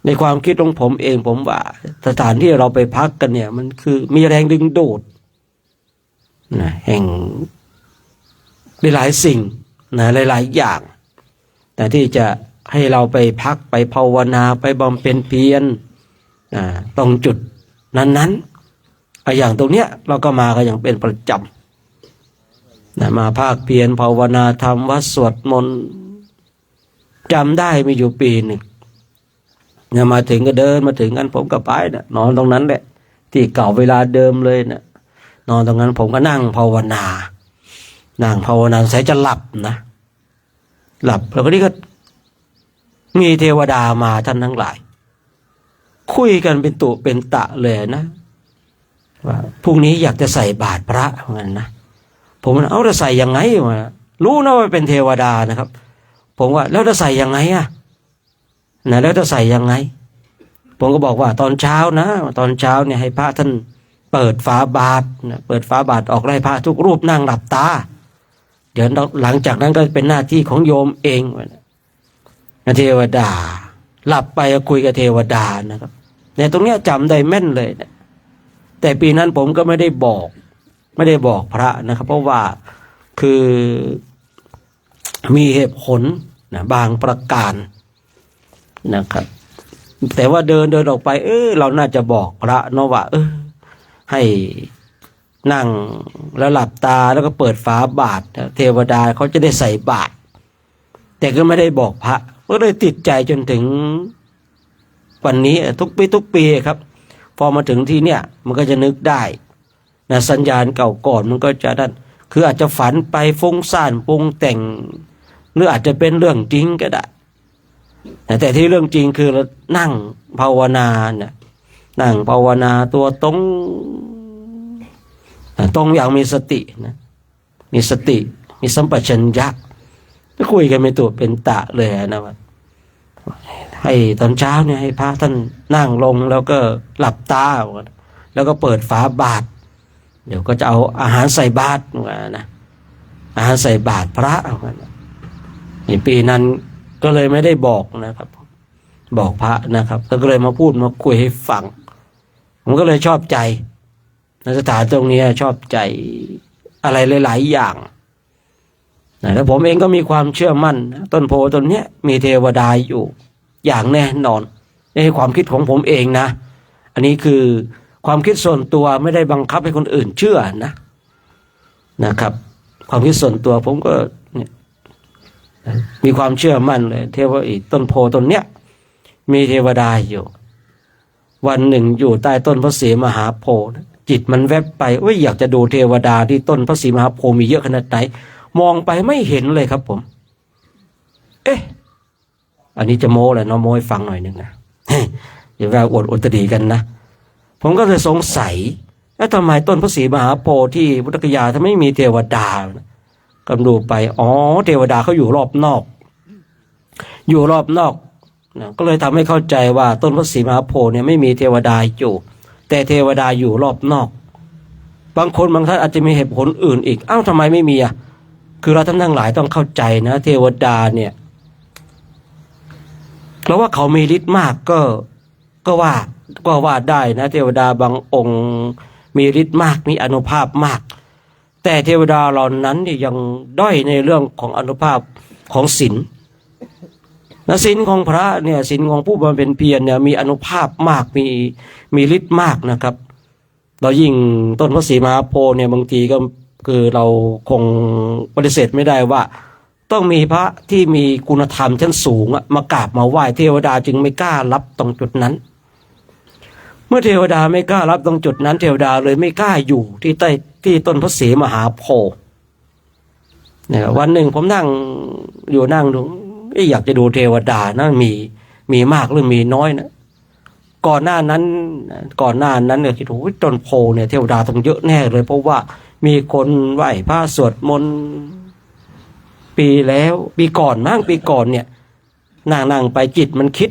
ในความคิดของผมเองผมว่าสถานที่เราไปพักกันเนี่ยมันคือมีแรงดึงดูดนะแห่งหลายสิ่งนะหลายๆอย่างแต่ที่จะให้เราไปพักไปภาวนาไปบำเพ็ญเพียรตรงจุดนั้นๆอย่างตรงเนี้ยเราก็มากันอย่างเป็นประจำนะมาภาคเพียรภาวนาทำวัดสวดมนต์จำได้มีอยู่ปีหนึ่งเนี่ยมาถึงก็เดินมาถึงกันผมก็ไปนะนอนตรงนั้นแหละที่เก่าเวลาเดิมเลยนะนอนตรงนั้นผมก็นั่งภาวนาใส่จะหลับนะหลับแล้วก็นี่ก็มีเทวดามาท่านทั้งหลายคุยกันเป็นตุเป็นตะเลยนะว่าพรุ่งนี้อยากจะใส่บาตรพระเหมือนกันนะผมเอาจะใส่ยังไงมารู้นะว่าเป็นเทวดานะครับผมว่าแล้วจะใส่ยังไงนะแล้วจะใส่ยังไงผมก็บอกว่าตอนเช้านะตอนเช้าเนี่ยให้พระท่านเปิดฝาบาตรนะเปิดฝาบาตรออกไล่พระทุกรูปนั่งหลับตาเดี๋ยวหลังจากนั้นก็เป็นหน้าที่ของโยมเองนะเทวดาหลับไปก็คุยกับเทวดานะครับเนี่ยตรงเนี้ยจำได้แม่นเลยนะแต่ปีนั้นผมก็ไม่ได้บอกพระนะครับเพราะว่าคือมีเหตุผลนะบางประการนะครับแต่ว่าเดินออกไปเราน่าจะบอกพระเนาะว่าให้นั่งแล้วหลับตาแล้วก็เปิดฝาบาตรเทวดาเขาจะได้ใส่บาตรแต่ก็ไม่ได้บอกพระก็เลยติดใจจนถึงวันนี้ทุกปีครับพอมาถึงที่เนี่ยมันก็จะนึกได้นะสัญญาณเก่าก่อนมันก็จะนั่นคืออาจจะฝันไปฟุ้งซ่านปรุงแต่งหรืออาจจะเป็นเรื่องจริงก็ได้แต่ที่เรื่องจริงคือเรานั่งภาวนาเนี่ยนั่งภาวนาตัวตรงอย่างมีสตินะมีสติมีสัมปชัญญะก็คุยกันเป็นตัวเป็นตะเลยนะว่าให้ตอนเช้าเนี่ยให้พระท่านนั่งลงแล้วก็หลับตาแล้วก็เปิดฝาบาตรเดี๋ยวก็จะเอาอาหารใส่บาตรนะอาหารใส่บาตรพระในปีนั้นก็เลยไม่ได้บอกนะครับบอกพระนะครับก็เลยมาพูดมาคุยให้ฟังผมก็เลยชอบใจในสถานตรงนี้ชอบใจอะไรหลายๆอย่างแล้วผมเองก็มีความเชื่อมั่นต้นโพต้นเนี้ยมีเทวดาอยู่อย่างแน่นอนในความคิดของผมเองนะอันนี้คือความคิดส่วนตัวไม่ได้บังคับให้คนอื่นเชื่อนะครับความคิดส่วนตัวผมก็เนี่ยมีความเชื่อมั่นเลยเทวดาต้นโพต้นเนี้ยมีเทวดาอยู่วันหนึ่งอยู่ใต้ต้นพระศรีมหาโพธิ์จิตมันแวบไปอยากจะดูเทวดาที่ต้นพระศรีมหาโพธิ์มีเยอะขนาดไหนมองไปไม่เห็นเลยครับผมอันนี้จะโม้แหละน้องโม้ให้ฟังหน่อยนึงนะอย่าว่าอวดอุตริกันนะผมก็เลยสงสัยแล้วทำไมต้นพระศรีมหาโพธิ์ที่พุทธคยาถ้าไม่มีเทวดาก็ดูไปเทวดาเขาอยู่รอบนอกนะก็เลยทำให้เข้าใจว่าต้นพระศรีมหาโพธิ์เนี่ยไม่มีเทวดาอยู่แต่เทวดาอยู่รอบนอกบางคนบางท่านอาจจะมีเหตุผลอื่นอีกทำไมไม่มีคือเราท่านทั้งหลายต้องเข้าใจนะเทวดาเนี่ยเพราะว่าเขามีฤทธิ์มากก็ว่าได้นะเทวดาบางองค์มีฤทธิ์มากมีอานุภาพมากแต่เทวดาเหล่านั้นเนี่ยยังด้อยในเรื่องของอานุภาพของศีลและศีลของพระเนี่ยศีลของผู้บำเพ็ญเพียรเนี่ยมีอานุภาพมากมีฤทธิ์มากนะครับ เรายิ่งต้นพระศรีมหาโพธิ์เนี่ยบางทีก็คือเราคงปฏิเสธไม่ได้ว่าต้องมีพระที่มีคุณธรรมชั้นสูงมากราบมาไหว้เทวดาจึงไม่กล้ารับตรงจุดนั้นเมื่อเทวดาไม่กล้ารับตรงจุดนั้นเทวดาเลยไม่กล้าอยู่ที่ใต้ที่ต้นพระศรีมหาโพธิ์เนี่ยวันหนึ่งผมนั่งดูอยากจะดูเทวดานะมีมากหรือมีน้อยนะก่อนหน้านั้นเนี่ยคิดว่าต้นโพเนี่ยเทวดาต้องเยอะแน่เลยเพราะว่ามีคนไหว้พระสวดมนต์ปีก่อนเนี่ยนั่งไปจิตมันคิด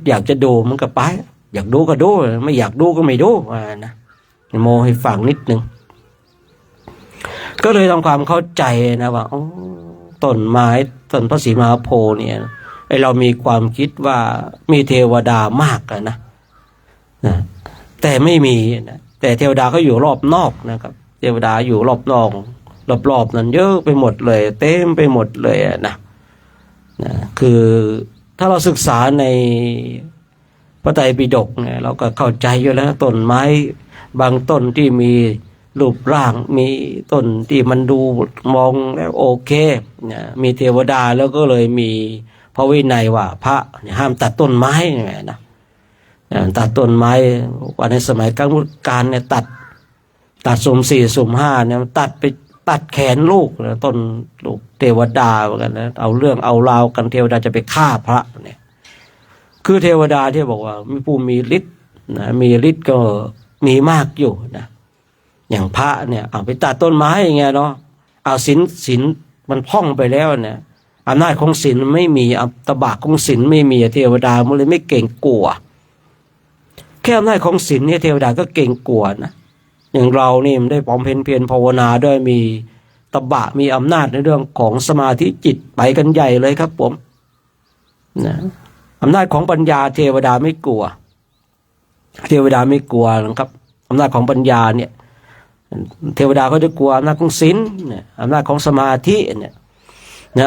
อยากจะดูมันก็ไปอยากดูก็ดูไม่อยากดูก็ไม่ดูนะโมให้ฟังนิดนึงก็เลยทำความเข้าใจนะว่าต้นไม้ต้นพระศรีมหาโพธิ์เนี่ยเรามีความคิดว่ามีเทวดามากนะแต่ไม่มีนะแต่เทวดาก็อยู่รอบนอกนะครับเทวดาอยู่รอบนอกรอบนั้นเยอะไปหมดเลยเต็มไปหมดเลยนะคือถ้าเราศึกษาในพระไตรปิฎกเนี่ยเราก็เข้าใจอยู่แล้วต้นไม้บางต้นที่มีรูปร่างมีต้นที่มันดูมองแล้วโอเคมีเทวดาแล้วก็เลยมีพระวินัยว่าพระห้ามตัดต้นไม้นะตัดต้นไม้วันในสมัยกลางพุทธกาลเนี่ยตัดสุ่ม 4 สุ่ม 5เนี่ยตัดแขนลูกนะต้นลูกเทวดาเหมือนกันนะเอาเรื่องเอาราวกันเทวดาจะไปฆ่าพระเนี่ยคือเทวดาที่บอกว่ามีผู้มีฤทธิ์นะมีฤทธิ์ก็มีมากอยู่นะอย่างพระเนี่ยเอาไปตัดต้นไม้อย่างเงี้ยเนาะเอาศีลมันพ่องไปแล้วเนี่ยอำนาจของศีลไม่มีตบะของศีลไม่มีเทวดามันเลยไม่เก่งกลัวแค่อำนาจของศีลเนี่ยเทวดาก็เก่งกลัวนะอย่างเรานี่มันได้บำเพ็ญเพียรภาวนาด้วยมีตบะมีอำนาจในเรื่องของสมาธิจิตไปกันใหญ่เลยครับผมนะอำนาจของปัญญาเทวดาไม่กลัวนะครับอำนาจของปัญญาเนี่ยเทวดาก็จะกลัวอำนาจของศีลเนี่ยอำนาจของสมาธิเนี่ย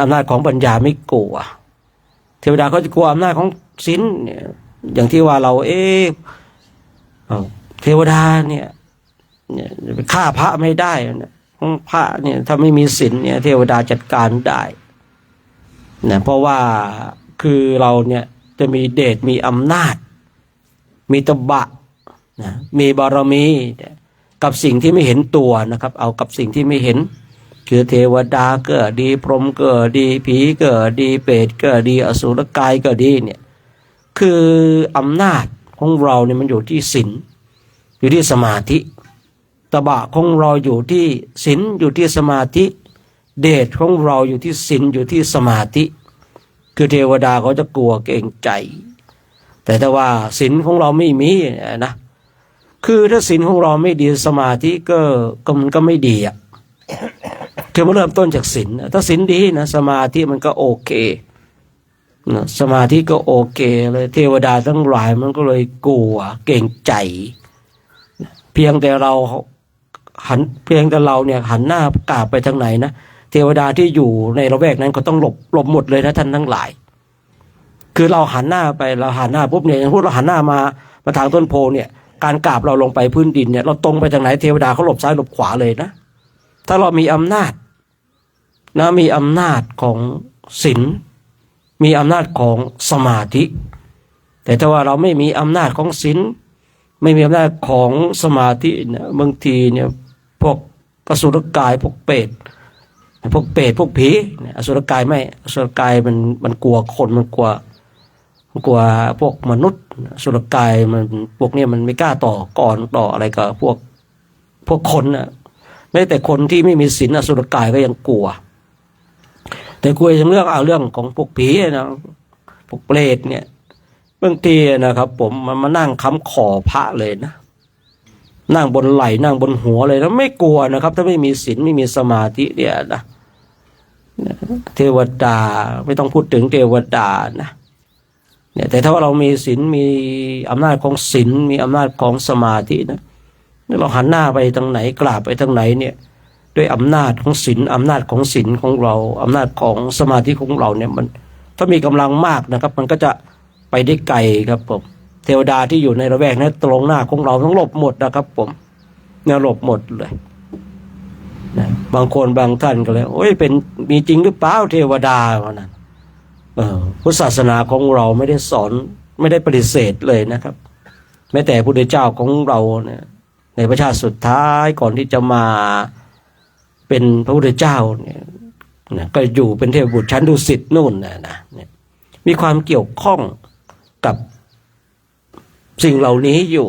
อำนาจของปัญญาไม่กลัวเทวดาก็จะกลัวอำนาจของศีลเนี่ยอย่างที่ว่าเราเทวดาเนี่ยฆ่าพระไม่ได้นะพระเนี่ยถ้าไม่มีศีลเนี่ยเทวดาจัดการได้นะเพราะว่าคือเราเนี่ยจะมีเดชมีอำนาจมีตบะนะมีบารมีกับสิ่งที่ไม่เห็นตัวนะครับเอากับสิ่งที่ไม่เห็นคือเทวดาก็ดีพรหมก็ดีผีก็ดีเปรตก็ดีอสุรกายก็ดีเนี่ยคืออำนาจของเราเนี่ยมันอยู่ที่ศีลอยู่ที่สมาธิตบะของเราอยู่ที่ศีลอยู่ที่สมาธิเดชของเราอยู่ที่ศีลอยู่ที่สมาธิคือเทวดาเขาจะกลัวเกรงใจแต่ถ้าว่าศีลของเราไม่มีนะคือถ้าศีลของเราไม่ดีสมาธิก็มันก็ไม่ดีคือมันเริ่มต้นจากศีลถ้าศีลดีนะสมาธิมันก็โอเคนะสมาธิก็โอเคเลยเทวดาทั้งหลายมันก็เลยกลัวเกรงใจเพียงแต่เราเนี่ยหันหน้ากราบไปทางไหนนะเทวดาที่อยู่ในละแวกนั้นก็ต้องหลบหมดเลยนะท่านทั้งหลายคือเราหันหน้าไปเราหันหน้าปุ๊บเนี่ยอย่างพูดเราหันหน้ามาทางต้นโพเนี่ยการกราบเราลงไปพื้นดินเนี่ยเราตรงไปทางไหนเทวดาเขาหลบซ้ายหลบขวาเลยนะถ้าเรามีอำนาจนะมีอำนาจของศีลมีอำนาจของสมาธิแต่ถ้าว่าเราไม่มีอำนาจของศีลไม่มีอำนาจของสมาธิเนี่ยบางทีเนี่ยพวกอสุรกายพวกเปรตพวกผีอสุรกายไม่อสุรกายมันกลัวคนมันกลัวพวกมนุษย์อสุรกายมันพวกนี้มันไม่กล้าต่ออะไรกับพวกคนนะแม้แต่คนที่ไม่มีศีลอสุรกายก็ยังกลัวแต่คุยเรื่องเรื่องของพวกผีนะพวกเปรตเนี่ยบางทีนะครับผมมันมานั่งค้ำคอพระเลยนะนั่งบนไหล่นั่งบนหัวเลยแล้วไม่กลัวนะครับถ้าไม่มีศีลไม่มีสมาธิเนี่ยนะเทวดาไม่ต้องพูดถึงเทวดานะเนี่ยแต่ถ้าว่าเรามีศีลมีอำนาจของศีลมีอำนาจของสมาธินะเราหันหน้าไปทางไหนกราบไปทางไหนเนี่ยด้วยอำนาจของศีลอำนาจของศีลของเราอำนาจของสมาธิของเราเนี่ยมันถ้ามีกำลังมากนะครับมันก็จะไปได้ไกลครับผมเทวดาที่อยู่ในระแวกนั้นตรงหน้าของเราต้องหลบหมดนะครับผม เนี่ยหลบหมดเลยนะบางคนบางท่านก็เลยโอ้ยเป็นมีจริงหรือเปล่าเทวดาว่านั้นพุทธศาสนาของเราไม่ได้สอนไม่ได้ปฏิเสธเลยนะครับแม้แต่พระพุทธเจ้าของเราเนี่ยในพระชาติสุดท้ายก่อนที่จะมาเป็นพระพุทธเจ้าเนี่ยก็อยู่เป็นเทพบุตรชั้นดุสิตนู่นนะเนี่ยมีความเกี่ยวข้องกับสิ่งเหล่านี้อยู่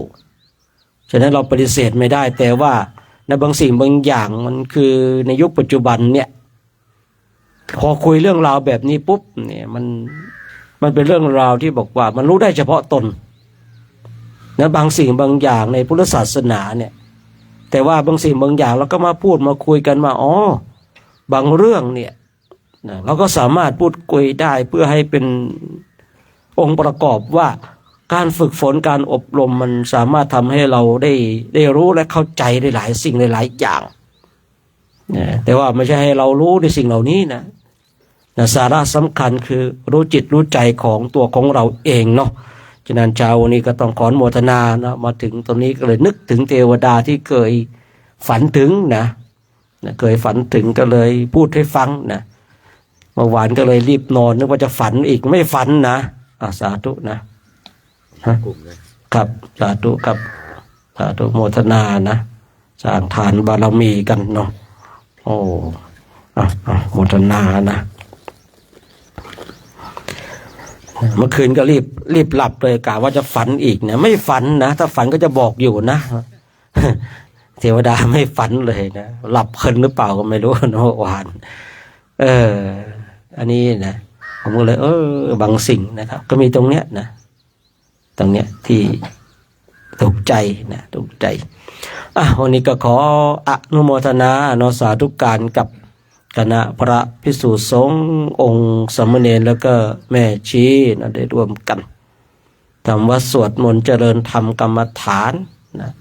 ฉะนั้นเราปฏิเสธไม่ได้แต่ว่าในบางสิ่งบางอย่างมันคือในยุคปัจจุบันเนี่ยพอคุยเรื่องราวแบบนี้ปุ๊บเนี่ยมันเป็นเรื่องราวที่บอกว่ามันรู้ได้เฉพาะตนนะบางสิ่งบางอย่างในพุทธศาสนาเนี่ยแต่ว่าบางสิ่งบางอย่างเราก็มาพูดมาคุยกันมาบางเรื่องเนี่ยเราก็สามารถพูดคุยได้เพื่อให้เป็นองค์ประกอบว่าการฝึกฝนการอบรมมันสามารถทำให้เราได้รู้และเข้าใจได้หลายสิ่งหลายอย่างแต่ว่าไม่ใช่ให้เรารู้ในสิ่งเหล่านี้นะสาระสำคัญคือรู้จิตรู้ใจของตัวของเราเองเนาะฉะนั้นเช้าวันนี้ก็ต้องขออนุโมทนานะมาถึงตรงนี้ก็เลยนึกถึงเทวดาที่เคยฝันถึงนะเคยฝันถึงก็เลยพูดให้ฟังนะเมื่อวานก็เลยรีบนอนนึกว่าจะฝันอีกไม่ฝันนะสาธุนะครับสาธุครับสาธุโมทนานะสร้างฐานบารมีกันเนาะโมทนานะเมื่อคืนก็รีบหลับเลยกะว่าจะฝันอีกเนี่ยไม่ฝันนะถ้าฝันก็จะบอกอยู่นะเทวดาไม่ฝันเลยนะหลับเพลินหรือเปล่าก็ไม่รู้นะเมื่อวานอันนี้นะผมก็เลยบางสิ่งนะครับก็มีตรงเนี้ยนะตรงเนี้ยที่ถูกใจนะถูกใจวันนี้ก็ขออนุโมทนาสาธุการกับคณะพระภิกษุสงฆ์องค์สามเณรแล้วก็แม่ชีนะได้ร่วมกันทำวัดสวดมนต์เจริญธรรมกรรมฐานนะ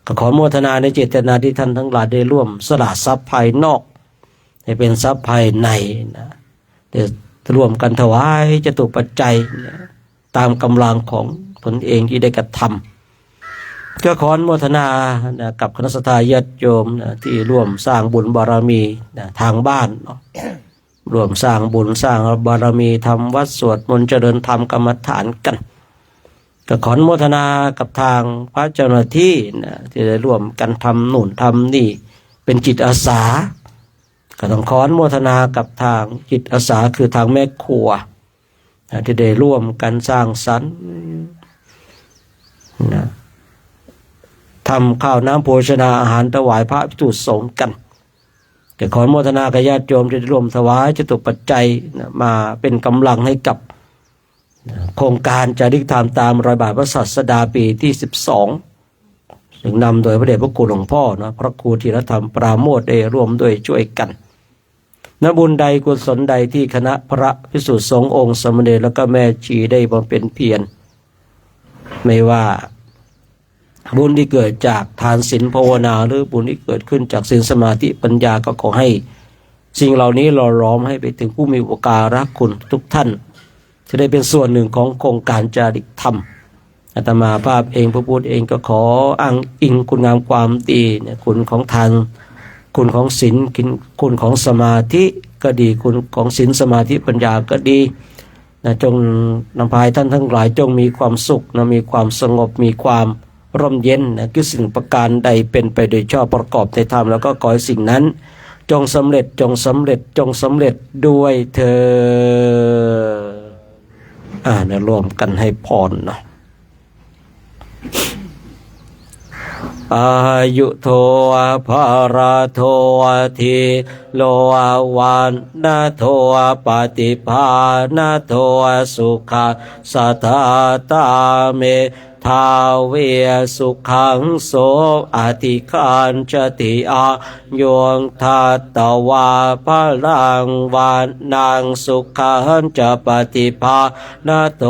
ก็ขออนุโมทนาในเจตนาที่ท่านทั้งหลายได้ร่วมสละทรัพย์ภายนอกให้เป็นทรัพย์ภายในนะได้ร่วมกันถวายจตุปัจจัยนะตามกำลังของตนเองที่ได้กระทำก็ขออนุโมทนานะกับคณะสัตยาติโยมนะที่ร่วมสร้างบุญบารมีนะทางบ้านเนาะร่วมสร้างบุญสร้างบารมีทำวัดสวดมนต์เจริญธรรมกรรมฐานกันก็ขออนุโมทนากับทางพระเจ้าหน้าที่นะที่ได้ร่วมกันทำหนุนทำนี่เป็นจิตอาสาก็ต้องขออนุโมทนากับทางจิตอาสาคือทางแม่ครัวที่ได้ร่วมกันสร้างสรรค์นะทำข้าวน้ำโภชนาอาหารถวายพระภิกษุสงฆ์กันแต่ขออนุโมทนากับญาติโยมที่ได้ร่วมถวายจตุปัจจัยนะมาเป็นกำลังให้กับโครงการจาริกธรรมตามรอยบาทพระศาสดาปีที่12ซึ่งนำโดยพระเดชพระคุณหลวงพ่อนะพระครูธีรธรรมปราโมทย์ได้ร่วมด้วยช่วยกันณบุญใดกุศลใดที่คณะพระภิกษุสงฆ์องค์สามเณรและก็แม่ชีได้บำเพ็ญเพียรไม่ว่าบุญที่เกิดจากทานศีลภาวนาหรือบุญที่เกิดขึ้นจากศีลสมาธิปัญญาก็ขอให้สิ่งเหล่านี้หล่อหลอมให้ไปถึงผู้มีอุปการะคุณทุกท่านจะได้เป็นส่วนหนึ่งของโครงการจาริกธรรมอาตมาภาพเองพระพุทธเองก็ขออ้างอิงคุณงามความดีเนี่ยคุณของทานคุณของศีลคุณของสมาธิก็ดีคุณของศีลสมาธิปัญญาก็ดีนะจงนำพาท่านทั้งหลายจงมีความสุขนะมีความสงบมีความร่มเย็นนะคือสิ่งประการใดเป็นไปโดยชอบประกอบในธรรมแล้วก็ขอให้สิ่งนั้นจงสำเร็จจงสำเร็จจงสำเร็จด้วยเถิดนะร่วมกันให้พรเนาะอายุโทภาราโททีโลวันนาโทปฏิภาณโทสุขาสัทธาตาเมทาเวสุขังโสอธิคานจติอายวงทัตตวาพลังวานนางสุขันจะปฏิภาณโท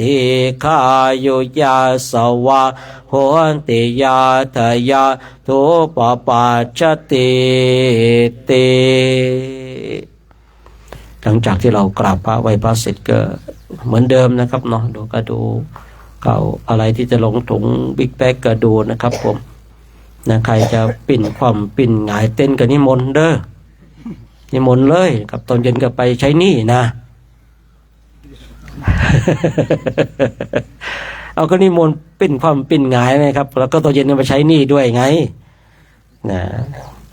ทิคายุยาสวะโหติยาทยาทุปปัจจติติหลังจากที่เรากราบพระไหว้พระเสร็จก็เหมือนเดิมนะครับเนาะดูก็ดูเก่าอะไรที่จะลงถุงบิ๊กแบ็กก็ดูนะครับผม นะใครจะปิ่นความปิ่นหงายเต้นกับนิมนต์เด้อนิมนต์เลยกับตอนเย็นก็ไปใช้หนี้นะ เอาก็นิมนต์ปิ่นความปิ่นหงายนะครับ แล้วก็ตอนเย็นก็ไปใช้หนี้ด้วยไงนะ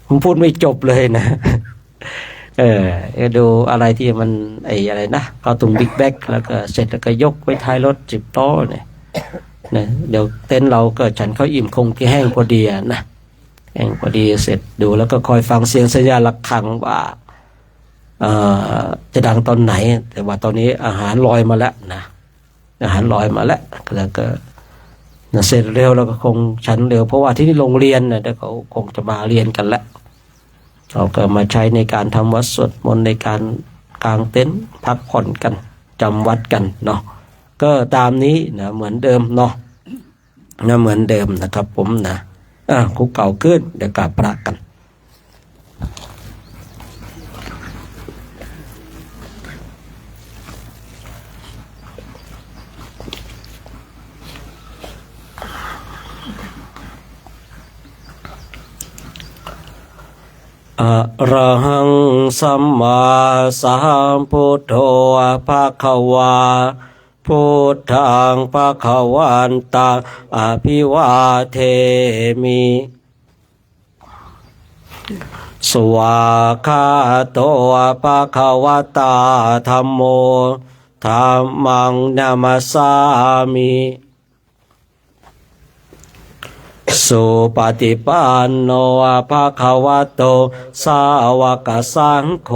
ผมพูดไม่จบเลยนะ ดูอะไรที่มันอะไรนะเอาตุงบิ๊กแบ็กแล้วก็เสร็จแล้วก็ยกไว้ท้ายรถ10 โต๊ะเนี่ยนะเดี๋ยวเต็นท์เราก็ฉันเขาอิ่มคงที่แห้งพอดีนะแห้งพอดีเสร็จดูแล้วก็คอยฟังเสียงสัญญาณระฆังว่าจะดังตอนไหนแต่ว่าตอนนี้อาหารลอยมาแล้วนะอาหารลอยมาแล้วแล้วก็เสร็จเร็วแล้วก็คงฉันเร็วเพราะว่าที่นี่โรงเรียนนะเดี๋ยวเขาคงจะมาเรียนกันแล้วเราก็มาใช้ในการทำวัดสวดมนต์ในการกางเต็นท์พักผ่อนกันจำวัดกันเนาะก็ตามนี้นะเหมือนเดิมเนาะนะเหมือนเดิมนะครับผมนะคุกเก่าขึ้นเดี๋ยวกราบพระกันอะระหังสัมมาสัมพุทโธภะคะวาพุทธังภะคะวันตังอภิวาเทมิสวากขาโตภะคะวะตาธัมโมธัมมังนามัสสามิสุปฏิปันโนภะคะวะโตสาวกสังโฆ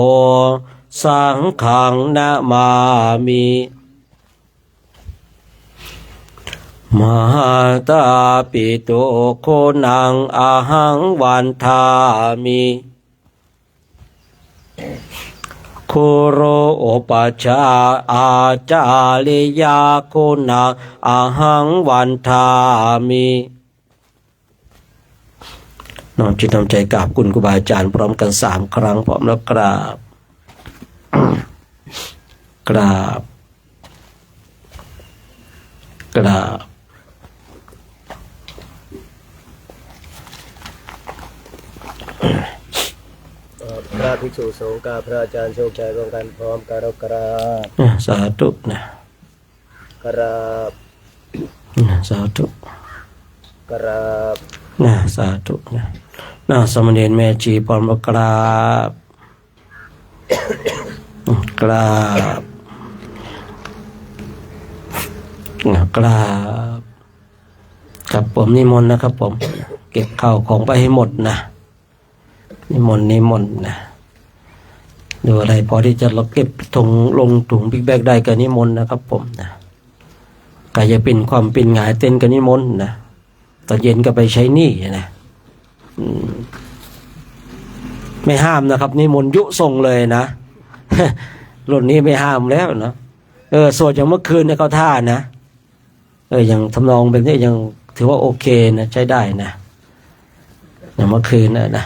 สังฆังนะมามิมหาตาปิโตโคนังอาหังวันทามิคุโรโอปัชฌาอาจาริยาโคนังอาหังวันทามิน้อมจิตน้อมใจกราบคุณครูบาอาจารย์พร้อมกัน3 ครั้งพร้อมแล้วกราบ กราบกราบพระภิกษุสงฆ์กับพระอาจารย์โชคชัยร่วมกันพร้อมกราบ สาธุนะ กราบ สาธุ กราบ สาธุนะสมเด็จแม่ชีพร้อมแล้วกราบ กราบกราบครับผมนิมนต์นะครับผมเก็บข้าวของไปให้หมดนะนิมนต์นะดูอะไรพอที่จะเราเก็บถุงลงถุงบิ๊กแบกได้ก็นิมนต์นะครับผมนะใครจะปิ่นความปิ่นหงายเต้นก็นิมนต์นะตอนเย็นก็ไปใช้หนี้นะไม่ห้ามนะครับนิมนต์ยุส่งเลยนะ รุ่นนี้ไม่ห้ามแล้วนะสวดอย่างเมื่อคืนเนี่ยเขาท่านะอย่างทำนองแบบนี้ยังถือว่าโอเคนะใช้ได้นะอย่างเมื่อคืนนะ